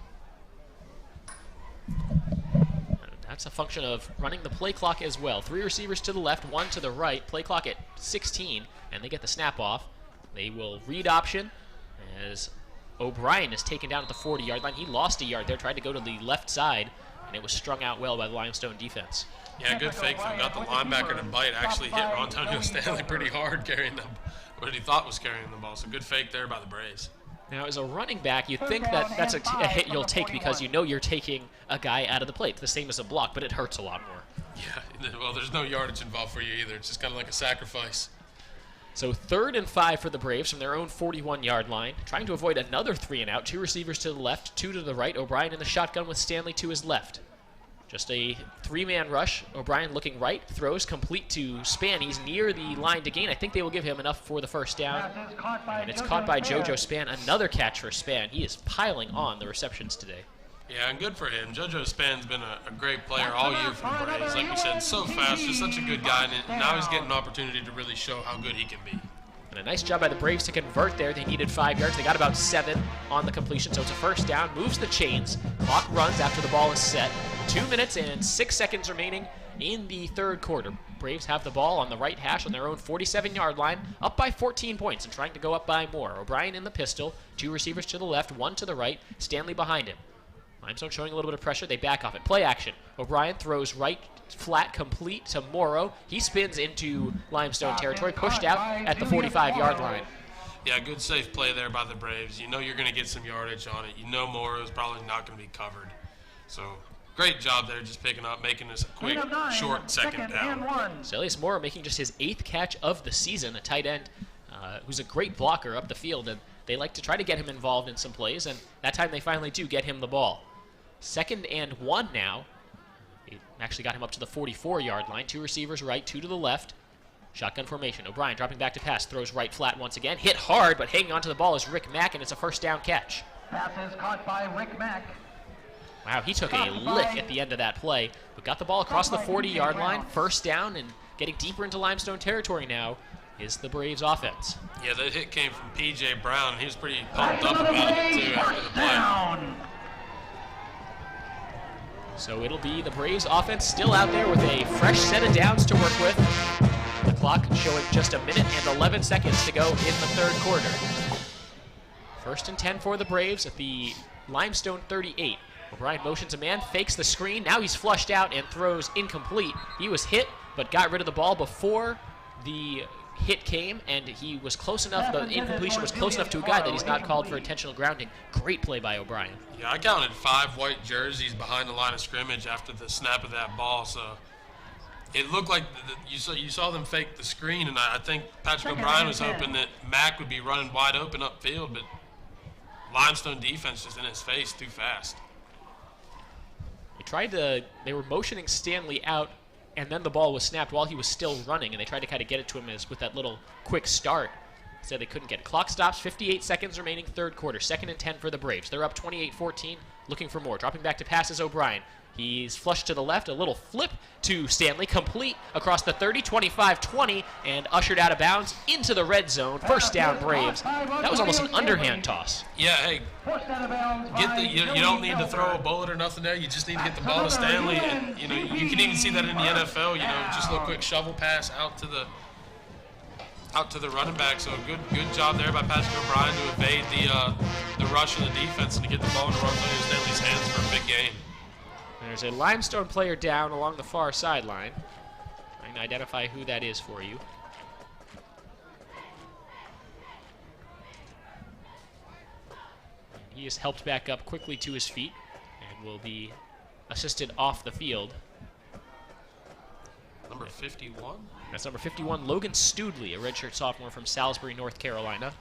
That's a function of running the play clock as well. 3 receivers to the left, 1 to the right. Play clock at 16, and they get the snap off. They will read option as O'Brien is taken down at the 40-yard line. He lost a yard there, tried to go to the left side, and it was strung out well by the Limestone defense. Yeah, good fake from got the linebacker to bite. Actually hit Rontonio Stanley pretty hard carrying what he thought was carrying the ball. So good fake there by the Braves. Now, as a running back, you think that that's a hit you'll take because you know you're taking a guy out of the plate. It's the same as a block, but it hurts a lot more. Yeah, well, there's no yardage involved for you either. It's just kind of like a sacrifice. So 3rd and 5 for the Braves from their own 41-yard line. Trying to avoid another 3 and out. 2 receivers to the left, 2 to the right. O'Brien in the shotgun with Stanley to his left. Just a 3-man rush. O'Brien looking right, throws complete to Spann. He's near the line to gain. I think they will give him enough for the first down. And it's caught by JoJo Spann. Another catch for Spann. He is piling on the receptions today. Yeah, and good for him. JoJo Spann's been a great player all year for the Braves. Like we said, so fast, just such a good guy, and now he's getting an opportunity to really show how good he can be. And a nice job by the Braves to convert there. They needed 5 yards. They got about 7 on the completion, so it's a first down. Moves the chains. Clock runs after the ball is set. 2 minutes and 6 seconds remaining in the 3rd quarter. Braves have the ball on the right hash on their own 47-yard line, up by 14 points and trying to go up by more. O'Brien in the pistol, 2 receivers to the left, 1 to the right, Stanley behind him. Limestone showing a little bit of pressure. They back off it. Play action. O'Brien throws right flat complete to Morrow. He spins into Limestone territory, pushed out at the 45-yard line. Yeah, good safe play there by the Braves. You know you're going to get some yardage on it. You know Morrow's probably not going to be covered. So great job there just picking up, making this a quick, short 2nd down. Celius Morrow making just his 8th catch of the season, a tight end who's a great blocker up the field, and they like to try to get him involved in some plays, and that time they finally do get him the ball. 2nd and 1 now. It actually got him up to the 44-yard line. 2 receivers right, 2 to the left. Shotgun formation. O'Brien dropping back to pass. Throws right flat once again. Hit hard, but hanging onto the ball is Rick Mack, and it's a first down catch. Pass is caught by Rick Mack. Wow, he took a lick at the end of that play, but got the ball across the 40-yard line. First down, and getting deeper into Limestone territory now is the Braves offense. Yeah, that hit came from P.J. Brown, and he was pretty pumped up about it, too, after the play. So it'll be the Braves offense still out there with a fresh set of downs to work with. The clock showing just 1 minute and 11 seconds to go in the 3rd quarter. 1st and 10 for the Braves at the Limestone 38. O'Brien motions a man, fakes the screen. Now he's flushed out and throws incomplete. He was hit, but got rid of the ball before the hit came, and he was close enough, the incompletion was close enough to a guy that he's not called for intentional grounding. Great play by O'Brien. Yeah, I counted 5 white jerseys behind the line of scrimmage after the snap of that ball, so it looked like you saw them fake the screen, and I think Patrick O'Brien was hoping that Mack would be running wide open upfield, but Limestone defense just in his face too fast. They were motioning Stanley out, and then the ball was snapped while he was still running, and they tried to kind of get it to him with that little quick start. Instead, they couldn't get it. Clock stops, 58 seconds remaining, third quarter. 2nd and 10 for the Braves. They're up 28-14, looking for more. Dropping back to passes O'Brien. He's flushed to the left, a little flip to Stanley, complete across the 30, 25-20, and ushered out of bounds into the red zone. First down, Braves. That was almost an underhand toss. Yeah, hey, you don't need to throw a bullet or nothing there. You just need to get the ball to Stanley, and you can even see that in the NFL. Just a little quick shovel pass out to the running back. So good job there by Patrick O'Brien to evade the rush of the defense and to get the ball into Antonio Stanley's hands for a big gain. There's a Limestone player down along the far sideline. I can identify who that is for you. He is helped back up quickly to his feet and will be assisted off the field. Number 51? That's number 51, Logan Studley, a redshirt sophomore from Salisbury, North Carolina.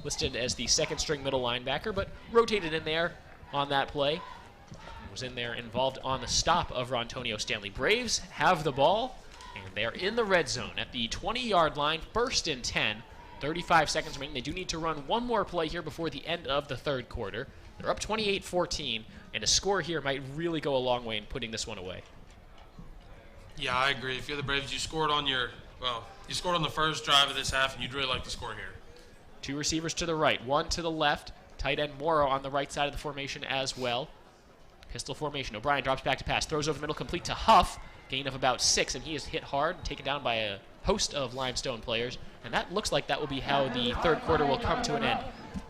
Listed as the second string middle linebacker, but rotated in there on that play. Was in there involved on the stop of Rontonio Stanley. Braves have the ball, and they're in the red zone at the 20-yard line, 1st and 10. 35 seconds remaining. They do need to run one more play here before the end of the third quarter. They're up 28-14, and a score here might really go a long way in putting this one away. Yeah, I agree. If you're the Braves, you scored on the first drive of this half, and you'd really like to score here. 2 receivers to the right, 1 to the left. Tight end Morrow on the right side of the formation as well. Pistol formation. O'Brien drops back to pass, throws over the middle, complete to Huff. Gain of about 6, and he is hit hard, taken down by a host of Limestone players. And that looks like that will be how the third quarter will come to an end.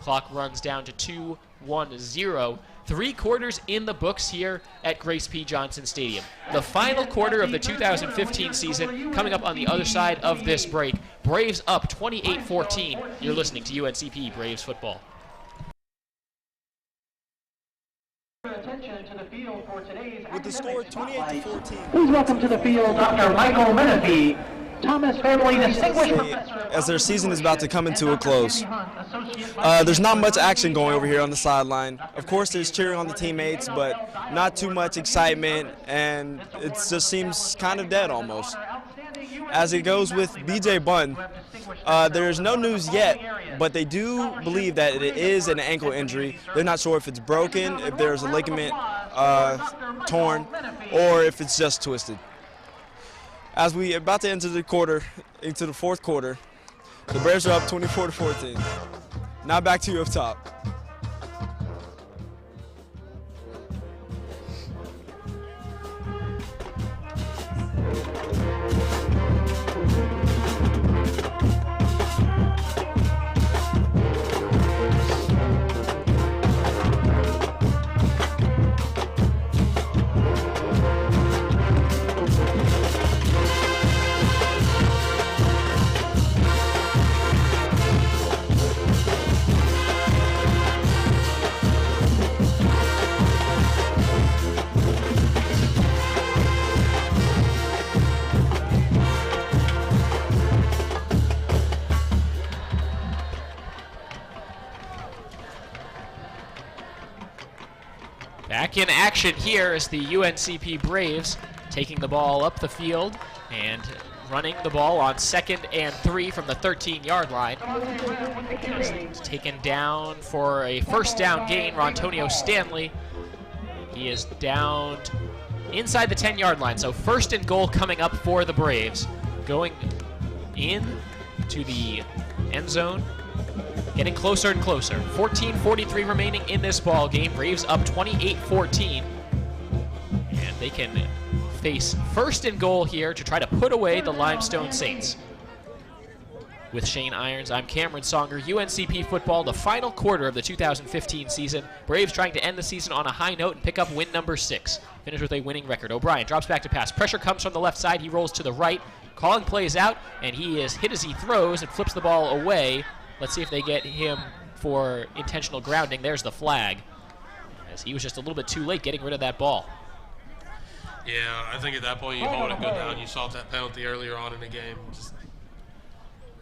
Clock runs down to 2-1-0. 3 quarters in the books here at Grace P. Johnson Stadium. The final quarter of the 2015 season coming up on the other side of this break. Braves up 28-14. You're listening to UNCP Braves football. With the score 28-14. Please welcome to the field Dr. Michael Menifee, Thomas Family Distinguished Professor. As their season is about to come into a close. There's not much action going over here on the sideline. Of course, there's cheering on the teammates, but not too much excitement, and it just seems kind of dead almost. As it goes with BJ Bunn, there's no news yet, but they do believe that it is an ankle injury. They're not sure if it's broken, if there's a ligament torn, or if it's just twisted. As we are about to enter the fourth quarter, the Braves are up 24-14. Now back to you up top. Back in action here is the UNCP Braves taking the ball up the field and running the ball on 2nd and 3 from the 13-yard line. Taken down for a first down gain, Rontonio Stanley. He is down inside the 10-yard line, so 1st and goal coming up for the Braves. Going in to the end zone. Getting closer and closer. 14:43 remaining in this ball game. Braves up 28-14. And they can face 1st and goal here to try to put away the Limestone Saints. With Shane Irons, I'm Cameron Songer. UNCP football, the final quarter of the 2015 season. Braves trying to end the season on a high note and pick up win number 6. Finish with a winning record. O'Brien drops back to pass. Pressure comes from the left side. He rolls to the right. Calling plays out, and he is hit as he throws and flips the ball away. Let's see if they get him for intentional grounding. There's the flag, as he was just a little bit too late getting rid of that ball. Yeah, I think at that point you hold it good down. You saw that penalty earlier on in the game. You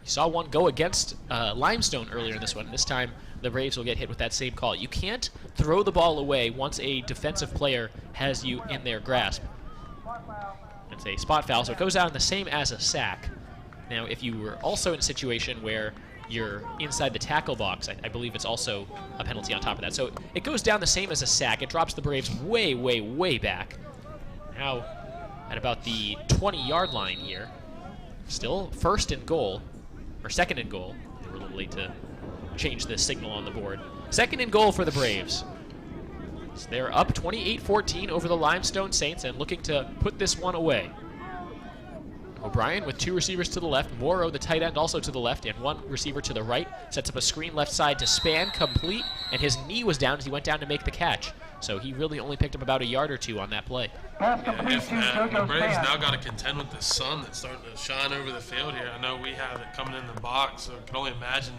saw one go against Limestone earlier in this one. This time the Braves will get hit with that same call. You can't throw the ball away once a defensive player has you in their grasp. It's a spot foul, so it goes out the same as a sack. Now, if you were also in a situation where you're inside the tackle box, I believe it's also a penalty on top of that. So it goes down the same as a sack. It drops the Braves way, way, way back. Now at about the 20-yard line here. Still first and goal, or second and goal. They were a little late to change the signal on the board. Second and goal for the Braves. So they're up 28-14 over the Limestone Saints and looking to put this one away. O'Brien with 2 receivers to the left. Morrow, the tight end, also to the left, and 1 receiver to the right. Sets up a screen left side to Span, complete, and his knee was down as he went down to make the catch. So he really only picked up about a yard or 2 on that play. Yeah, the Braves now got to contend with the sun that's starting to shine over the field here. I know we have it coming in the box, so I can only imagine,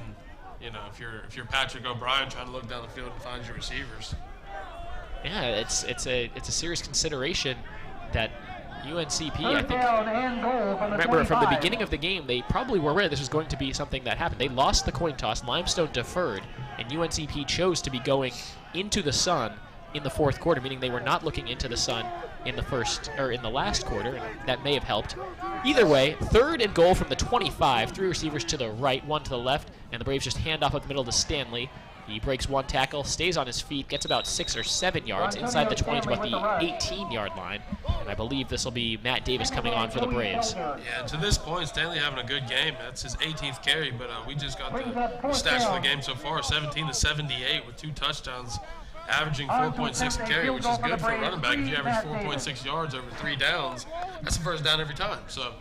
you know, if you're Patrick O'Brien trying to look down the field and find your receivers. Yeah, it's a serious consideration that UNCP, I think, remember from the beginning of the game, they probably were aware this was going to be something that happened. They lost the coin toss, Limestone deferred, and UNCP chose to be going into the sun in the 4th quarter, meaning they were not looking into the sun in the last quarter, and that may have helped. Either way, 3rd and goal from the 25, 3 receivers to the right, 1 to the left, and the Braves just hand off up the middle to Stanley. He breaks 1 tackle, stays on his feet, gets about 6 or 7 yards inside the 20 to about the 18-yard line. And I believe this will be Matt Davis coming on for the Braves. Yeah, to this point, Stanley having a good game. That's his 18th carry, but we just got the stats for the game so far. 17 to 78 with 2 touchdowns, averaging 4.6 a carry, which is good for a running back. If you average 4.6 yards over 3 downs, that's a first down every time. So,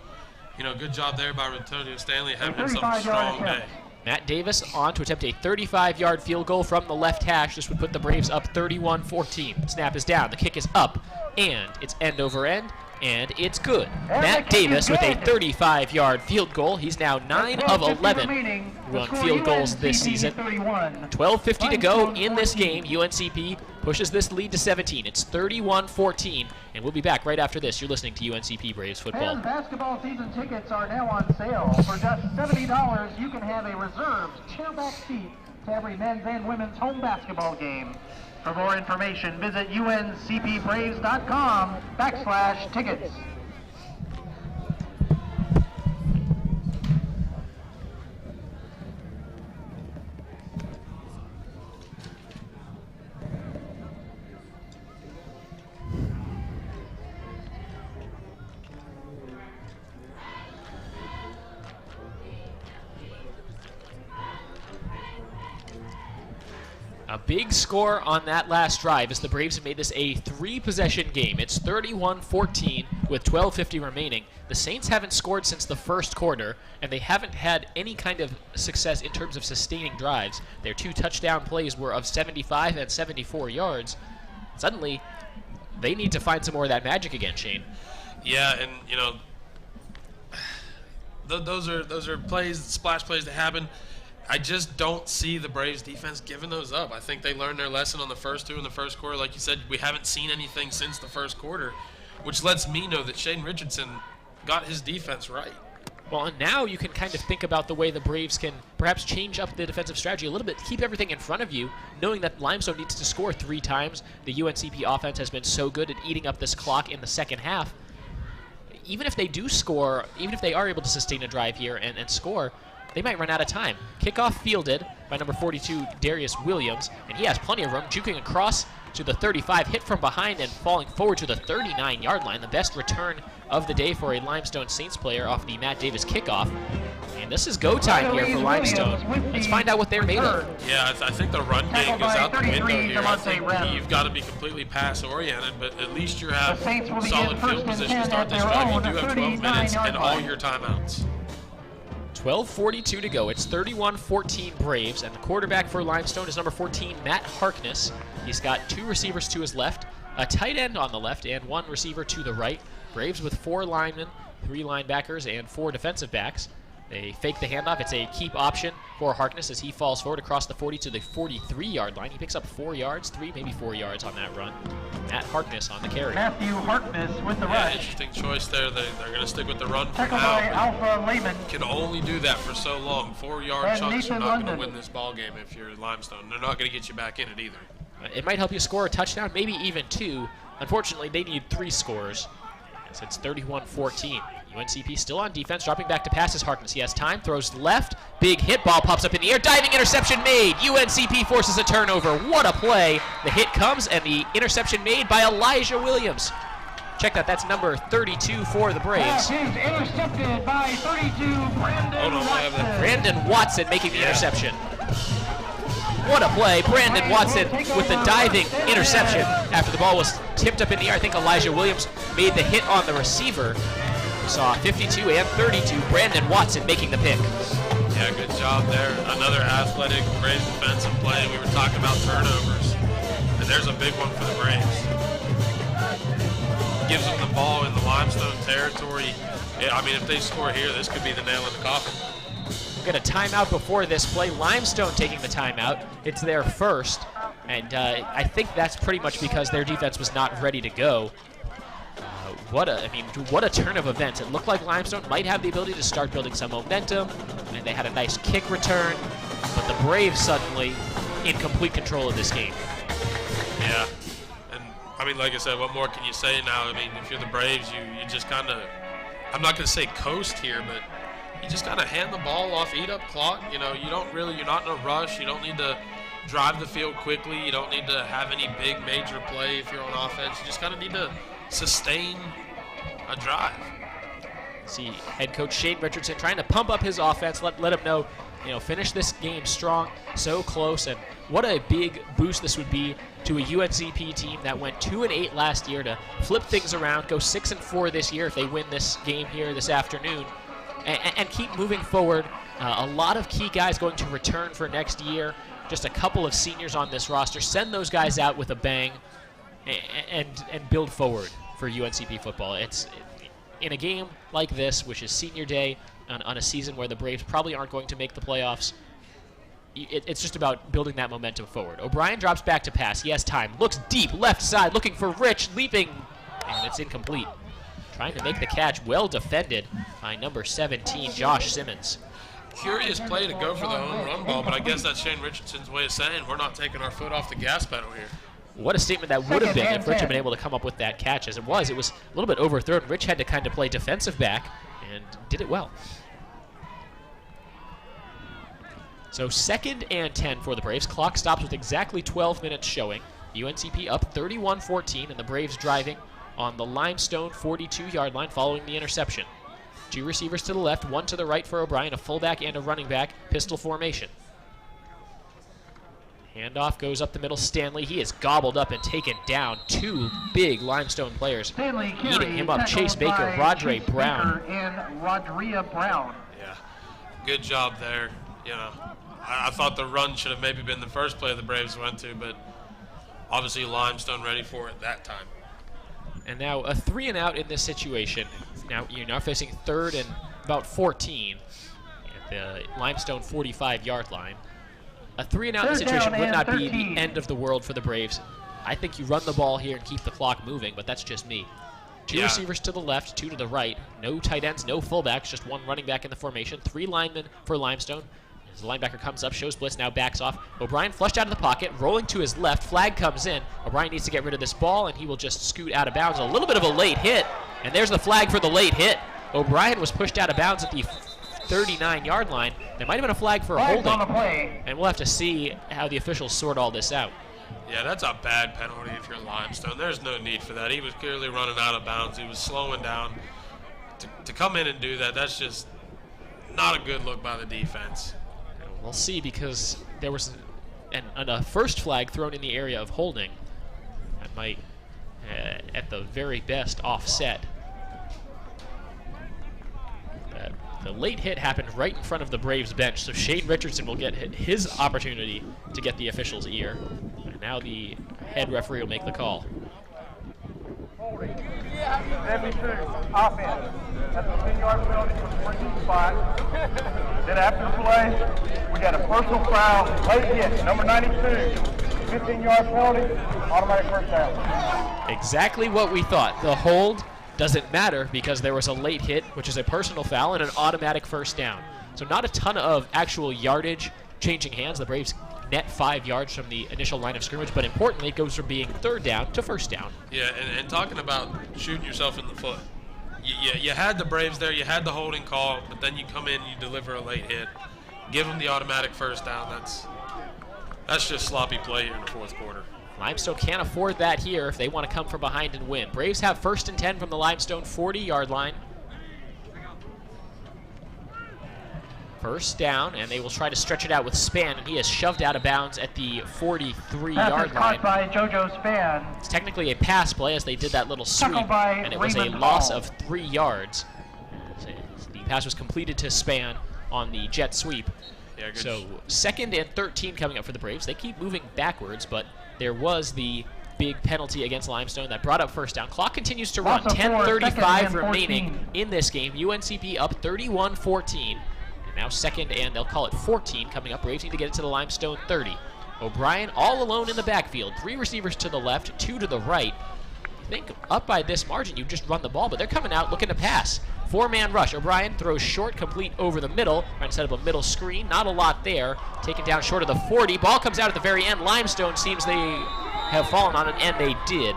you know, good job there by Antonio Stanley having himself a strong day. Matt Davis on to attempt a 35-yard field goal from the left hash. This would put the Braves up 31-14. Snap is down, the kick is up, and it's end over end, and it's good. Matt Davis with a 35-yard field goal. He's now 9 of 11 on field goals this season. 12:50 to go in this game. UNCP pushes this lead to 17. It's 31-14, and we'll be back right after this. You're listening to UNCP Braves football. And basketball season tickets are now on sale. For just $70, you can have a reserved chairback seat to every men's and women's home basketball game. For more information, visit uncpbraves.com/tickets. A big score on that last drive as the Braves have made this a 3-possession game. It's 31-14 with 12:50 remaining. The Saints haven't scored since the 1st quarter, and they haven't had any kind of success in terms of sustaining drives. Their 2 touchdown plays were of 75 and 74 yards. Suddenly, they need to find some more of that magic again, Shane. Yeah, and, you know, those are plays, splash plays that happen. I just don't see the Braves defense giving those up. I think they learned their lesson on the first 2 in the 1st quarter. Like you said, we haven't seen anything since the 1st quarter, which lets me know that Shane Richardson got his defense right. Well, and now you can kind of think about the way the Braves can perhaps change up the defensive strategy a little bit, keep everything in front of you, knowing that Limestone needs to score 3 times. The UNCP offense has been so good at eating up this clock in the second half. Even if they do score, even if they are able to sustain a drive here and score, they might run out of time. Kickoff fielded by number 42, Darius Williams, and he has plenty of room, juking across to the 35, hit from behind and falling forward to the 39-yard line. The best return of the day for a Limestone Saints player off the Matt Davis kickoff. And this is go time here for Limestone. Let's find out what they're made of. Yeah, I think the run game goes out the window here. I think you've got to be completely pass-oriented, but at least you have solid field position to start this drive. You do have 12 minutes and all your timeouts. 12:42 to go. It's 31-14 Braves, and the quarterback for Limestone is number 14, Matt Harkness. He's got 2 receivers to his left, a tight end on the left, and 1 receiver to the right. Braves with 4 linemen, 3 linebackers, and 4 defensive backs. They fake the handoff. It's a keep option for Harkness as he falls forward across the 40 to the 43-yard line. He picks up 4 yards, 3, maybe 4 yards on that run. Matt Harkness on the carry. Matthew Harkness with the rush. Interesting choice there. They're going to stick with the run for Tackled by now. Alpha Lehman. Can only do that for so long. 4-yard And chunks Nathan are not going to London. win this ball game if you're Limestone. They're not going to get you back in it either. It might help you score a touchdown, maybe even 2. Unfortunately, they need 3 scores. So it's 31-14. UNCP still on defense, dropping back to pass is Harkness. He has time, throws left, big hit, ball pops up in the air, diving interception made. UNCP forces a turnover. What a play. The hit comes and the interception made by Elijah Williams. Check that, that's number 32 for the Braves. Intercepted by 32, Brandon Watson. Brandon Watson making the interception. What a play. Brandon Watson with the diving interception after the ball was tipped up in the air. I think Elijah Williams made the hit on the receiver. We saw 52 and 32, Brandon Watson making the pick. Yeah, good job there. Another athletic Braves defensive play. We were talking about turnovers, and there's a big one for the Braves. Gives them the ball in the Limestone territory. I mean, if they score here, this could be the nail in the coffin. We'll get a timeout before this play. Limestone taking the timeout. It's their first, and I think that's pretty much because their defense was not ready to go. What a turn of events. It looked like Limestone might have the ability to start building some momentum, and they had a nice kick return, but the Braves suddenly in complete control of this game. Yeah, and I mean, like I said, what more can you say now? I mean, if you're the Braves, you just kind of, I'm not going to say coast here, but you just kind of hand the ball off, eat up clock. You know, you're not in a rush. You don't need to drive the field quickly. You don't need to have any big major play if you're on offense. You just kind of need to sustain a drive. See head coach Shane Richardson trying to pump up his offense, let him know, finish this game strong, so close, and what a big boost this would be to a UNCP team that went 2-8 last year to flip things around, go 6-4 this year if they win this game here this afternoon, and keep moving forward. A lot of key guys going to return for next year, just a couple of seniors on this roster. Send those guys out with a bang and build forward for UNCP football. It's in a game like this, which is senior day, on a season where the Braves probably aren't going to make the playoffs. It's just about building that momentum forward. O'Brien drops back to pass. He has time. Looks deep, left side, looking for Rich, leaping, and it's incomplete. Trying to make the catch, well defended by number 17, Josh Simmons. Curious play to go for the home run ball, but I guess that's Shane Richardson's way of saying we're not taking our foot off the gas pedal here. What a statement that would have been if Rich had been able to come up with that catch. As it was a little bit overthrown. Rich had to kind of play defensive back and did it well. So 2nd and 10 for the Braves. Clock stops with exactly 12 minutes showing. UNCP up 31-14, and the Braves driving on the Limestone 42-yard line following the interception. 2 receivers to the left, 1 to the right for O'Brien, a fullback and a running back, pistol formation. Handoff goes up the middle. Stanley, he is gobbled up and taken down. 2 big Limestone players eating him up. Chase Baker, Rodre Brown. And Rodria Brown. Yeah, good job there. I thought the run should have maybe been the first play the Braves went to, but obviously Limestone ready for it that time. And now a 3-and-out in this situation. Now you're now facing 3rd and about 14 at the Limestone 45-yard line. A 3-and-out in this situation would not be the end of the world for the Braves. I think you run the ball here and keep the clock moving, but that's just me. 2 receivers to the left, 2 to the right. No tight ends, no fullbacks, just 1 running back in the formation. 3 linemen for Limestone. As the linebacker comes up, shows blitz, now backs off. O'Brien flushed out of the pocket, rolling to his left. Flag comes in. O'Brien needs to get rid of this ball, and he will just scoot out of bounds. A little bit of a late hit, and there's the flag for the late hit. O'Brien was pushed out of bounds at the 39-yard line. There might have been a flag for a holding, and we'll have to see how the officials sort all this out. Yeah, that's a bad penalty if you're Limestone. There's no need for that. He was clearly running out of bounds. He was slowing down. To come in and do that, that's just not a good look by the defense. We'll see, because there was a first flag thrown in the area of holding. That might, at the very best, offset. The late hit happened right in front of the Braves bench, so Shane Richardson will get his opportunity to get the official's ear. And now the head referee will make the call. 72, offense. That's a 10-yard penalty for the free spot. Then after the play, we got a personal foul, late hit, number 92. 15-yard penalty, automatic first down. Exactly what we thought. The hold doesn't matter because there was a late hit, which is a personal foul, and an automatic first down. So not a ton of actual yardage changing hands. The Braves net 5 yards from the initial line of scrimmage, but importantly, it goes from being 3rd down to 1st down. Yeah, and talking about shooting yourself in the foot. you had the Braves there, you had the holding call, but then you come in and you deliver a late hit. Give them the automatic first down. That's just sloppy play here in the fourth quarter. Limestone can't afford that here if they want to come from behind and win. Braves have 1st and 10 from the Limestone 40-yard line. First down, and they will try to stretch it out with Span, and he is shoved out of bounds at the 43-yard line. Caught by JoJo Span. It's technically a pass play as they did that little sweep, and it was a Raymond loss Hall. of 3 yards. So the pass was completed to Span on the jet sweep. Yeah, good. So 2nd and 13 coming up for the Braves. They keep moving backwards, but there was the big penalty against Limestone that brought up first down. Clock continues to run. Also 10:35 4, remaining in this game. UNCP up 31-14. Now 2nd and they'll call it 14 coming up. Braves need to get it to the Limestone 30. O'Brien all alone in the backfield. 3 receivers to the left, 2 to the right. I think up by this margin, you just run the ball, but they're coming out looking to pass. 4-man rush. O'Brien throws short, complete over the middle. Trying to set up a middle screen. Not a lot there. Taken down short of the 40. Ball comes out at the very end. Limestone seems they have fallen on it, and they did.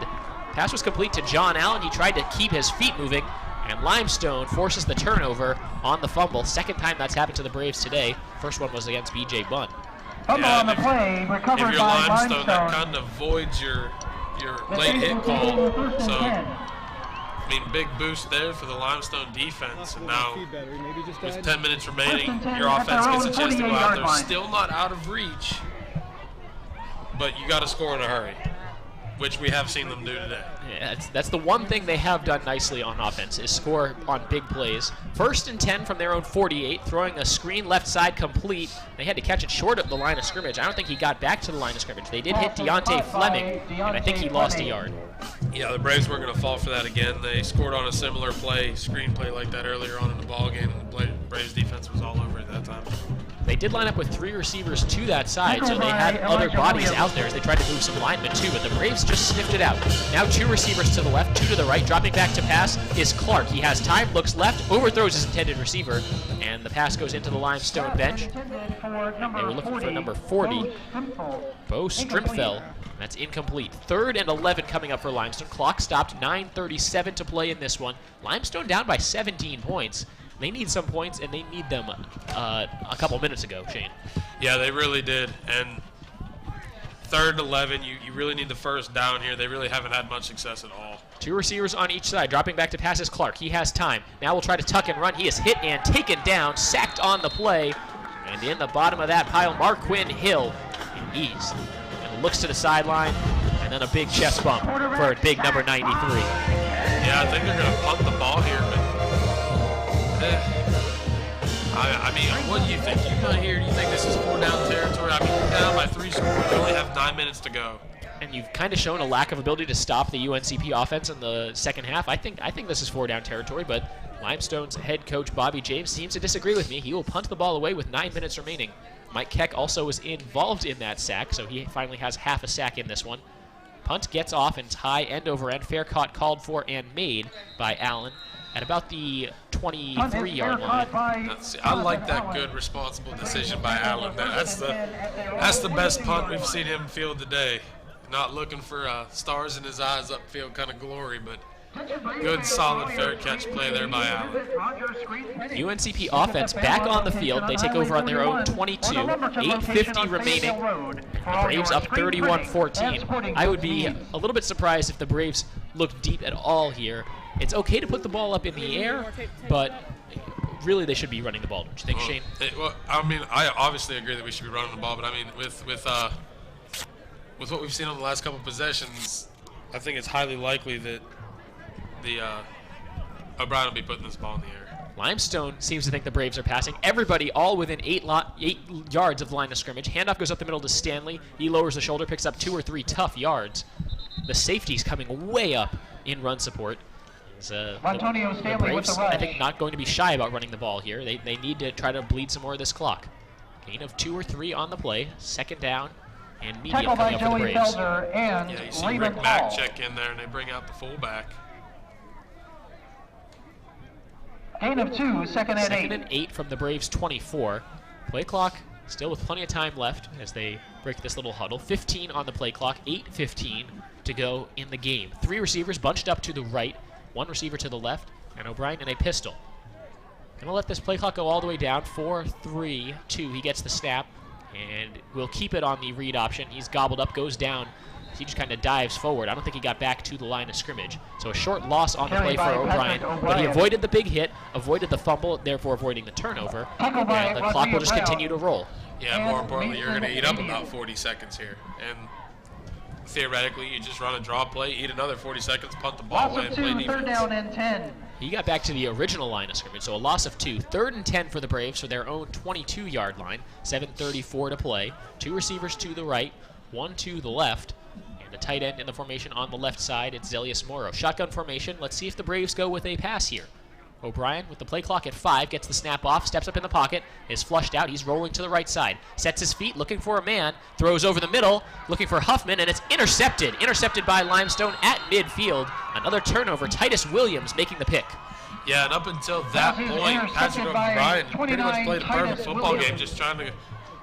Pass was complete to John Allen. He tried to keep his feet moving, and Limestone forces the turnover on the fumble. 2nd time that's happened to the Braves today. First one was against B.J. Bunn. Fumble on the play, recovered If you're by Limestone, that Limestone. kind of voids your late hit call. So, I mean, big boost there for the Limestone defense. And now, with 10 minutes remaining, your offense gets a chance to go out there. Still not out of reach, but you got to score in a hurry, which we have seen them do today. Yeah, that's the one thing they have done nicely on offense is score on big plays. 1st and 10 from their own 48, throwing a screen left side complete. They had to catch it short of the line of scrimmage. I don't think he got back to the line of scrimmage. They did hit Deontay Fleming, and I think he lost a yard. Yeah, the Braves weren't going to fall for that again. They scored on a similar play, screen play like that earlier on in the ball game, and the Braves defense was all over it that time. They did line up with 3 receivers to that side, so they had other bodies out there as they tried to move some linemen too, but the Braves just sniffed it out. Now 2 receivers to the left, 2 to the right. Dropping back to pass is Clark. He has time, looks left, overthrows his intended receiver, and the pass goes into the Limestone bench. They were looking for number 40, Bo Strimpfell. That's incomplete. 3rd and 11 coming up for Limestone. Clock stopped, 9:37 to play in this one. Limestone down by 17 points. They need some points, and they need them a couple minutes ago, Shane. Yeah, they really did. And 3rd and 11, you really need the first down here. They really haven't had much success at all. 2 receivers on each side. Dropping back to pass is Clark. He has time. Now we'll try to tuck and run. He is hit and taken down, sacked on the play. And in the bottom of that pile, Marquin Hill in ease. And looks to the sideline, and then a big chest bump for a big number 93. Yeah, I think they're going to punt the ball here, but I mean, what do you think? You come here, do you think this is 4-down territory? I mean, you're down by 3 scores. You only have 9 minutes to go. And you've kind of shown a lack of ability to stop the UNCP offense in the second half. I think this is 4-down territory, but Limestone's head coach Bobby James seems to disagree with me. He will punt the ball away with 9 minutes remaining. Mike Keck also was involved in that sack, so he finally has half a sack in this one. Punt gets off and it's high end over end. Fair caught called for and made by Allen at about the 23-yard line. I like that good, responsible decision by Allen. That's the best punt we've seen him field today. Not looking for stars in his eyes upfield kind of glory, but good, solid, fair catch play there by Allen. UNCP offense back on the field. They take over on their own 22. 8:50 remaining. The Braves up 31-14. I would be a little bit surprised if the Braves look deep at all here. It's okay to put the ball up in the air, but really they should be running the ball, don't you think, Shane? Well, I mean, I obviously agree that we should be running the ball, but I mean, with what we've seen on the last couple possessions, I think it's highly likely that O'Brien will be putting this ball in the air. Limestone seems to think the Braves are passing. Everybody all within 8 yards of the line of scrimmage. Handoff goes up the middle to Stanley. He lowers the shoulder, picks up 2 or 3 tough yards. The safety's coming way up in run support. Antonio the Stanley with Braves, the rush. I think, not going to be shy about running the ball here. They need to try to bleed some more of this clock. Gain of 2 or 3 on the play. 2nd down and medium Tackle by coming up for the Joey Braves. Felder and Yeah, you see Raymond Rick Mack Hall. check in there, and they bring out the fullback. Gain of 2, 2nd and 8. 2nd and 8 from the Braves 24. Play clock still with plenty of time left as they break this little huddle. 15 on the play clock, 8:15 to go in the game. 3 receivers bunched up to the right, 1 receiver to the left. And O'Brien in a pistol. Gonna let this play clock go all the way down. 4, 3, 2. He gets the snap, and will keep it on the read option. He's gobbled up, goes down. He just kind of dives forward. I don't think he got back to the line of scrimmage. So a short loss on the play for O'Brien, but he avoided the big hit, avoided the fumble, therefore avoiding the turnover, and the clock will just continue to roll. Yeah, more importantly, you're going to eat up about 40 seconds here. And theoretically, you just run a draw play, eat another 40 seconds, punt the ball away, and play defense. Third down and 10. He got back to the original line of scrimmage, so a loss of 2. 3rd and 10 for the Braves for their own 22-yard line. 7:34 to play. 2 receivers to the right, 1 to the left. And a tight end in the formation on the left side. It's Zelius Morrow. Shotgun formation. Let's see if the Braves go with a pass here. O'Brien with the play clock at 5, gets the snap off, steps up in the pocket, is flushed out. He's rolling to the right side, sets his feet, looking for a man, throws over the middle, looking for Huffman, and it's intercepted. Intercepted by Limestone at midfield. Another turnover. Titus Williams making the pick. Yeah, and up until that point, Patrick O'Brien pretty much played a perfect football game, just trying to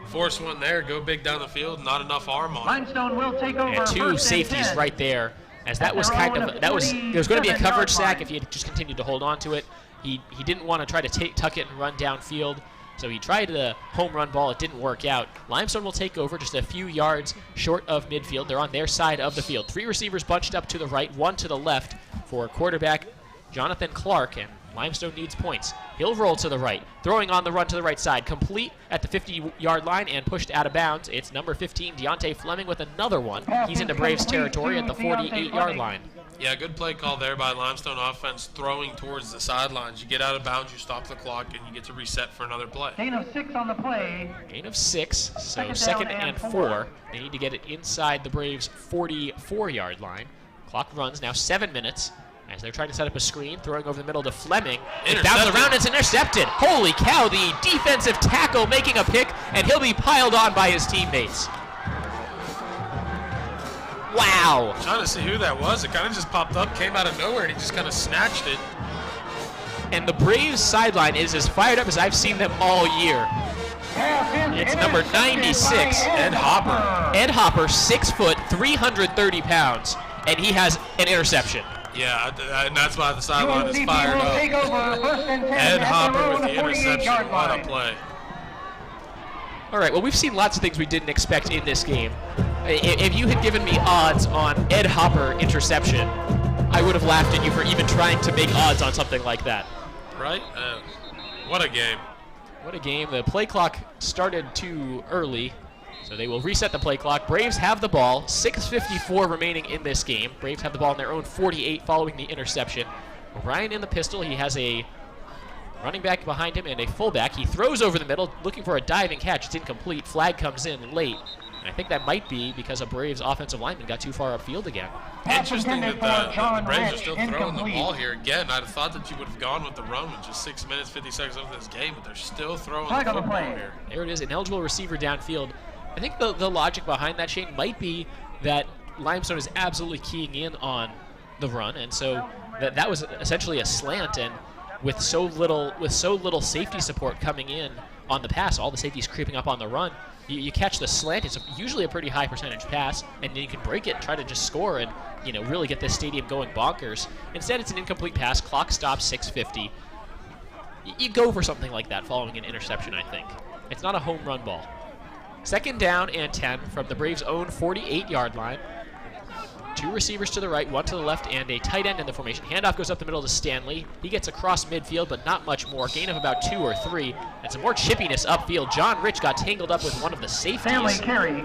force one there, go big down the field, not enough arm on it. Limestone will take over. And 2 safeties right there, as that was kind of, there was going to be a coverage sack if he had just continued to hold on to it. He didn't want to try to tuck it and run downfield, so he tried the home run ball. It didn't work out. Limestone will take over just a few yards short of midfield. They're on their side of the field. 3 receivers bunched up to the right, 1 to the left for quarterback Jonathan Clark, and Limestone needs points. He'll roll to the right, throwing on the run to the right side, complete at the 50-yard line and pushed out of bounds. It's number 15, Deontay Fleming, with another one. He's into Braves territory at the 48-yard line. Yeah, good play call there by Limestone offense, throwing towards the sidelines. You get out of bounds, you stop the clock, and you get to reset for another play. Gain of 6 on the play. Gain of 6, so 2nd and 4. They need to get it inside the Braves' 44-yard line. Clock runs now 7 minutes as they're trying to set up a screen, throwing over the middle to Fleming. It bounces around, it's intercepted. Holy cow, the defensive tackle making a pick, and he'll be piled on by his teammates. Wow. I'm trying to see who that was. It kind of just popped up, came out of nowhere, and he just kind of snatched it. And the Braves sideline is as fired up as I've seen them all year. It's number 96, Ed Hopper. Ed Hopper, 6 foot, 330 pounds, and he has an interception. Yeah, and that's why the sideline is fired up. Ed Hopper with the interception. What a play. All right, well, we've seen lots of things we didn't expect in this game. If you had given me odds on Ed Hopper interception, I would have laughed at you for even trying to make odds on something like that. Right? What a game. What a game. The play clock started too early, so they will reset the play clock. Braves have the ball. 6:54 remaining in this game. Braves have the ball in their own 48 following the interception. O'Brien in the pistol. He has a running back behind him and a fullback. He throws over the middle, looking for a diving catch. It's incomplete. Flag comes in late. And I think that might be because a Braves offensive lineman got too far upfield again. Interesting that the Braves are still throwing the ball here. Again, I'd have thought that you would have gone with the run with just 6 minutes, 50 seconds of this game, but they're still throwing the football here. There it is, an eligible receiver downfield. I think the logic behind that, Shane, might be that Limestone is absolutely keying in on the run, and so that was essentially a slant, and with so little safety support coming in on the pass, all the safeties creeping up on the run, you catch the slant. It's usually a pretty high percentage pass, and then you can break it and try to just score and really get this stadium going bonkers. Instead, it's an incomplete pass. Clock stops 6:50. You go for something like that following an interception, I think. It's not a home run ball. 2nd down and 10 from the Braves' own 48-yard line. 2 receivers to the right, 1 to the left, and a tight end in the formation. Handoff goes up the middle to Stanley. He gets across midfield, but not much more. Gain of about 2 or 3. And some more chippiness upfield. John Rich got tangled up with one of the safeties. Stanley carry.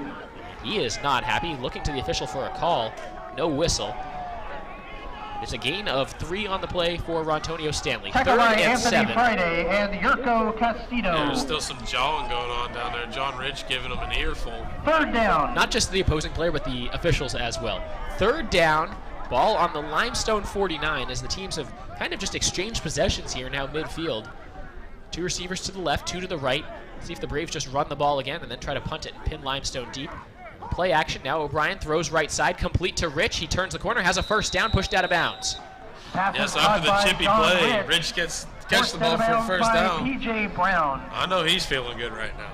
He is not happy, looking to the official for a call. No whistle. There's a gain of 3 on the play for Rontonio Stanley. 3rd and Anthony 7. Friday and Yurko Castillo. There's still some jawing going on down there. John Rich giving him an earful. 3rd down. Not just the opposing player, but the officials as well. 3rd down, ball on the Limestone 49 as the teams have kind of just exchanged possessions here now midfield. 2 receivers to the left, 2 to the right. See if the Braves just run the ball again and then try to punt it and pin Limestone deep. Play action now. O'Brien throws right side, complete to Rich. He turns the corner, has a 1st down, pushed out of bounds. Yes, after the chippy play, Rich catch the ball for a 1st down. PJ Brown. I know he's feeling good right now.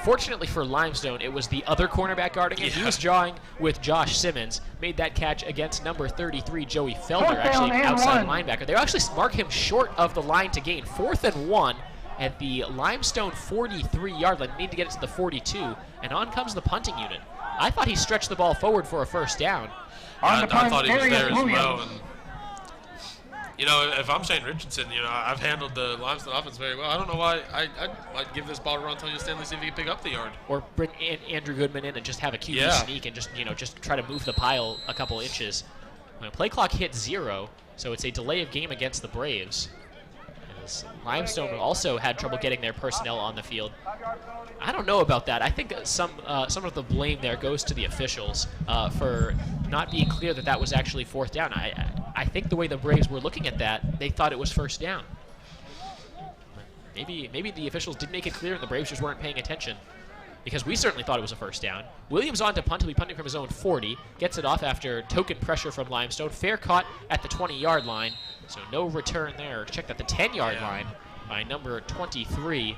Fortunately for Limestone, it was the other cornerback guarding him. He was drawing with Josh Simmons, made that catch against number 33, Joey Felder, actually an outside linebacker. They actually mark him short of the line to gain. 4th and 1 at the Limestone 43-yard line. They need to get it to the 42, and on comes the punting unit. I thought he stretched the ball forward for a first down. I thought he was there as well. And, you know, if I'm Shane Richardson, you know, I've handled the Limestone offense very well. I don't know why I'd give this ball to Antonio Stanley, see if he can pick up the yard. Or bring Andrew Goodman in and just have a QB sneak and just, you know, just try to move the pile a couple inches. Play clock hit 0, so it's a delay of game against the Braves. As Limestone also had trouble getting their personnel on the field. I don't know about that. I think some of the blame there goes to the officials for not being clear that that was actually 4th down. I think the way the Braves were looking at that, they thought it was 1st down. Maybe the officials did make it clear and the Braves just weren't paying attention, because we certainly thought it was a 1st down. Williams on to punt. He'll be punting from his own 40. Gets it off after token pressure from Limestone. Fair caught at the 20-yard line, so no return there. Checked at the 10-yard line by number 23.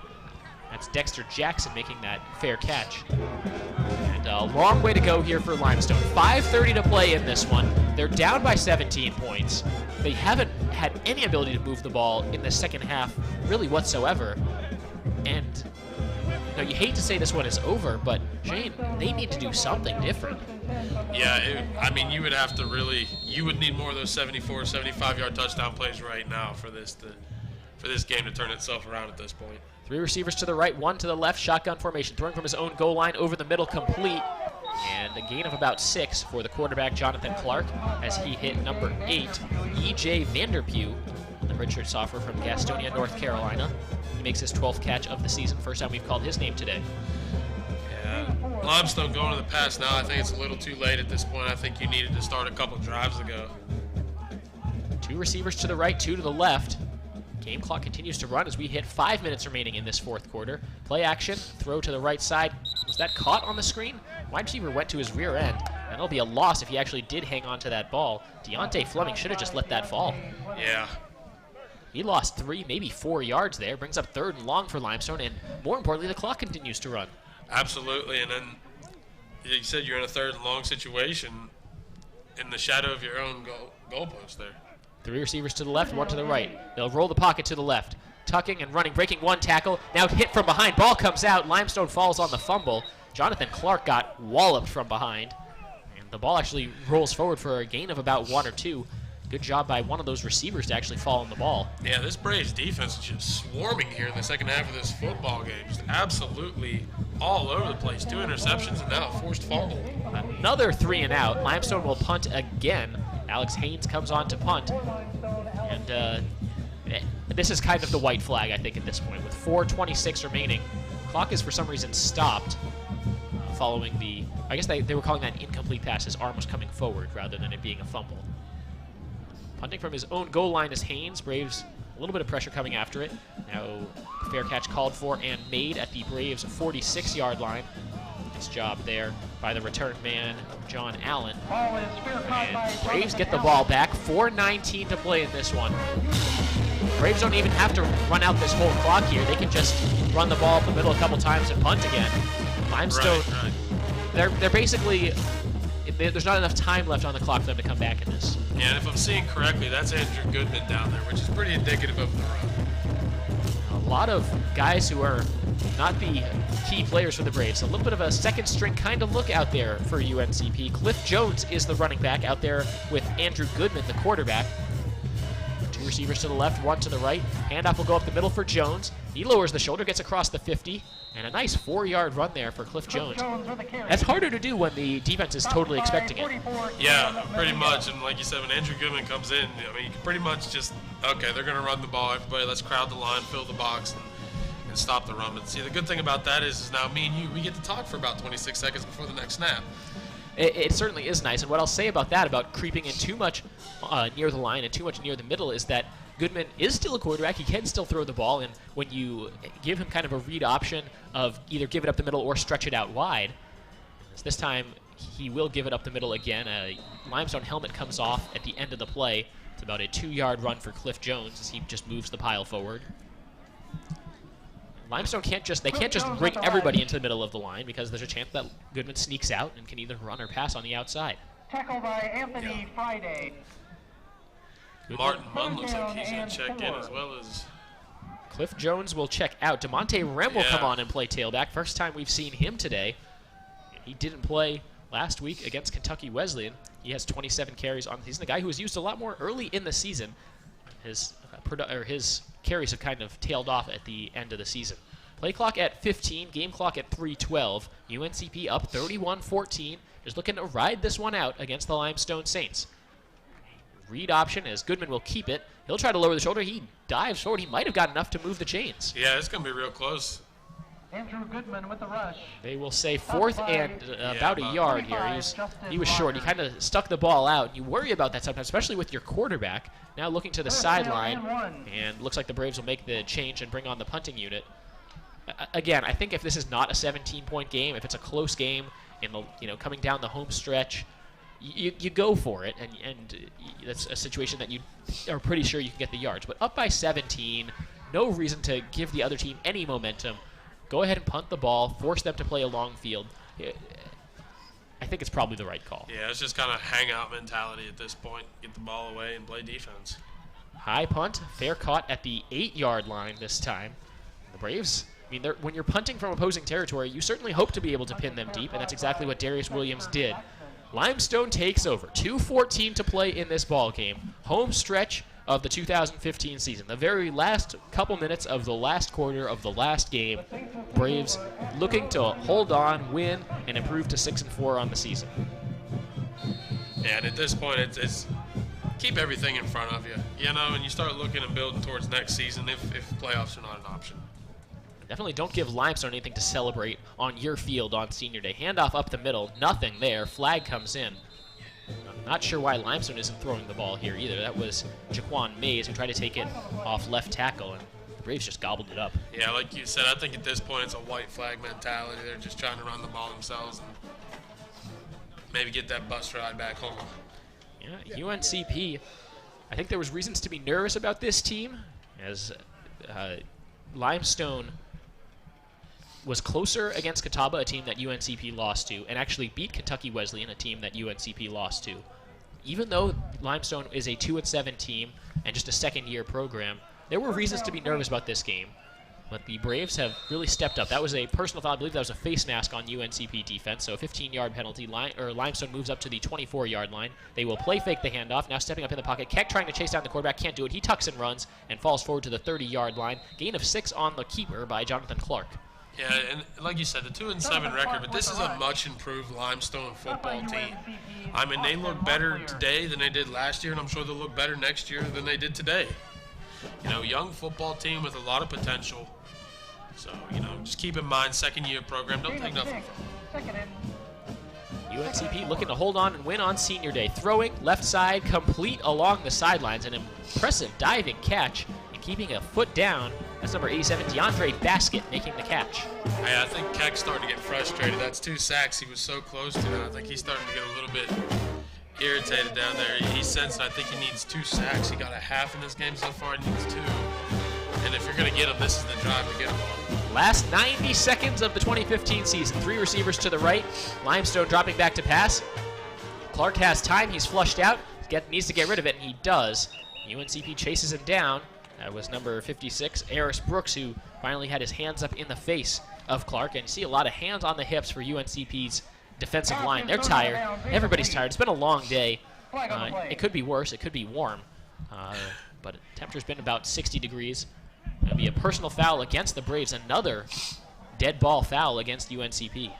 That's Dexter Jackson making that fair catch. And a long way to go here for Limestone. 5:30 to play in this one. They're down by 17 points. They haven't had any ability to move the ball in the second half, really whatsoever. And you know, you hate to say this one is over, but Shane, they need to do something different. Yeah, I mean, you would have to really, you would need more of those 74, 75-yard touchdown plays right now for this game to turn itself around at this point. 3 receivers to the right, 1 to the left, shotgun formation, throwing from his own goal line over the middle, complete. And a gain of about 6 for the quarterback, Jonathan Clark, as he hit number 8, E.J. Vanderpew, the redshirt sophomore from Gastonia, North Carolina. He makes his 12th catch of the season, first time we've called his name today. Yeah, Limestone going to the pass now. I think it's a little too late at this point. I think you needed to start a couple drives ago. 2 receivers to the right, 2 to the left. Game clock continues to run as we hit 5 minutes remaining in this 4th quarter. Play action, throw to the right side. Was that caught on the screen? Wide receiver went to his rear end, and it'll be a loss if he actually did hang on to that ball. Deontay Fleming should have just let that fall. Yeah. He lost 3, maybe 4 yards there. Brings up 3rd and long for Limestone, and more importantly, the clock continues to run. Absolutely, and then you said you're in a 3rd and long situation in the shadow of your own goalpost there. 3 receivers to the left, 1 to the right. They'll roll the pocket to the left. Tucking and running, breaking 1 tackle. Now hit from behind. Ball comes out. Limestone falls on the fumble. Jonathan Clark got walloped from behind. And the ball actually rolls forward for a gain of about 1 or 2. Good job by one of those receivers to actually fall on the ball. Yeah, this Braves defense is just swarming here in the second half of this football game. Just absolutely all over the place. 2 interceptions and now a forced fumble. Another 3 and out. Limestone will punt again. Alex Haynes comes on to punt. And this is kind of the white flag, I think, at this point. With 4:26 remaining, clock is for some reason stopped following the, I guess they were calling that an incomplete pass. His arm was coming forward rather than it being a fumble. Punting from his own goal line is Haynes. Braves, a little bit of pressure coming after it. Now, fair catch called for and made at the Braves' 46-yard line. Nice job there by the return man, John Allen. And Braves get the ball back. 4:19 to play in this one. Braves don't even have to run out this whole clock here. They can just run the ball up the middle a couple times and punt again. Limestone, they're basically, there's not enough time left on the clock for them to come back in this. Yeah, and if I'm seeing correctly, that's Andrew Goodman down there, which is pretty indicative of the run. A lot of guys who are not the key players for the Braves. A little bit of a second string kind of look out there for UNCP. Cliff Jones is the running back out there with Andrew Goodman, the quarterback. 2 receivers to the left, 1 to the right. Handoff will go up the middle for Jones. He lowers the shoulder, gets across the 50, and a nice 4-yard run there for Cliff Jones. That's harder to do when the defense is totally expecting it. Yeah, pretty much. And like you said, when Andrew Goodman comes in, I mean, you can pretty much just, okay, they're going to run the ball. Everybody, let's crowd the line, fill the box, and stop the run. But see, the good thing about that is now me and you, we get to talk for about 26 seconds before the next snap. It certainly is nice. And what I'll say about that, about creeping in too much near the line and too much near the middle, is that Goodman is still a quarterback. He can still throw the ball. And when you give him kind of a read option of either give it up the middle or stretch it out wide, so this time he will give it up the middle again. A Limestone helmet comes off at the end of the play. It's about a 2-yard run for Cliff Jones as he just moves the pile forward. Limestone can't just bring everybody into the middle of the line because there's a chance that Goodman sneaks out and can either run or pass on the outside. Tackle by Anthony Friday. Martin Munn looks like he's going to check in as well as... Cliff Jones will check out. DeMonte Rem will come on and play tailback. First time we've seen him today. He didn't play last week against Kentucky Wesleyan. He has 27 carries on the season. A guy who was used a lot more early in the season. His carries have kind of tailed off at the end of the season. Play clock at 15, game clock at 3:12. UNCP up 31-14. Just looking to ride this one out against the Limestone Saints. Read option as Goodman will keep it. He'll try to lower the shoulder. He dives forward. He might have got enough to move the chains. Yeah, it's going to be real close. Andrew Goodman with the rush. They will say fourth and about a yard here. He was short. He kind of stuck the ball out. You worry about that sometimes, especially with your quarterback. Now looking to the sideline, and looks like the Braves will make the change and bring on the punting unit. Again, I think if this is not a 17-point game, if it's a close game in the coming down the home stretch, you go for it, and that's a situation that you are pretty sure you can get the yards. But up by 17, no reason to give the other team any momentum. Go ahead and punt the ball, force them to play a long field. I think it's probably the right call. Yeah, it's just kind of hangout mentality at this point. Get the ball away and play defense. High punt, fair caught at the 8-yard line this time. The Braves, when you're punting from opposing territory, you certainly hope to be able to pin them deep, and that's exactly what Darius Williams did. Limestone takes over. 2:14 to play in this ball game. Home stretch of the 2015 season. The very last couple minutes of the last quarter of the last game. Braves looking to hold on, win, and improve to 6-4 on the season. Yeah, and at this point, it's keep everything in front of you, and you start looking and building towards next season if playoffs are not an option. Definitely don't give Limestone anything to celebrate on your field on senior day. Handoff up the middle, nothing there. Flag comes in. I'm not sure why Limestone isn't throwing the ball here either. That was Jaquan Mays who tried to take it off left tackle, and the Braves just gobbled it up. Yeah, like you said, I think at this point it's a white flag mentality. They're just trying to run the ball themselves and maybe get that bus ride back home. Yeah, UNCP, I think there was reasons to be nervous about this team as Limestone was closer against Catawba, a team that UNCP lost to, and actually beat Kentucky Wesleyan, a team that UNCP lost to. Even though Limestone is a 2-7 team and just a second-year program, there were reasons to be nervous about this game. But the Braves have really stepped up. That was a personal foul. I believe that was a face mask on UNCP defense, so a 15-yard penalty. Limestone moves up to the 24-yard line. They will play fake the handoff. Now stepping up in the pocket. Keck trying to chase down the quarterback. Can't do it. He tucks and runs and falls forward to the 30-yard line. Gain of 6 on the keeper by Jonathan Clark. Yeah, and like you said, the 2-7 record, but this is a much improved Limestone football team. They look better today than they did last year, and I'm sure they'll look better next year than they did today. Young football team with a lot of potential. So, just keep in mind, second-year program, don't take nothing from them. UNCP looking to hold on and win on senior day. Throwing left side, complete along the sidelines. An impressive diving catch and keeping a foot down. That's number 87, DeAndre Baskett, making the catch. I think Keck's starting to get frustrated. That's 2 sacks. He was so close to it. I think he's starting to get a little bit irritated down there. He sensed, I think he needs 2 sacks. He got a half in this game so far. He needs 2. And if you're going to get him, this is the drive to get him all. Last 90 seconds of the 2015 season. 3 receivers to the right. Limestone dropping back to pass. Clark has time. He's flushed out. Needs to get rid of it, and he does. UNCP chases him down. That was number 56, Eris Brooks, who finally had his hands up in the face of Clark. And you see a lot of hands on the hips for UNCP's defensive line. They're tired. Everybody's tired. It's been a long day. It could be worse. It could be warm. But the temperature's been about 60 degrees. It'll be a personal foul against the Braves. Another dead ball foul against UNCP.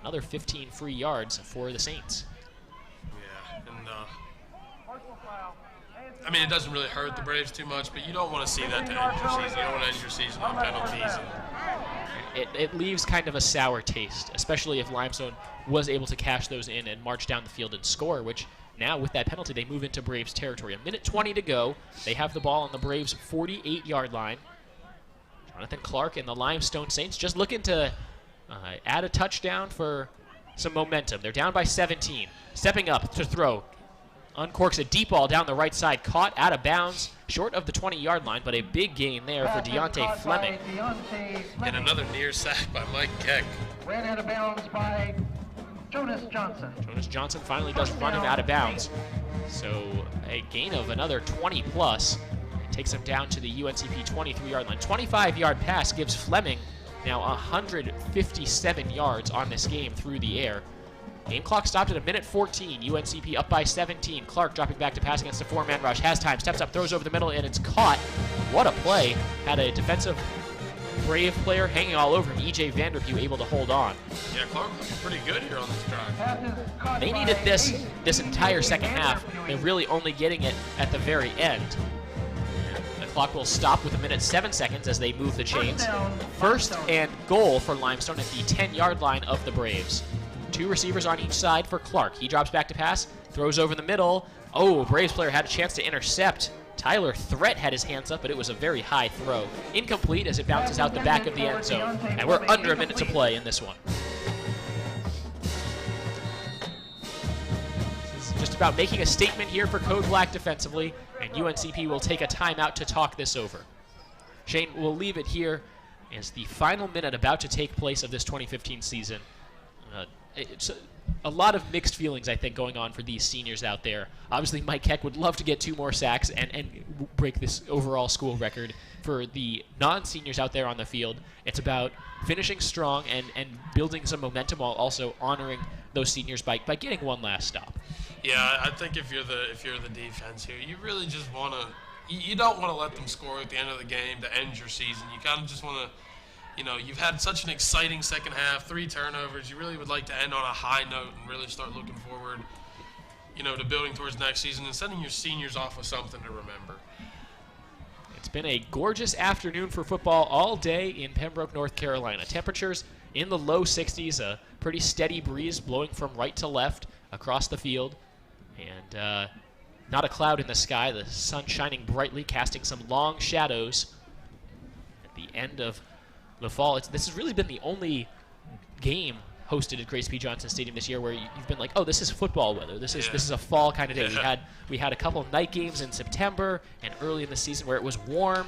Another 15 free yards for the Saints. Yeah, and it doesn't really hurt the Braves too much, but you don't want to see that to end your season. You don't want to end your season on penalties. It leaves kind of a sour taste, especially if Limestone was able to cash those in and march down the field and score, which now with that penalty they move into Braves territory. A minute 20 to go. They have the ball on the Braves' 48-yard line. Jonathan Clark and the Limestone Saints just looking to add a touchdown for some momentum. They're down by 17. Stepping up to throw. uncorks a deep ball down the right side, caught out of bounds, short of the 20-yard line, but a big gain there for Deontay Fleming. And another near sack by Mike Keck. Ran out of bounds by Jonas Johnson. Jonas Johnson finally does run him out of bounds. So a gain of another 20 plus. It takes him down to the UNCP 23-yard line. 25-yard pass gives Fleming now 157 yards on this game through the air. Game clock stopped at 1:14. UNCP up by 17. Clark dropping back to pass against a four-man rush. Has time, steps up, throws over the middle, and it's caught. What a play. Had a defensive Brave player hanging all over him. E.J. Vanderpew able to hold on. Yeah, Clark looking pretty good here on this drive. They needed this entire second half. They're really only getting it at the very end. The clock will stop with 1:07 as they move the chains. First and goal for Limestone at the 10-yard line of the Braves. Two receivers on each side for Clark. He drops back to pass, throws over the middle. Oh, Braves player had a chance to intercept. Tyler Threat had his hands up, but it was a very high throw. Incomplete as it bounces out the back of the end zone. And we're under a minute to play in this one. This is just about making a statement here for Code Black defensively, and UNCP will take a timeout to talk this over. Shane, we'll leave it here as the final minute about to take place of this 2015 season. It's a lot of mixed feelings, I think, going on for these seniors out there. Obviously, Mike Keck would love to get 2 more sacks and break this overall school record. For the non-seniors out there on the field, it's about finishing strong and building some momentum while also honoring those seniors by getting one last stop. Yeah, I think if you're the defense here, you really just want to. You don't want to let them score at the end of the game to end your season. You kind of just want to. You know, you've had such an exciting second half, 3 turnovers. You really would like to end on a high note and really start looking forward, to building towards next season and sending your seniors off with something to remember. It's been a gorgeous afternoon for football all day in Pembroke, North Carolina. Temperatures in the low 60s, a pretty steady breeze blowing from right to left across the field, and not a cloud in the sky. The sun shining brightly, casting some long shadows at the end of the fall. This has really been the only game hosted at Grace P. Johnson Stadium this year where you've been like, oh, this is football weather. This is a fall kind of day. We had a couple of night games in September and early in the season where it was warm.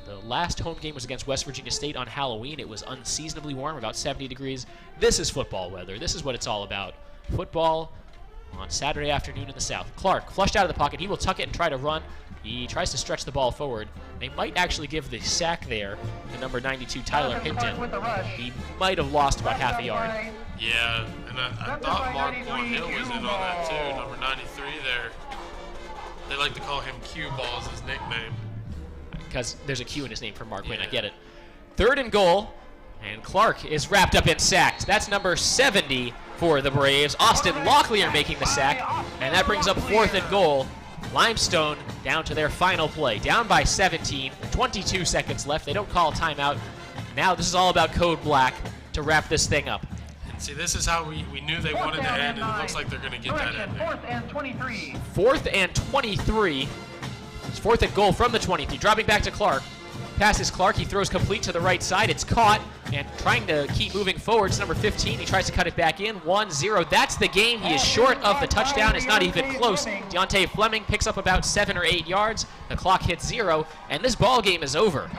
The last home game was against West Virginia State on Halloween. It was unseasonably warm, about 70 degrees. This is football weather. This is what it's all about. Football on Saturday afternoon in the South. Clark flushed out of the pocket. He will tuck it and try to run. He tries to stretch the ball forward. They might actually give the sack there to number 92, Tyler Hinton. He might have lost about half a yard. Yeah, and I thought Mark Hill was in on that too, number 93 there. They like to call him Q Ball as his nickname. Because there's a Q in his name for Mark Wynn, I get it. 3rd and goal, and Clark is wrapped up and sacked. That's number 70 for the Braves. Austin Locklear making the sack, and that brings up 4th and goal. Limestone down to their final play. Down by 17, 22 seconds left. They don't call a timeout. Now this is all about Code Black to wrap this thing up. And see, this is how we knew they wanted to end, and it looks like they're going to get that end. 4th and 23. 4th and 23. It's 4th and goal from the 23. Dropping back to Clark. Passes Clark. He throws complete to the right side. It's caught. And trying to keep moving forward, it's number 15. He tries to cut it back in. 1-0. That's the game. He is short of the touchdown. It's not even close. Deontay Fleming picks up about 7 or 8 yards. The clock hits 0, and this ball game is over.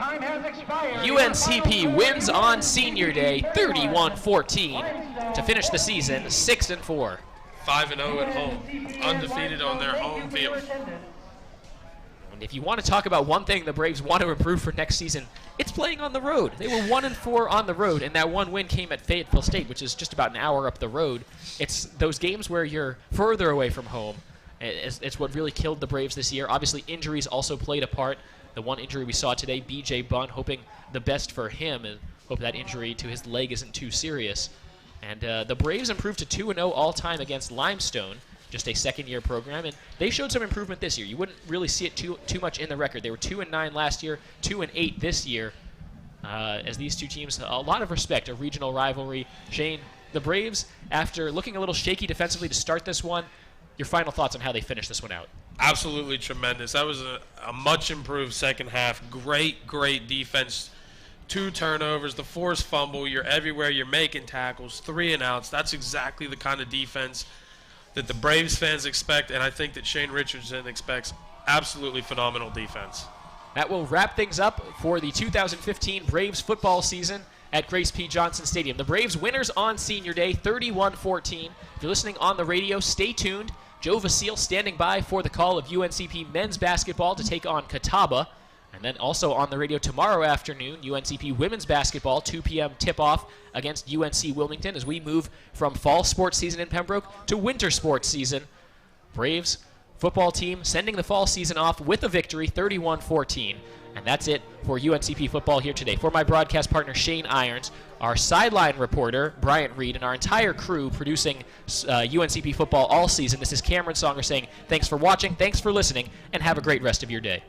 UNCP wins on Senior Day, 31-14, to finish the season 6-4. 5-0 at home, undefeated on their home field. And if you want to talk about one thing the Braves want to improve for next season, it's playing on the road. They were 1-4 on the road, and that one win came at Fayetteville State, which is just about an hour up the road. It's those games where you're further away from home. It's what really killed the Braves this year. Obviously, injuries also played a part. The one injury we saw today, B.J. Bunn, hoping the best for him, and hope that injury to his leg isn't too serious. And the Braves improved to 2-0 all-time against Limestone, just a second-year program, and they showed some improvement this year. You wouldn't really see it too much in the record. They were 2-9 last year, 2-8 this year. As these two teams, a lot of respect, a regional rivalry. Shane, the Braves, after looking a little shaky defensively to start this one, your final thoughts on how they finished this one out? Absolutely tremendous. That was a much improved second half. Great defense. 2 turnovers, the forced fumble. You're everywhere. You're making tackles, 3 and outs. That's exactly the kind of defense that the Braves fans expect, and I think that Shane Richardson expects absolutely phenomenal defense. That will wrap things up for the 2015 Braves football season at Grace P. Johnson Stadium. The Braves winners on Senior Day, 31-14. If you're listening on the radio, stay tuned. Joe Vasile standing by for the call of UNCP men's basketball to take on Catawba. And then also on the radio tomorrow afternoon, UNCP women's basketball, 2 p.m. tip-off against UNC Wilmington as we move from fall sports season in Pembroke to winter sports season. Braves football team sending the fall season off with a victory, 31-14. And that's it for UNCP football here today. For my broadcast partner, Shane Irons, our sideline reporter, Bryant Reed, and our entire crew producing UNCP football all season, this is Cameron Songer saying thanks for watching, thanks for listening, and have a great rest of your day.